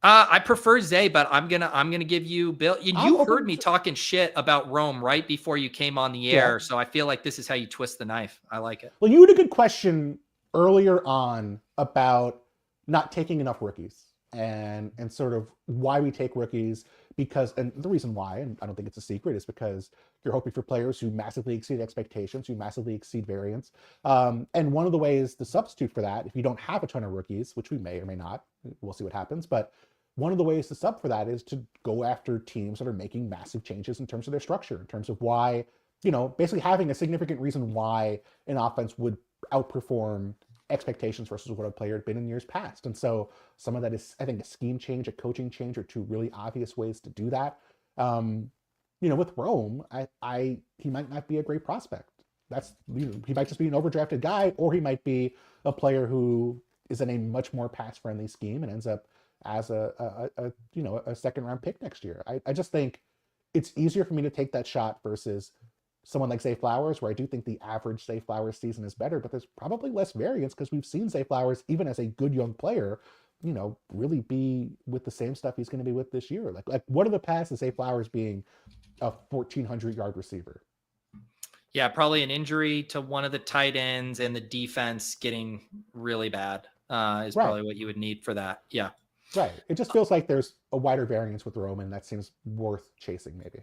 A: I prefer Zay, but I'm gonna give you Bill. You heard me talking shit about Rome right before you came on the air, so I feel like this is how you twist the knife. I like it.
J: Well, you had a good question earlier on about not taking enough rookies and sort of why we take rookies, because, and the reason why, and I don't think it's a secret, is because you're hoping for players who massively exceed expectations, who massively exceed variance. And one of the ways to substitute for that, if you don't have a ton of rookies, which we may or may not, we'll see what happens, but one of the ways to sub for that is to go after teams that are making massive changes in terms of their structure, in terms of why, basically having a significant reason why an offense would outperform expectations versus what a player had been in years past. And so some of that is, I think, a scheme change, a coaching change are 2 really obvious ways to do that. With Rome, he might not be a great prospect. He might just be an overdrafted guy, or he might be a player who is in a much more pass-friendly scheme and ends up as a second round pick next year. I just think it's easier for me to take that shot versus someone like Zay Flowers, where I do think the average Zay Flowers season is better, but there's probably less variance because we've seen Zay Flowers, even as a good young player, really be with the same stuff he's going to be with this year. Like what are the paths to Zay Flowers being a 1,400 yard receiver?
A: Yeah, probably an injury to one of the tight ends and the defense getting really bad is probably what you would need for that. Yeah.
J: Right. It just feels like there's a wider variance with Roman that seems worth chasing, maybe.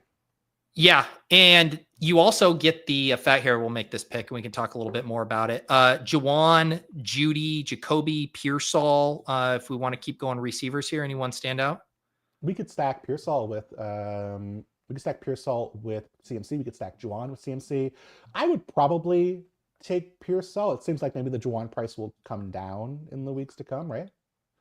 A: Yeah. And you also get the effect here. We'll make this pick and we can talk a little bit more about it. Jauan, Judy, Jacoby, Pearsall. If we want to keep going receivers here, anyone stand out?
J: We could stack Pearsall with CMC. We could stack Jauan with CMC. I would probably take Pearsall. It seems like maybe the Jauan price will come down in the weeks to come, right?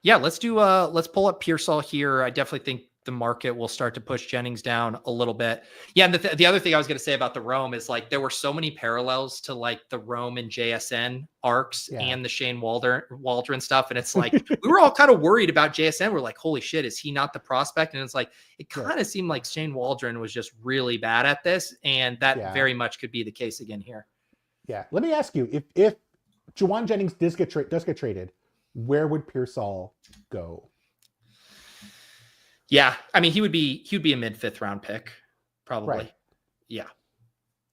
A: Yeah, let's pull up Pearsall here. I definitely think the market will start to push Jennings down a little bit. Yeah, and the other thing I was going to say about the Rome is like there were so many parallels to like the Rome and JSN arcs and the Shane Waldron stuff, and it's like we were all kind of worried about JSN. We're like, holy shit, is he not the prospect? And it's like it kind of seemed like Shane Waldron was just really bad at this, and that very much could be the case again here.
J: Yeah, let me ask you if Jauan Jennings does get traded, where would Pearsall go?
A: Yeah, I mean, he would be a mid-5th round pick, probably.
J: Right.
A: Yeah.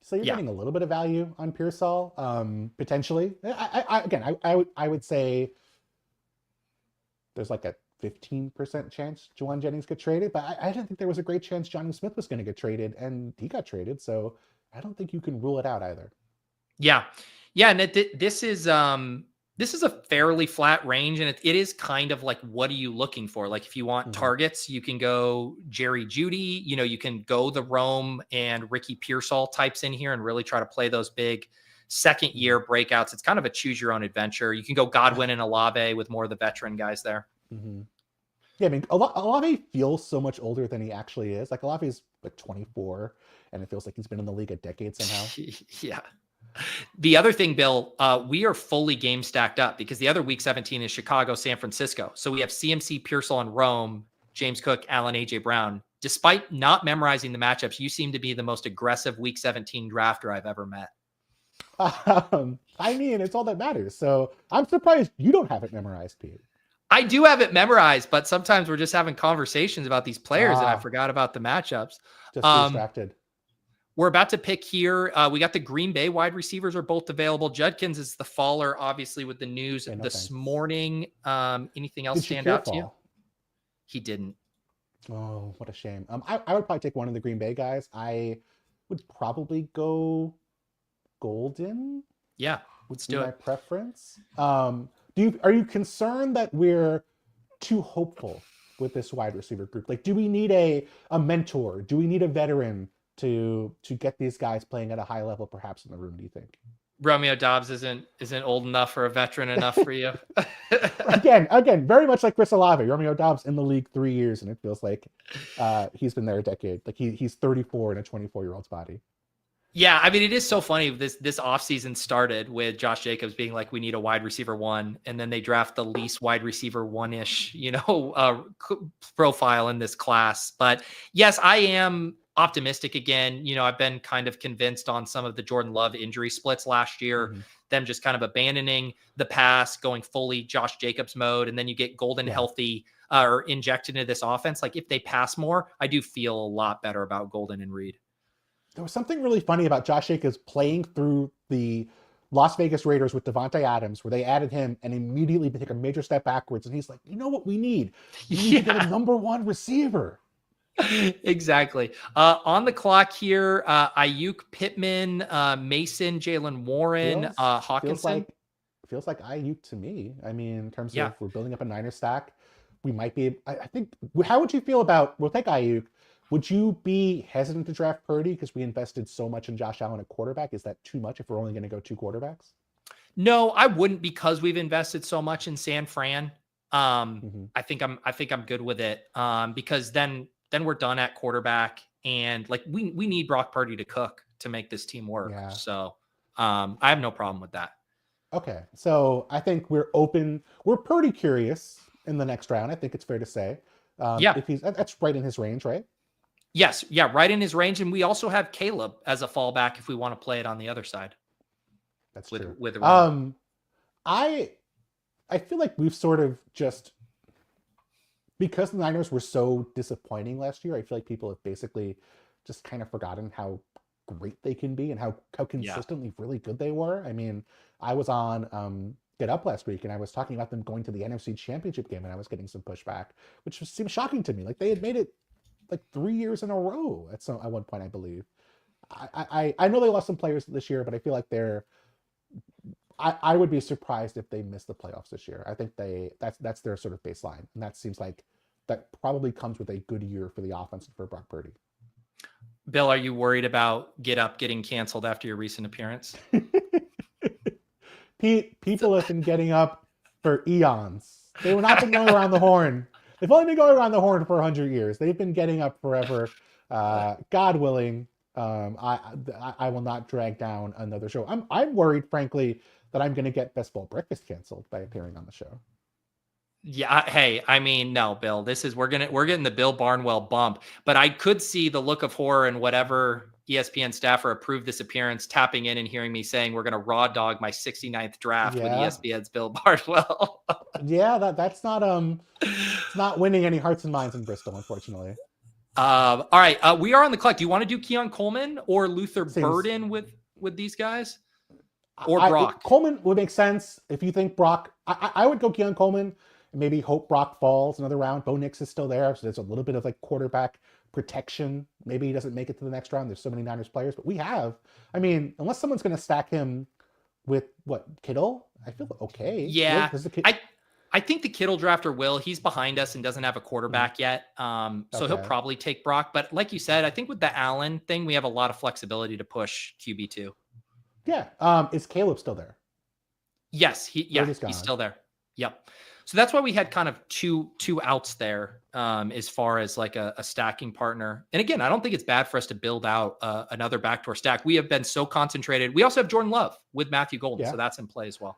J: So you're getting a little bit of value on Pearsall, potentially. I would say there's like a 15% chance Jauan Jennings get traded, but I didn't think there was a great chance Johnny Smith was going to get traded, and he got traded. So I don't think you can rule it out either.
A: Yeah, and this is a fairly flat range, and it is kind of like, what are you looking for? Like if you want targets, you can go Jerry Jeudy, you can go the Rome and Ricky Pearsall types in here and really try to play those big second year breakouts. It's kind of a choose your own adventure. You can go Godwin and Olave with more of the veteran guys there.
J: Yeah, I mean, Olave feels so much older than he actually is. Like Olave is like 24 and it feels like he's been in the league a decade somehow.
A: Yeah. The other thing, Bill, we are fully game stacked up because the other week 17 is Chicago, San Francisco. So we have CMC, Pearsall, and Rome, James Cook, Allen, AJ Brown. Despite not memorizing the matchups, you seem to be the most aggressive week 17 drafter I've ever met.
J: I mean, it's all that matters. So I'm surprised you don't have it memorized, Pete.
A: I do have it memorized, but sometimes we're just having conversations about these players and I forgot about the matchups.
J: Just distracted.
A: We're about to pick here. We got the Green Bay wide receivers are both available. Judkins is the faller, obviously, with the news this morning. Anything else stand out to you? He didn't.
J: Oh, what a shame. I would probably take one of the Green Bay guys. I would probably go Golden.
A: Yeah, let's do it.
J: My preference. Are you concerned that we're too hopeful with this wide receiver group? Like, do we need a mentor? Do we need a veteran to get these guys playing at a high level, perhaps in the room? Do you think
A: Romeo Doubs isn't old enough or a veteran enough for you?
J: again, very much like Chris Olave. Romeo Doubs in the league 3 years, and it feels like he's been there a decade. Like he's 34 in a 24-year-old's body.
A: Yeah, I mean, it is so funny. This offseason started with Josh Jacobs being like, we need a wide receiver one, and then they draft the least wide receiver one-ish, profile in this class. But yes, I am optimistic again. I've been kind of convinced on some of the Jordan Love injury splits last year, them just kind of abandoning the pass, going fully Josh Jacobs mode, and then you get Golden healthy or injected into this offense. Like if they pass more, I do feel a lot better about Golden and Reed.
J: There was something really funny about Josh Jacobs playing through the Las Vegas Raiders with Devontae Adams, where they added him and immediately take a major step backwards. And he's like, you know what we need? We need to get a number one receiver.
A: Exactly. On the clock here, Ayuk, Pittman, Mason, Jalen Warren, Hawkinson.
J: Feels like Ayuk to me. I mean, in terms of we're building up a Niner stack, we might be. I think. How would you feel about? We'll take Ayuk. Would you be hesitant to draft Purdy because we invested so much in Josh Allen at quarterback? Is that too much if we're only going to go 2 quarterbacks?
A: No, I wouldn't, because we've invested so much in San Fran. I think I'm good with it. Because then we're done at quarterback, and like we need Brock Purdy to cook to make this team work. Yeah. So I have no problem with that.
J: Okay. So I think we're open. We're Purdy curious in the next round. I think it's fair to say. If that's right in his range, right?
A: Yes. Yeah. Right in his range. And we also have Caleb as a fallback if we want to play it on the other side.
J: That's true.
A: I
J: feel like we've sort of just, because the Niners were so disappointing last year, I feel like people have basically just kind of forgotten how great they can be and how consistently really good they were. I mean, I was on Get Up last week and I was talking about them going to the NFC Championship game and I was getting some pushback, which seemed shocking to me. Like they had made it like 3 years in a row at one point, I believe. I know they lost some players this year, but I feel like I would be surprised if they missed the playoffs this year. I think that's their sort of baseline, and that seems like that probably comes with a good year for the offense and for Brock Purdy.
A: Bill, are you worried about Get Up getting canceled after your recent appearance?
J: Pete, people have been getting up for eons. They were not been going around the horn. They've only been going around the horn for 100 years. They've been getting up forever. God willing, I will not drag down another show. I'm worried, frankly, that I'm going to get Best Ball Breakfast canceled by appearing on the show.
A: Yeah. Hey, I mean, no, Bill, we're getting the Bill Barnwell bump, but I could see the look of horror in whatever ESPN staffer approved this appearance, tapping in and hearing me saying, we're going to raw dog my 69th draft with ESPN's Bill Barnwell.
J: Yeah. That's not, it's not winning any hearts and minds in Bristol, unfortunately.
A: All right. We are on the clock. Do you want to do Keon Coleman or Luther Burden with these guys? Or Brock?
J: Coleman would make sense. If you think Brock, I would go Keon Coleman and maybe hope Brock falls another round. Bo Nix is still there, so there's a little bit of like quarterback protection. Maybe he doesn't make it to the next round. There's so many Niners players, but unless someone's going to stack him with Kittle, I feel okay.
A: Yeah. I think the Kittle drafter will. He's behind us and doesn't have a quarterback yet. So he'll probably take Brock. But like you said, I think with the Allen thing, we have a lot of flexibility to push QB2.
J: Yeah. Is Caleb still there?
A: Yes. He's still there. Yep. So that's why we had kind of two outs there as far as like a stacking partner. And again, I don't think it's bad for us to build out another backdoor stack. We have been so concentrated. We also have Jordan Love with Matthew Golden. So that's in play as well.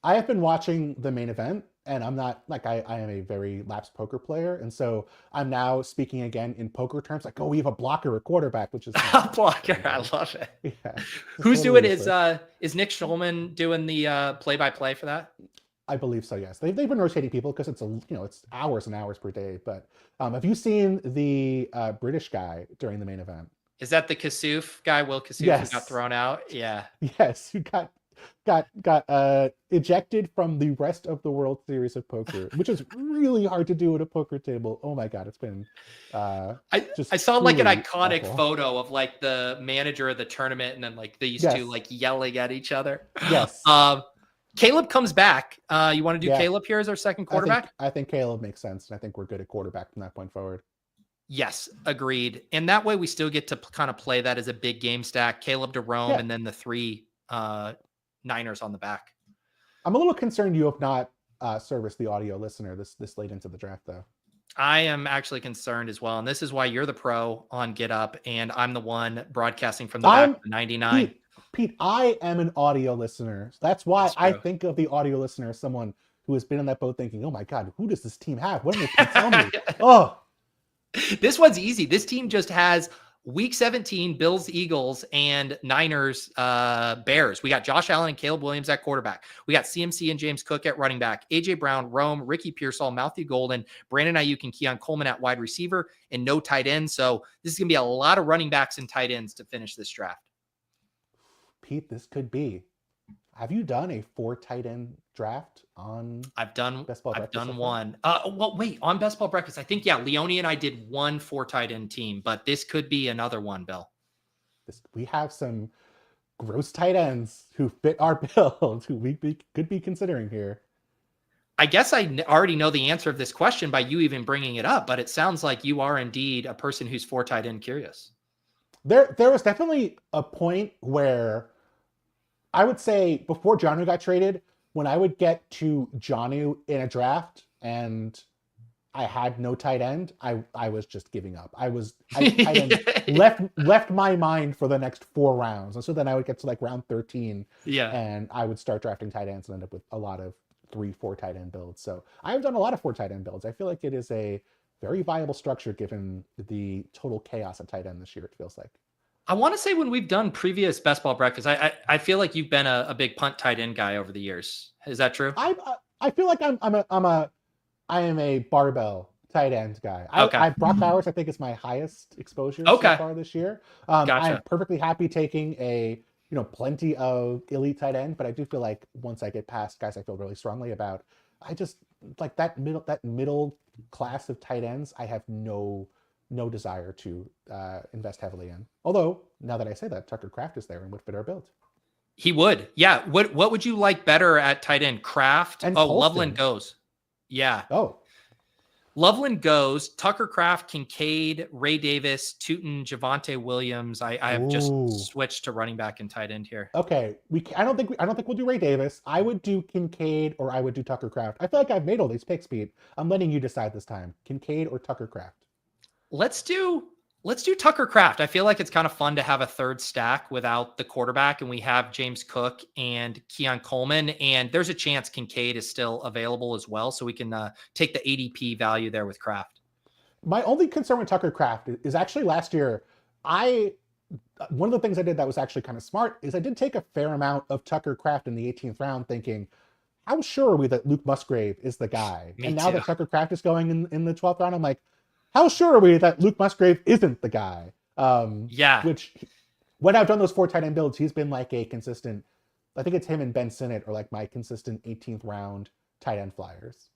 J: I have been watching the main event, and I'm not like I am a very lapsed poker player, and so I'm now speaking again in poker terms, like, oh, we have a blocker, a quarterback, which is
A: a blocker. I love it. Yeah, who's totally doing is Nick Schulman doing the play-by-play for that?
J: I believe so. Yes, they've been rotating people because it's it's hours and hours per day. But have you seen the British guy during the main event?
A: Is that the Kassouf guy, Will Kassouf, who got thrown out? Yeah.
J: Yes, who got ejected from the rest of the World Series of Poker, which is really hard to do at a poker table. Oh my God, it's been
A: I saw like an iconic photo of like the manager of the tournament and then like these two like yelling at each other.
J: Yes.
A: Caleb comes back. You want to do Caleb here as our second quarterback?
J: I think Caleb makes sense, and I think we're good at quarterback from that point forward.
A: Yes, agreed. And that way we still get to kind of play that as a big game stack. Caleb to Rome, and then the three Niners on the back.
J: I'm a little concerned you have not serviced the audio listener this late into the draft, though.
A: I am actually concerned as well, and this is why you're the pro on Get Up, and I'm the one broadcasting from the back of the 99.
J: Pete, I am an audio listener. That's why I think of the audio listener as someone who has been in that boat thinking, oh my God, who does this team have? What do they tell me? Oh,
A: this one's easy. This team just has Week 17, Bills, Eagles, and Niners, Bears. We got Josh Allen and Caleb Williams at quarterback. We got CMC and James Cook at running back. AJ Brown, Rome, Ricky Pearsall, Matthew Golden, Brandon Ayuk, and Keon Coleman at wide receiver, and no tight end. So this is going to be a lot of running backs and tight ends to finish this draft.
J: Pete, this could be. Have you done a 4 tight end draft on?
A: I've done
J: one.
A: Well, wait, on Best Ball Breakfast. I think Leone and I did 1 4 tight end team, but this could be another one, Bill.
J: We have some gross tight ends who fit our build, who we could be considering here.
A: I guess I already know the answer of this question by you even bringing it up, but it sounds like you are indeed a person who's 4 tight end curious.
J: There was definitely a point where I would say before Jonnu got traded, when I would get to Jonnu in a draft and I had no tight end, I was just giving up. left my mind for the next 4 rounds. And so then I would get to like round 13 and I would start drafting tight ends and end up with a lot of 3-4 tight end builds. So I've done a lot of 4 tight end builds. I feel like it is a very viable structure given the total chaos at tight end this year, it feels like.
A: I want to say when we've done previous Best Ball Breakfast, I feel like you've been a big punt tight end guy over the years. Is that true?
J: I feel like I am a barbell tight end guy.
A: Okay.
J: Brock Bowers, I think, is my highest exposure
A: Okay.
J: so far this year. I'm
A: Gotcha.
J: perfectly happy taking plenty of elite tight end, but I do feel like once I get past guys I feel really strongly about, I just like that middle class of tight ends. I have no desire to invest heavily in. Although now that I say that, Tucker Kraft is there and would fit our build.
A: He would. Yeah. What would you like better at tight end? Kraft?
J: And
A: Oh,
J: Colston.
A: Loveland goes. Yeah.
J: Oh,
A: Loveland goes. Tucker Kraft, Kincaid, Ray Davis, Tootin, Javonte Williams. I have just switched to running back and tight end here.
J: okay. I don't think we'll do Ray Davis. I would do Kincaid or I would do Tucker Kraft. I feel like I've made all these picks, Pete. I'm letting you decide this time. Kincaid or Tucker Kraft.
A: Let's do Tucker Kraft. I feel like it's kind of fun to have a third stack without the quarterback, and we have James Cook and Keon Coleman, and there's a chance Kincaid is still available as well, so we can take the ADP value there with Kraft.
J: My only concern with Tucker Kraft is actually last year, one of the things I did that was actually kind of smart is I did take a fair amount of Tucker Kraft in the 18th round thinking, how sure are we that Luke Musgrave is the guy?
A: Me
J: and now
A: too.
J: that Tucker Kraft is going in the 12th round, I'm like, how sure are we that Luke Musgrave isn't the guy?
A: Yeah.
J: Which, when I've done those 4 tight end builds, he's been like a consistent, I think it's him and Ben Sinnott are like my consistent 18th round tight end flyers.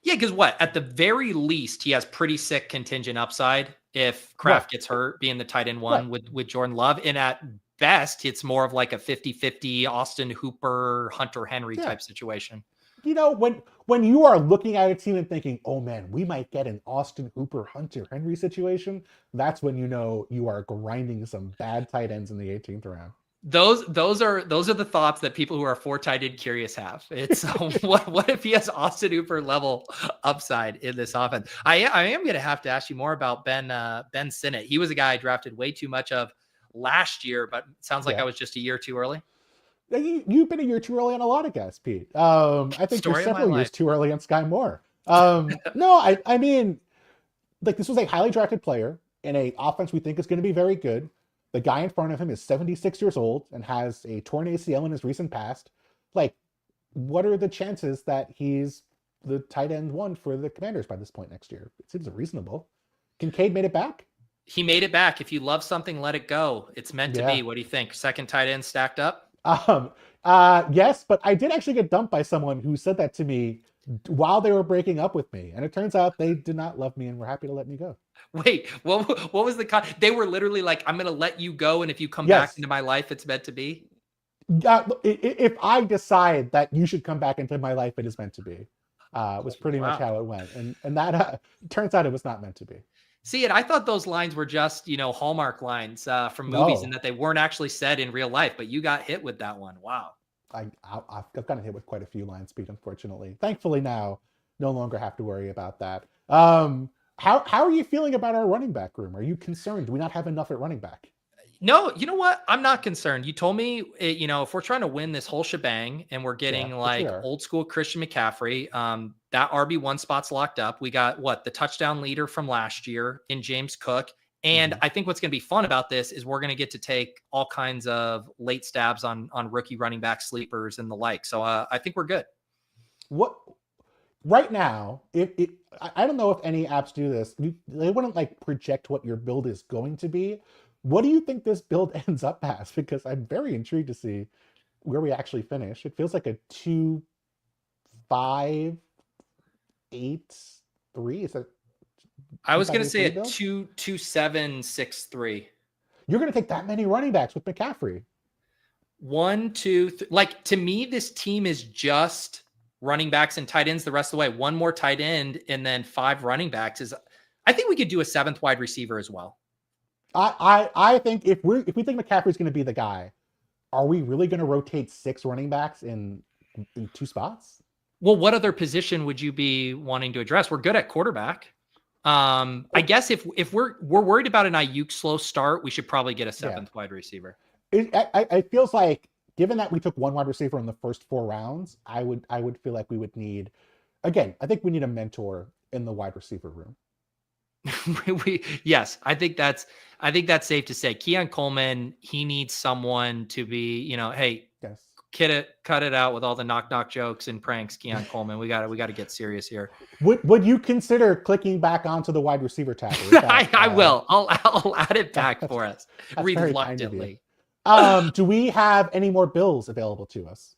A: Yeah, because at the very least, he has pretty sick contingent upside if Kraft gets hurt, being the tight end one with Jordan Love. And at best, it's more of like a 50-50 Austin Hooper, Hunter Henry type situation.
J: When you are looking at a team and thinking, oh man, we might get an Austin Hooper, Hunter Henry situation, that's when you know you are grinding some bad tight ends in the 18th round.
A: Those are the thoughts that people who are 4 tight end curious have. It's what if he has Austin Hooper level upside in this offense? I am going to have to ask you more about Ben Sinnott. He was a guy I drafted way too much of last year, but it sounds like I was just a year too early.
J: You've been a year too early on a lot of guys, Pete. I think you're several years too early on Sky Moore. No, I mean, like this was a highly drafted player in an offense we think is going to be very good. The guy in front of him is 76 years old and has a torn ACL in his recent past. Like, what are the chances that he's the tight end one for the Commanders by this point next year? It seems reasonable. Kincaid made it back?
A: He made it back. If you love something, let it go. It's meant to be. What do you think? Second tight end stacked up?
J: Yes, but I did actually get dumped by someone who said that to me while they were breaking up with me. And it turns out they did not love me and were happy to let me go.
A: Wait, what was they were literally like, I'm going to let you go. And if you come back into my life, it's meant to be.
J: If I decide that you should come back into my life, it is meant to be, was pretty much how it went. And that turns out it was not meant to be.
A: See it. I thought those lines were just, Hallmark lines from movies and that they weren't actually said in real life, but you got hit with that one. Wow.
J: I've gotten hit with quite a few lines, Pete, unfortunately. Thankfully now, no longer have to worry about that. How are you feeling about our running back room? Are you concerned? Do we not have enough at running back?
A: No, you know what? I'm not concerned. You told me, if we're trying to win this whole shebang and we're getting old school Christian McCaffrey, that RB1 spot's locked up. We got the touchdown leader from last year in James Cook. And I think what's going to be fun about this is we're going to get to take all kinds of late stabs on rookie running back sleepers and the like. So I think we're good.
J: Right now, I don't know if any apps do this. They wouldn't project what your build is going to be. What do you think this build ends up as? Because I'm very intrigued to see where we actually finish. It feels like a 2-5-8-3. Is that?
A: I was going to say a 2-7-6-3.
J: You're going to take that many running backs with McCaffrey.
A: 1, 2, to me, this team is just running backs and tight ends the rest of the way. One more tight end and then 5 running backs I think we could do a 7th wide receiver as well.
J: I think if we think McCaffrey's going to be the guy, are we really going to rotate 6 running backs in 2 spots?
A: Well, what other position would you be wanting to address? We're good at quarterback. I guess if we're worried about an Ayuk slow start, we should probably get a 7th wide receiver.
J: It feels like, given that we took 1 wide receiver in the first 4 rounds, I would feel like we would need, again, I think we need a mentor in the wide receiver room.
A: Yes, I think that's safe to say. Keon Coleman, he needs someone to be, hey, cut it out with all the knock jokes and pranks, Keon Coleman. We got to get serious here.
J: Would you consider clicking back onto the wide receiver tab?
A: I will. I'll add it back for us reluctantly.
J: Do we have any more Bills available to us?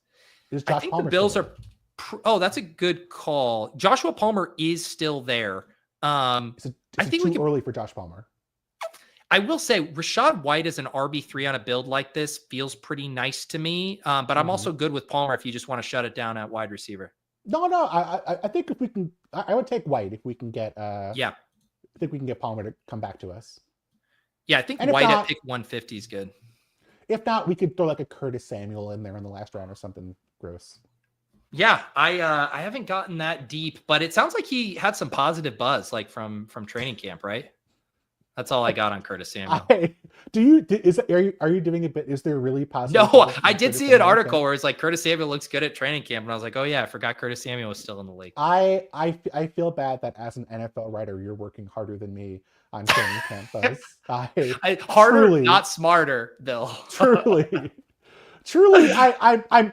A: I think the Bills are. That's a good call. Joshua Palmer is still there.
J: I think we early for Josh Palmer.
A: I will say Rachaad White as an RB3 on a build like this feels pretty nice to me. But I'm also good with Palmer if you just want to shut it down at wide receiver.
J: No. I think if we can, I would take White if we can get. I think we can get Palmer to come back to us.
A: Yeah, I think White at pick 150 is good.
J: If not, we could throw like a Curtis Samuel in there in the last round or something gross.
A: Yeah, I haven't gotten that deep, but it sounds like he had some positive buzz, like from training camp, right? That's all I got on Curtis Samuel.
J: Are you doing a bit? Is there really positive?
A: No, I did see an article where it's like Curtis Samuel looks good at training camp, and I was like, oh yeah, I forgot Curtis Samuel was still in the league.
J: I feel bad that as an NFL writer, you're working harder than me on training camp buzz.
A: Harder, truly, not smarter, Bill.
J: truly, I'm.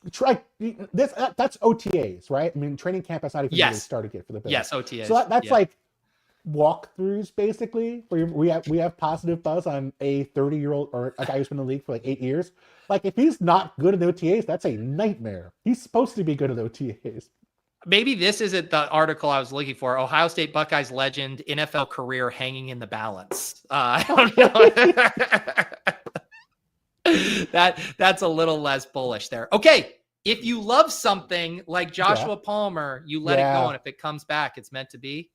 J: That's OTAs, right? I mean, training camp has not even really started yet for the Bills.
A: Yes, OTAs.
J: So that's like walkthroughs, basically, where we have positive buzz on a 30-year-old or a guy who's been in the league for like 8 years. Like, if he's not good at OTAs, that's a nightmare. He's supposed to be good at OTAs.
A: Maybe this isn't the article I was looking for. Ohio State Buckeyes legend, NFL career hanging in the balance. I don't know. That's a little less bullish there. Okay, if you love something like Joshua Palmer, you let it go, and if it comes back, it's meant to be.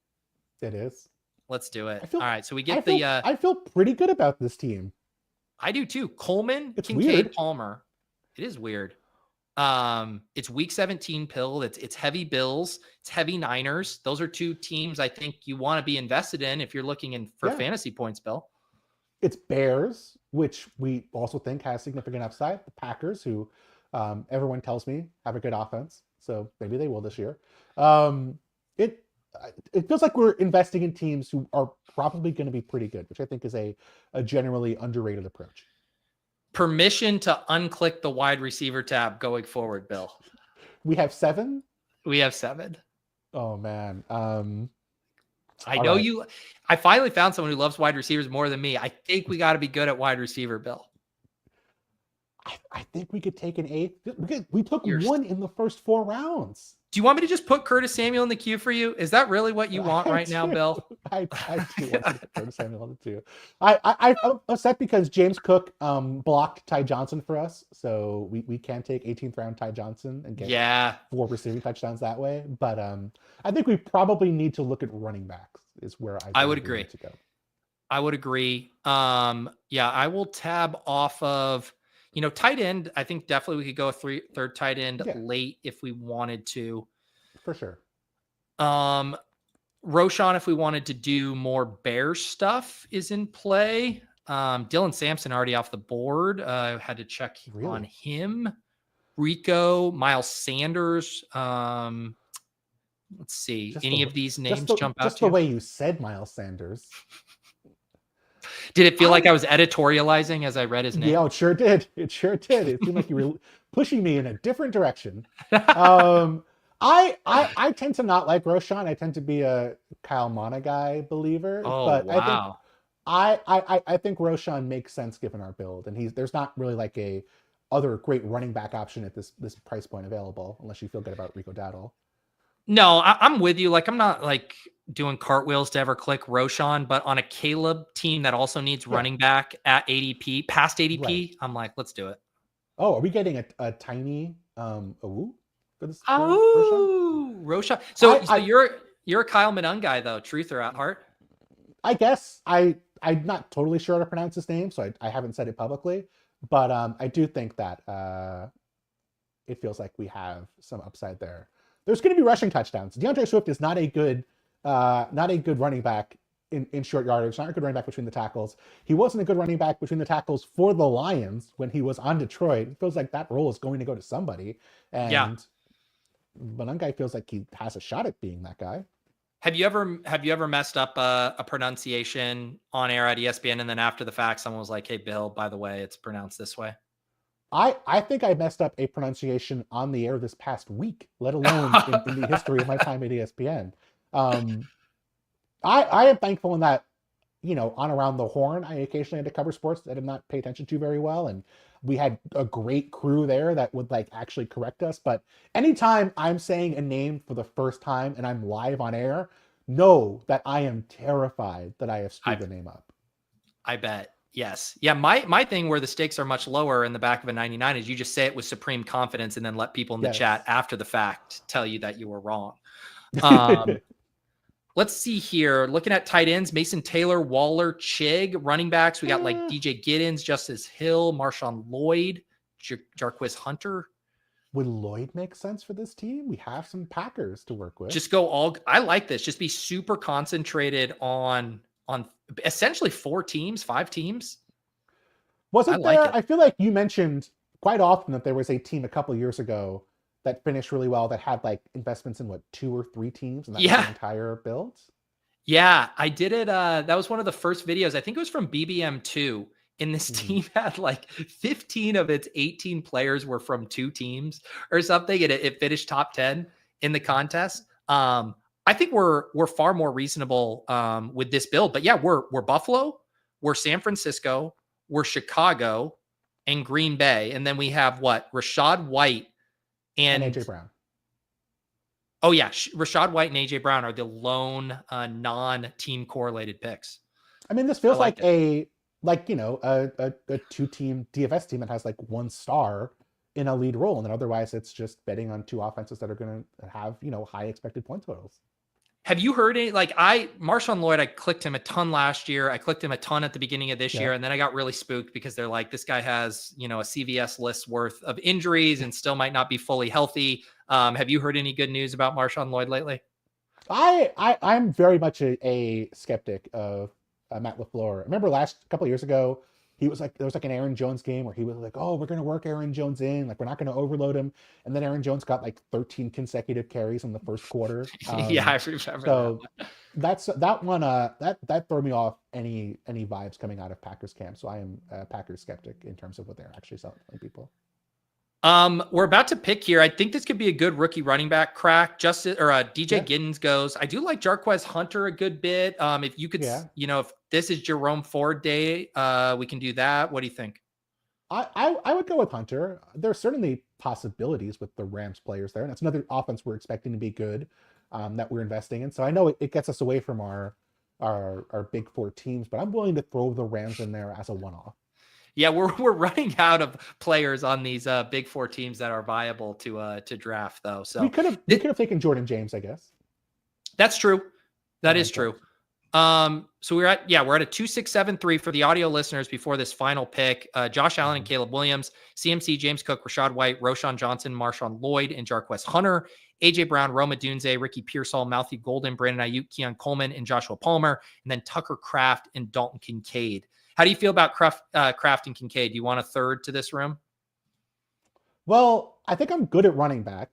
J: It is.
A: Let's do it. All right, so we get
J: I feel pretty good about this team.
A: I do too. Coleman,
J: it's
A: Kincaid,
J: weird.
A: Palmer. It is weird. It's week 17 pill. It's heavy Bills. It's heavy Niners. Those are two teams I think you want to be invested in if you're looking for fantasy points, Bill.
J: It's Bears, which we also think has significant upside. The Packers, who everyone tells me have a good offense, so maybe they will this year. It feels like we're investing in teams who are probably going to be pretty good, which I think is a generally underrated approach.
A: Permission to unclick the wide receiver tab going forward, Bill.
J: We have 7?
A: We have 7.
J: Oh, man.
A: I know you. I finally found someone who loves wide receivers more than me. I think we got to be good at wide receiver, Bill.
J: I think we could take an 8th. We took one in the first 4 rounds.
A: Do you want me to just put Curtis Samuel in the queue for you? Is that really what you want right now, Bill?
J: I do want to put Curtis Samuel in the queue. I'm upset because James Cook blocked Ty Johnson for us, so we can take 18th round Ty Johnson and get 4 receiving touchdowns that way. But I think we probably need to look at running backs. Is where I would agree. To go.
A: I would agree. I will tab off of. Tight end, I think definitely we could go a third tight end late if we wanted to.
J: For sure.
A: Roschon, if we wanted to do more Bears stuff, is in play. Dylan Sampson already off the board. Had to check on him. Rico, Miles Sanders. Let's see. Any of these names jump out to you?
J: Just the way you said Miles Sanders.
A: Did it feel like I was editorializing as I read his name?
J: Yeah, it sure did. It seemed like you were pushing me in a different direction. I tend to not like Roschon. I tend to be a Kyle Monagai believer.
A: Oh, wow.
J: I think Roschon makes sense given our build, and there's not really like a other great running back option at this price point available, unless you feel good about Rico Dowdle.
A: No, I'm with you. Like, I'm not like doing cartwheels to ever click Roschon, but on a Caleb team that also needs running back at ADP, past ADP, I'm like, let's do it.
J: Oh, are we getting a tiny Awu for this?
A: Roschon. So you're a Kyle Manung guy though, truth or at heart?
J: I guess I'm not totally sure how to pronounce his name, so I haven't said it publicly, but I do think that it feels like we have some upside there. There's going to be rushing touchdowns. DeAndre Swift is not a good running back in short yardage, not a good running back between the tackles. He wasn't a good running back between the tackles for the Lions when he was on Detroit. It feels like that role is going to go to somebody. And Manungai feels like he has a shot at being that guy.
A: Have you ever messed up a pronunciation on air at ESPN and then after the fact someone was like, "Hey Bill, by the way, it's pronounced this way"?
J: I think I messed up a pronunciation on the air this past week, let alone in the history of my time at ESPN. I am thankful in that, on Around the Horn, I occasionally had to cover sports that I did not pay attention to very well. And we had a great crew there that would actually correct us. But anytime I'm saying a name for the first time and I'm live on air, know that I am terrified that I have screwed the name up.
A: I bet. Yes. Yeah. My thing where the stakes are much lower in the back of a 99 is you just say it with supreme confidence and then let people in the chat after the fact tell you that you were wrong. Let's see here. Looking at tight ends, Mason Taylor, Waller, Chig. Running backs, we got DJ Giddens, Justice Hill, Marshawn Lloyd, Jarquez Hunter.
J: Would Lloyd make sense for this team? We have some Packers to work with.
A: Just go I like this. Just be super concentrated on essentially 5 teams.
J: Wasn't there? I feel like you mentioned quite often that there was a team a couple years ago that finished really well that had investments in 2 or 3 teams and that entire build.
A: Yeah, I did it. That was one of the first videos. I think it was from BBM2. And this team had 15 of its 18 players were from 2 teams or something. And it finished top 10 in the contest. I think we're far more reasonable with this build. But yeah, we're Buffalo, we're San Francisco, we're Chicago, and Green Bay. And then we have Rashad White and
J: AJ Brown.
A: Oh yeah, Rashad White and AJ Brown are the lone non-team correlated picks.
J: I mean, this feels like a 2-team DFS team that has 1 star in a lead role, and then otherwise it's just betting on 2 offenses that are going to have high expected point totals.
A: Have you heard any, Marshawn Lloyd, I clicked him a ton last year. I clicked him a ton at the beginning of this year. And then I got really spooked because they're this guy has, a CVS list worth of injuries and still might not be fully healthy. Have you heard any good news about Marshawn Lloyd lately?
J: I'm very much a skeptic of Matt LaFleur. I remember a couple of years ago, he was there was an Aaron Jones game where he was oh, we're going to work Aaron Jones in. We're not going to overload him. And then Aaron Jones got 13 consecutive carries in the first quarter.
A: Yeah, I remember
J: so that one, that threw me off any vibes coming out of Packers camp. So I am a Packers skeptic in terms of what they're actually selling people.
A: We're about to pick here. I think this could be a good rookie running back crack. DJ Giddens goes. I do like Jarquez Hunter a good bit. If you could, if this is Jerome Ford day, we can do that. What do you think?
J: I would go with Hunter. There's certainly possibilities with the Rams players there, and it's another offense we're expecting to be good that we're investing in. So I know it gets us away from our big 4 teams, but I'm willing to throw the Rams in there as a one-off.
A: Yeah, we're running out of players on these big 4 teams that are viable to draft, though. So
J: we could have taken Jordan James, I guess.
A: That's true. That is true. So we're at a 2-6-7-3 for the audio listeners before this final pick. Josh Allen and Caleb Williams, CMC, James Cook, Rashad White, Roshan Johnson, Marshawn Lloyd, and Jarquez Hunter, AJ Brown, Roma Dunze, Ricky Pearsall, Matthew Golden, Brandon Ayuk, Keon Coleman, and Joshua Palmer, and then Tucker Kraft and Dalton Kincaid. How do you feel about Kraft and Kincaid? Do you want a third to this room?
J: Well, I think I'm good at running back.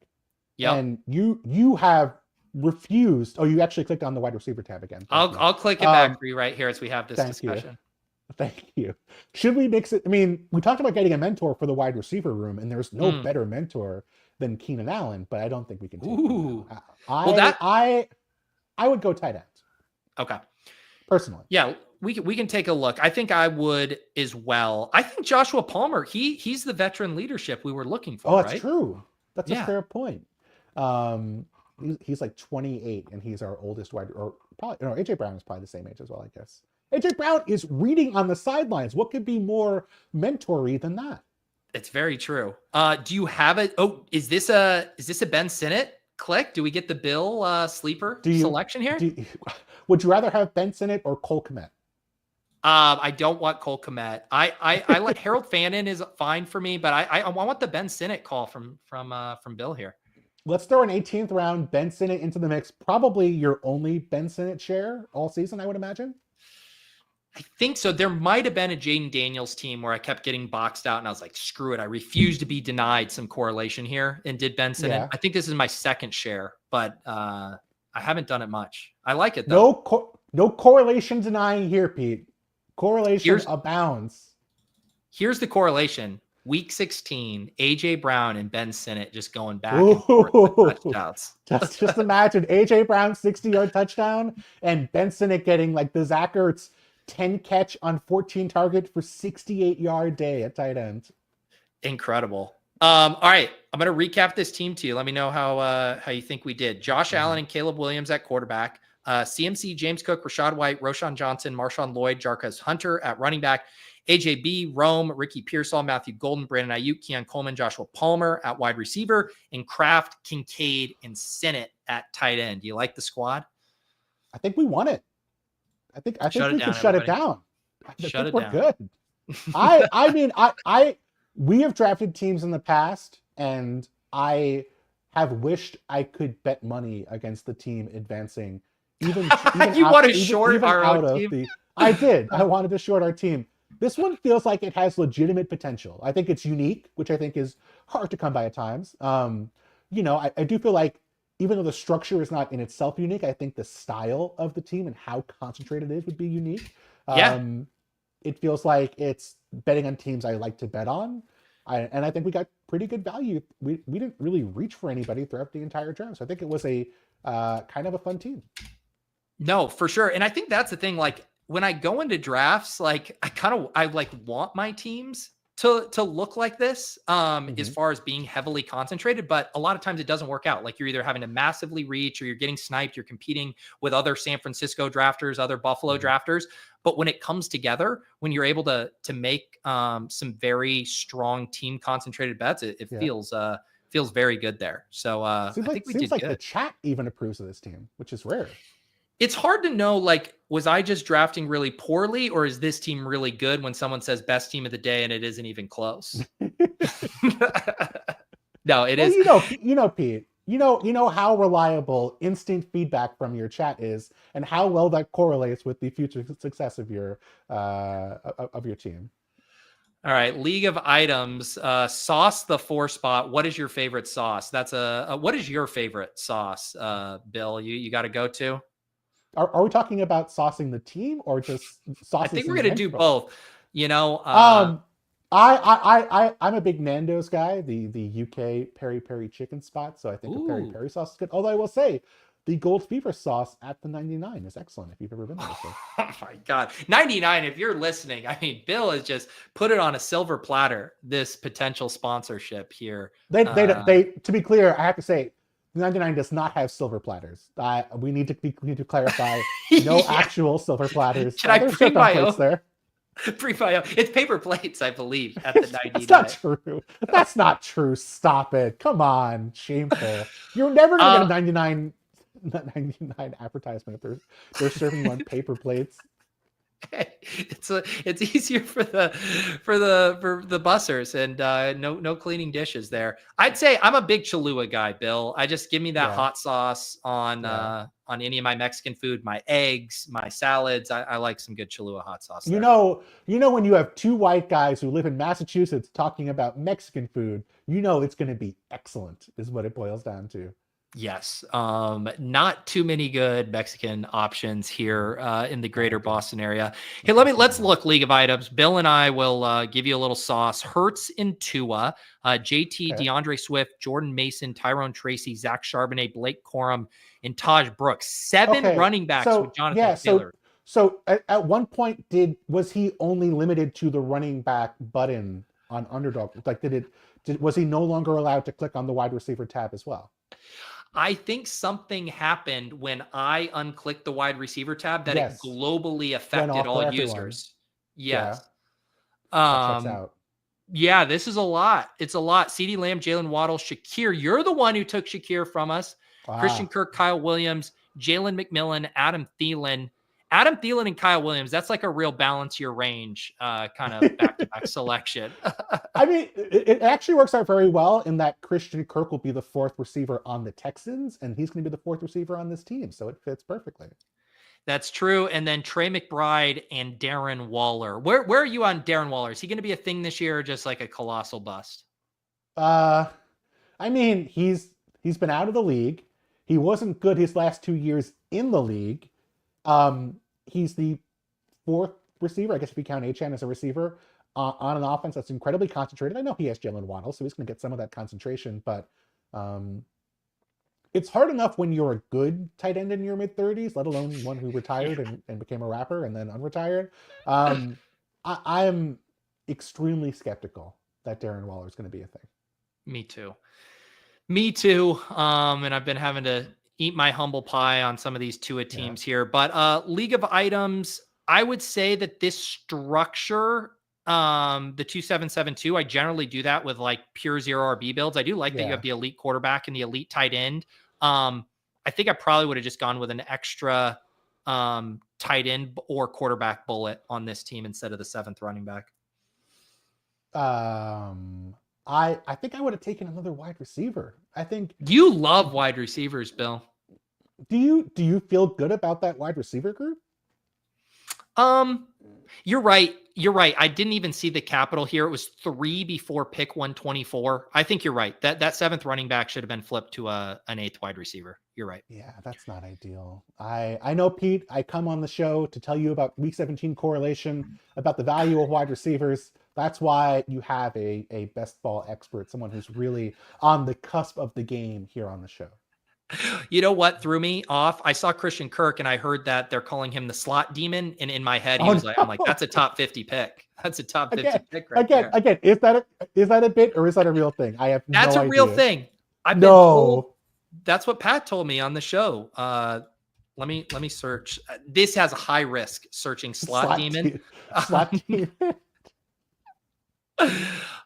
A: Yeah.
J: And you have refused. Oh, you actually clicked on the wide receiver tab again.
A: I'll click it back for you right here as we have this discussion.
J: Thank you. Should we mix it? I mean, we talked about getting a mentor for the wide receiver room, and there's no better mentor than Keenan Allen, but I don't think we can take him. I would go tight end.
A: Okay.
J: Personally.
A: Yeah. We can take a look. I think I would as well. I think Joshua Palmer, he's the veteran leadership we were looking for.
J: Oh, that's true. That's a fair point. He's 28 and he's our oldest AJ Brown is probably the same age as well, I guess. AJ Brown is reading on the sidelines. What could be more mentory than that?
A: It's very true. Do you have it? Oh, is this a Ben Sinnott click? Do we get the Bill sleeper selection here?
J: Would you rather have Ben Sinnott or Cole Kmet?
A: I don't want Cole Kmet. I like Harold Fannin is fine for me, but I want the Ben Sinnott call from Bill here.
J: Let's throw an 18th round Ben Sinnott into the mix. Probably your only Ben Sinnott share all season, I would imagine.
A: I think so. There might have been a Jaden Daniels team where I kept getting boxed out and I was like, screw it. I refuse to be denied some correlation here and did Ben Sinnott. Yeah. I think this is my second share, but I haven't done it much. I like it though.
J: No correlation denying here, Pete. Correlation abounds.
A: Here's the correlation. Week 16, AJ Brown and Ben Sinnott just going back and forth with touchdowns.
J: Just imagine AJ Brown 60-yard touchdown and Ben Sinnott getting like the Zach Ertz 10 catch on 14 target for 68-yard day at tight end.
A: Incredible. All right, I'm going to recap this team to you. Let me know how you think we did. Josh Allen and Caleb Williams at quarterback. CMC, James Cook, Rashad White, Roshan Johnson, Marshawn Lloyd, Jarquez Hunter at running back. AJB, Rome, Ricky Pearsall, Matthew Golden, Brandon Ayuk, Keon Coleman, Joshua Palmer at wide receiver, and Kraft, Kincaid, and Sinnott at tight end. Do you like the squad?
J: I think we won it. I think we can shut it down. We're good. I mean, we have drafted teams in the past, and I have wished I could bet money against the team advancing. Even
A: you want to short our own team?
J: I did. I wanted to short our team. This one feels like it has legitimate potential. I think it's unique, which I think is hard to come by at times. I do feel like even though the structure is not in itself unique, I think the style of the team and how concentrated it is would be unique. It feels like it's betting on teams I like to bet on. And I think we got pretty good value. We didn't really reach for anybody throughout the entire draft. So I think it was a kind of a fun team.
A: No, for sure. And I think that's the thing. Like when I go into drafts, like I want my teams to look like this as far as being heavily concentrated, but a lot of times it doesn't work out. Like you're either having to massively reach or you're getting sniped, you're competing with other San Francisco drafters, other Buffalo drafters. But when it comes together, when you're able to make some very strong team concentrated bets, it feels very good there. So I think we did good.
J: The chat even approves of this team, which is rare.
A: It's hard to know, like, was I just drafting really poorly or is this team really good when someone says best team of the day and it isn't even close? No, it is.
J: Pete, you know how reliable instant feedback from your chat is and how well that correlates with the future success of your team.
A: All right. League of Items, sauce the 4 spot. What is your favorite sauce? That's what is your favorite sauce, Bill? You got to go to?
J: Are we talking about saucing the team or just sauces?
A: I think we're going to do both.
J: I'm a big Nando's guy, the UK peri peri chicken spot. So I think the peri peri sauce is good. Although I will say the Gold Fever sauce at the 99 is excellent if you've ever been there. So.
A: Oh my God. 99, if you're listening, I mean, Bill has just put it on a silver platter, this potential sponsorship here.
J: They to be clear, I have to say, 99 does not have silver platters. We need to clarify. No actual silver platters.
A: Should I bring my own?
J: There.
A: Bring my own. It's paper plates, I believe, at the 99.
J: That's not true. That's not true. Stop it. Come on. Shameful. You're never going to get a 99 advertisement if they're serving you on paper plates.
A: It's easier for the bussers and no cleaning dishes there. I'd say I'm a big Cholula guy, Bill. I just give me that hot sauce on any of my Mexican food, my eggs, my salads. I like some good Cholula hot sauce there.
J: You know when you have two white guys who live in Massachusetts talking about Mexican food, it's going to be excellent is what it boils down to.
A: Yes. Not too many good Mexican options here in the greater Boston area. Hey, let's look League of Items. Bill and I will give you a little sauce. Hurts and Tua, JT, DeAndre Swift, Jordan Mason, Tyrone Tracy, Zach Charbonnet, Blake Corum, and Taj Brooks. 7 running backs with Jonathan Taylor.
J: So at one point, was he only limited to the running back button on Underdog? Like, was he no longer allowed to click on the wide receiver tab as well?
A: I think something happened when I unclicked the wide receiver tab that it globally affected all users. Yes.
J: Checks out.
A: Yeah, this is a lot. It's a lot. CeeDee Lamb, Jalen Waddle, Shakir. You're the one who took Shakir from us. Wow. Christian Kirk, Kyle Williams, Jalen McMillan, Adam Thielen. Adam Thielen and Kyle Williams, that's like a real balance your range kind of back-to-back selection.
J: I mean, it actually works out very well in that Christian Kirk will be the 4th receiver on the Texans, and he's going to be the 4th receiver on this team, so it fits perfectly.
A: That's true. And then Trey McBride and Darren Waller. Where are you on Darren Waller? Is he going to be a thing this year or just like a colossal bust?
J: I mean, he's been out of the league. He wasn't good his last 2 years in the league. He's the 4th receiver, I guess if you count Achane as a receiver, on an offense that's incredibly concentrated. I know he has Jauan Waddle, so he's going to get some of that concentration, but it's hard enough when you're a good tight end in your mid-30s, let alone one who retired and became a rapper and then unretired. I am extremely skeptical that Darren Waller is going to be a thing.
A: Me too. And I've been having to eat my humble pie on some of these Tua teams here. But League of Items, I would say that this structure, the 2772, I generally do that with like pure zero RB builds. I do like that you have the elite quarterback and the elite tight end. I think I probably would have just gone with an extra tight end or quarterback bullet on this team instead of the 7th running back.
J: I think I would have taken another wide receiver. I think
A: you love wide receivers, Bill.
J: Do you feel good about that wide receiver group?
A: You're right. I didn't even see the capital here. It was 3 before pick 124. I think you're right. That 7th running back should have been flipped to an 8th wide receiver. You're right.
J: Yeah, that's not ideal. I know, Pete, I come on the show to tell you about week 17 correlation, about the value of wide receivers. That's why you have a best ball expert, someone who's really on the cusp of the game here on the show.
A: You know what threw me off? I saw Christian Kirk and I heard that they're calling him the slot demon. And in my head, I'm like, that's a top 50 pick. That's a top 50 pick right there.
J: Again, is that a bit or is that a real thing? I have
A: That's
J: no
A: a real
J: idea.
A: thing. I've been told. That's what Pat told me on the show. Let me search. This has a high risk searching slot demon.
J: Slot demon.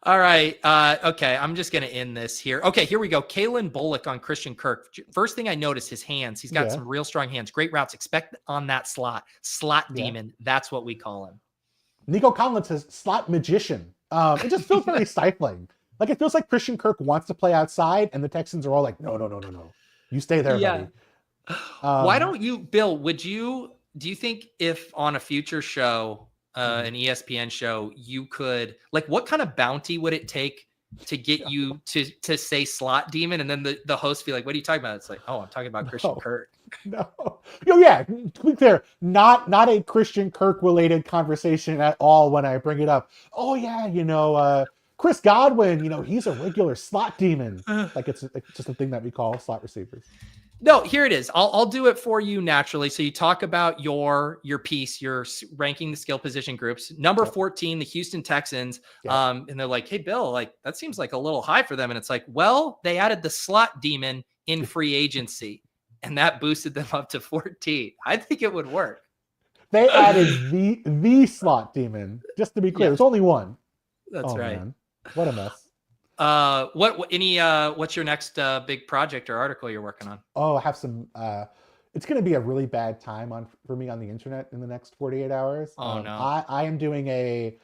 A: All right. Okay. I'm just going to end this here. Okay. Here we go. Kalen Bullock on Christian Kirk. First thing I noticed, his hands. He's got some real strong hands. Great routes. Expect on that slot. Slot demon. That's what we call him.
J: Nico Collins says slot magician. It just feels very stifling. Like it feels like Christian Kirk wants to play outside and the Texans are all like, no. You stay there, buddy.
A: Why don't you, Bill, do you think if on a future show, an ESPN show, you could, like, what kind of bounty would it take to get you to say slot demon? And then the host be like, what are you talking about? It's like, oh, I'm talking about Christian Kirk.
J: No. Yeah, to be clear, not a Christian Kirk related conversation at all when I bring it up. Oh yeah, Chris Godwin, he's a regular slot demon. Like it's just a thing that we call slot receivers.
A: No, here it is. I'll do it for you naturally. So you talk about your piece, you're ranking the skill position groups. Number 14, the Houston Texans. And they're like, hey, Bill, like that seems like a little high for them. And it's like, well, they added the slot demon in free agency and that boosted them up to 14. I think it would work.
J: They added the slot demon, just to be clear. There's only one.
A: That's right.
J: Man. What a mess.
A: What's your next big project or article you're working on?
J: Oh, I have some, it's going to be a really bad time for me on the internet in the next 48 hours.
A: Oh no.
J: I am doing a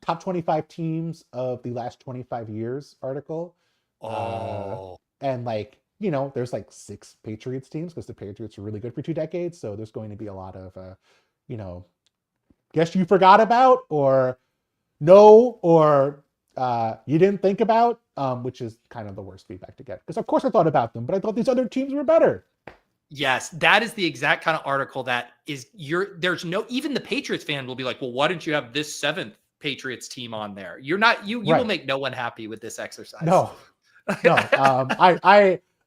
J: top 25 teams of the last 25 years article. And there's like 6 Patriots teams because the Patriots are really good for 2 decades. So there's going to be a lot of, guess you forgot about or no, or you didn't think about, which is kind of the worst feedback to get. Because of course I thought about them, but I thought these other teams were better.
A: Yes, that is the exact kind of article that is even the Patriots fan will be like, well, why didn't you have this 7th Patriots team on there? You will make no one happy with this exercise.
J: No.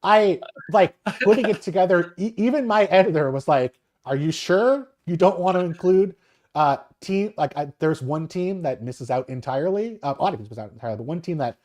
J: I like putting it together. Even my editor was like, are you sure you don't want to include team? There's one team that misses out entirely. A lot of teams miss out entirely, but one team that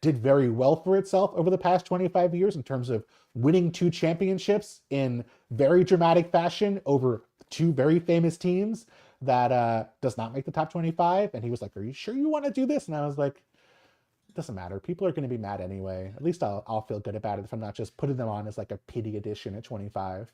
J: did very well for itself over the past 25 years in terms of winning 2 championships in very dramatic fashion over 2 very famous teams that does not make the top 25. And he was like, are you sure you want to do this? And I was like, it doesn't matter. People are going to be mad anyway. At least I'll feel good about it if I'm not just putting them on as like a pity edition at 25.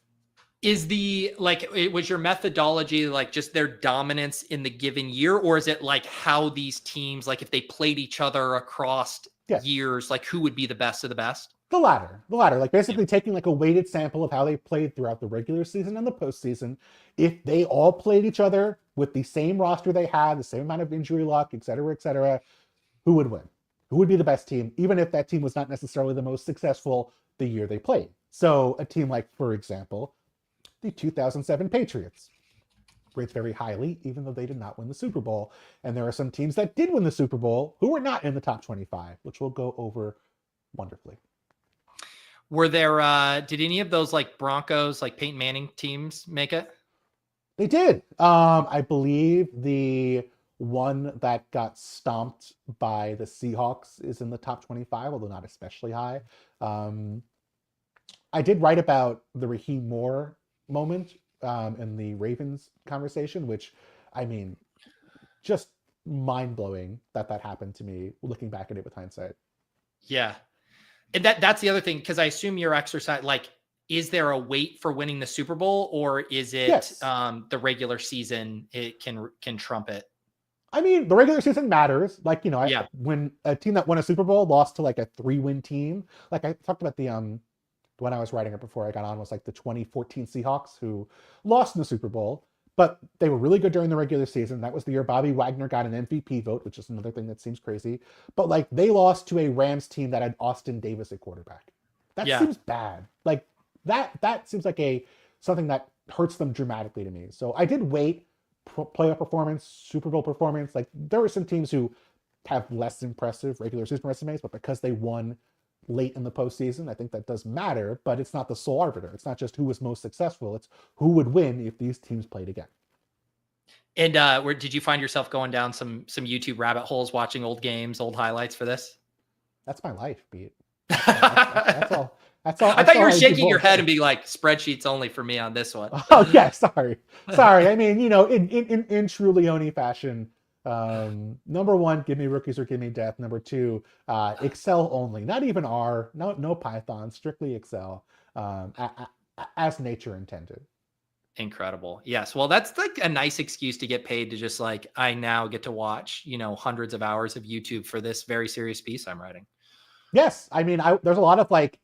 A: Was your methodology like just their dominance in the given year, or is it like how these teams, like if they played each other across years, like who would be the best of the best?
J: The latter, like basically taking like a weighted sample of how they played throughout the regular season and the postseason. If they all played each other with the same roster they had, the same amount of injury luck, et cetera, who would win? Who would be the best team, even if that team was not necessarily the most successful the year they played? So a team like, for example, the 2007 Patriots. rates very highly, even though they did not win the Super Bowl. And there are some teams that did win the Super Bowl who were not in the top 25, which we'll go over wonderfully.
A: Were there, did any of those like Broncos, like Peyton Manning teams make it?
J: They did. I believe the one that got stomped by the Seahawks is in the top 25, although not especially high. I did write about the Raheem Moore moment in the Ravens conversation, which, I mean, just mind-blowing that happened to me, looking back at it with hindsight.
A: Yeah. And that's the other thing, because I assume your exercise, like, is there a weight for winning the Super Bowl, or is it
J: Yes.
A: The regular season it can trump it?
J: I mean, the regular season matters. Like, you know,
A: Yeah.
J: When a team that won a Super Bowl lost to like a 3-win team, like I talked about when I was writing it before I got on, was like the 2014 Seahawks, who lost in the Super Bowl, but they were really good during the regular season. That was the year Bobby Wagner got an MVP vote, which is another thing that seems crazy. But like, they lost to a Rams team that had Austin Davis at quarterback. That seems bad. Like that seems like something that hurts them dramatically to me. So I did weight playoff performance, Super Bowl performance. Like, there were some teams who have less impressive regular season resumes, but because they won late in the postseason, I think that does matter, but it's not the sole arbiter. It's not just who was most successful. It's who would win if these teams played again.
A: And where did you find yourself going down some YouTube rabbit holes, watching old games, old highlights for this?
J: That's my life, Pete. That's all. That's all.
A: I thought you were shaking your head and being like, spreadsheets only for me on this one.
J: Oh yeah, sorry. I mean, you know, in true Leone fashion, number one, give me rookies or give me death. Number two, Excel only, not even R, no Python, strictly Excel, as nature intended.
A: Incredible. Yes. Well, that's like a nice excuse to get paid to just like, I now get to watch, you know, hundreds of hours of YouTube for this very serious piece I'm writing.
J: Yes. I mean, there's a lot of like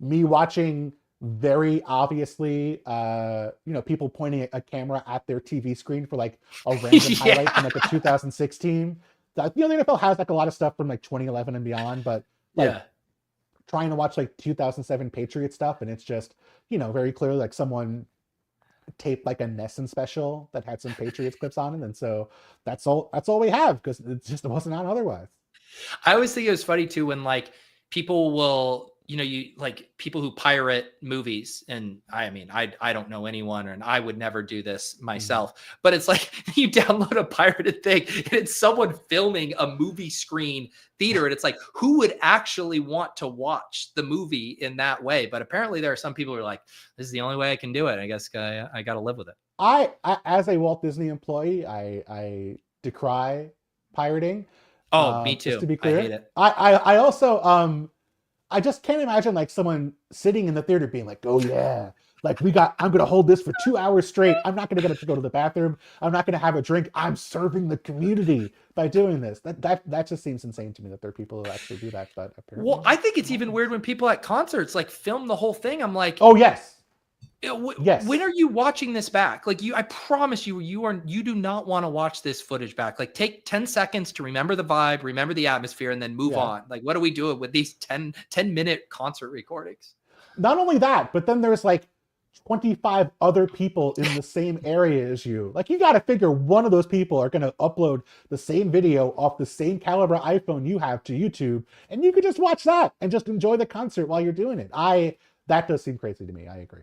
J: me watching very obviously, you know, people pointing a camera at their TV screen for like a random highlight from like a 2016. You know, the NFL has like a lot of stuff from like 2011 and beyond, but like trying to watch like 2007 Patriot stuff, and it's just, you know, very clearly like someone taped like a Nesson special that had some Patriots clips on it, and so that's all we have, because it wasn't on otherwise.
A: I always think it was funny too when like people will, you know, you like people who pirate movies, and I mean, I don't know anyone, and I would never do this myself, but it's like you download a pirated thing and it's someone filming a movie screen theater, and it's like, who would actually want to watch the movie in that way? But apparently there are some people who are like, this is the only way I can do it. I guess I got to live with it.
J: I as a Walt Disney employee, I decry pirating.
A: Oh, me too.
J: Just to be clear,
A: I hate it.
J: I also I just can't imagine like someone sitting in the theater being like, oh yeah, like I'm going to hold this for 2 hours straight. I'm not going to get up to go to the bathroom. I'm not going to have a drink. I'm serving the community by doing this. That just seems insane to me that there are people who actually do that. But apparently,
A: Well, I think it's even weird when people at concerts like film the whole thing. I'm like,
J: oh yes.
A: Yes. When are you watching this back? Like I promise you do not want to watch this footage back. Like take 10 seconds to remember the vibe, remember the atmosphere, and then move on. Like, what are we doing with these 10-minute concert recordings?
J: Not only that, but then there's like 25 other people in the same area as you. Like, you got to figure one of those people are going to upload the same video off the same caliber iPhone you have to YouTube, and you could just watch that and just enjoy the concert while you're doing it. That does seem crazy to me. I agree.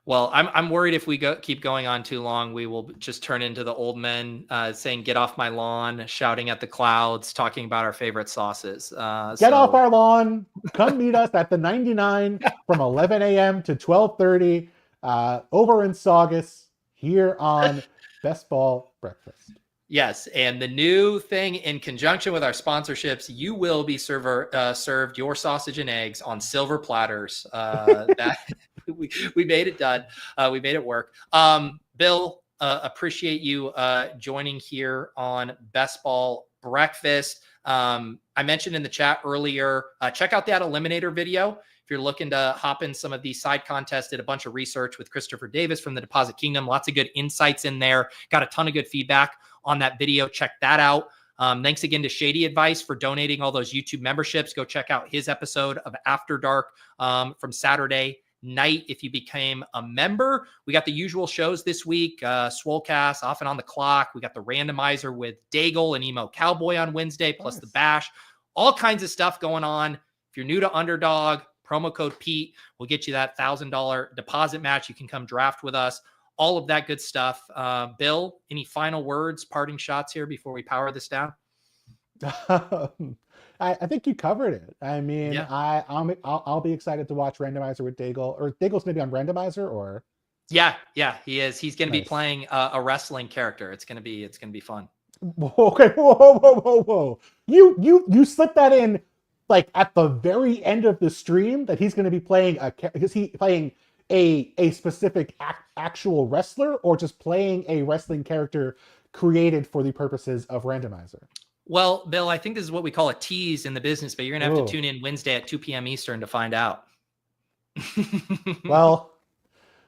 A: Well, I'm worried if we keep going on too long, we will just turn into the old men saying, get off my lawn, shouting at the clouds, talking about our favorite sauces.
J: Get off our lawn. Come meet us at the 99 from 11 a.m. to 12:30 over in Saugus here on Best Ball Breakfast.
A: Yes, and the new thing in conjunction with our sponsorships, you will be served your sausage and eggs on silver platters. That we made it done. We made it work. Bill, appreciate you joining here on Best Ball Breakfast. I mentioned in the chat earlier, check out that Eliminator video. If you're looking to hop in some of these side contests, did a bunch of research with Christopher Davis from the Deposit Kingdom. Lots of good insights in there. Got a ton of good feedback on that video. Check that out. Thanks again to Shady Advice for donating all those YouTube memberships. Go check out his episode of After Dark from Saturday night if you became a member. We got the usual shows this week, Swolecast, Off and On the Clock. We got the randomizer with Daigle and Emo Cowboy on Wednesday, plus the Bash. All kinds of stuff going on. If you're new to Underdog, promo code Pete will get you that $1,000 deposit match. You can come draft with us. All of that good stuff. Bill, any final words, parting shots here before we power this down?
J: I think you covered it. I mean,
A: Yeah.
J: I'll be excited to watch Randomizer with Daigle, or Daigle's maybe on Randomizer, or
A: Yeah, he is. He's going to be
J: Nice.
A: playing a wrestling character. It's going to be fun.
J: okay. Whoa! You slipped that in like at the very end of the stream that he's going to be playing a specific actual wrestler, or just playing a wrestling character created for the purposes of Randomizer.
A: Well, Bill, I think this is what we call a tease in the business, but you're going to have to tune in Wednesday at 2 p.m. Eastern to find out.
J: Well,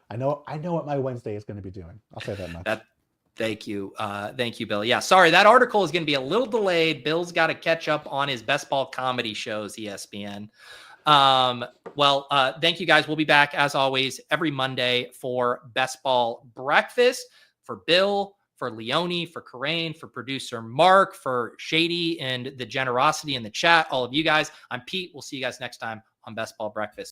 J: I know what my Wednesday is going to be doing. I'll say that much.
A: Thank you, Bill. Yeah, sorry, that article is going to be a little delayed. Bill's got to catch up on his best ball comedy shows, ESPN. Thank you guys. We'll be back as always every Monday for Best Ball Breakfast. For Bill, for Leone, for Kerrane, for producer Mark, for Shady and the generosity in the chat, all of you guys. I'm Pete. We'll see you guys next time on Best Ball Breakfast.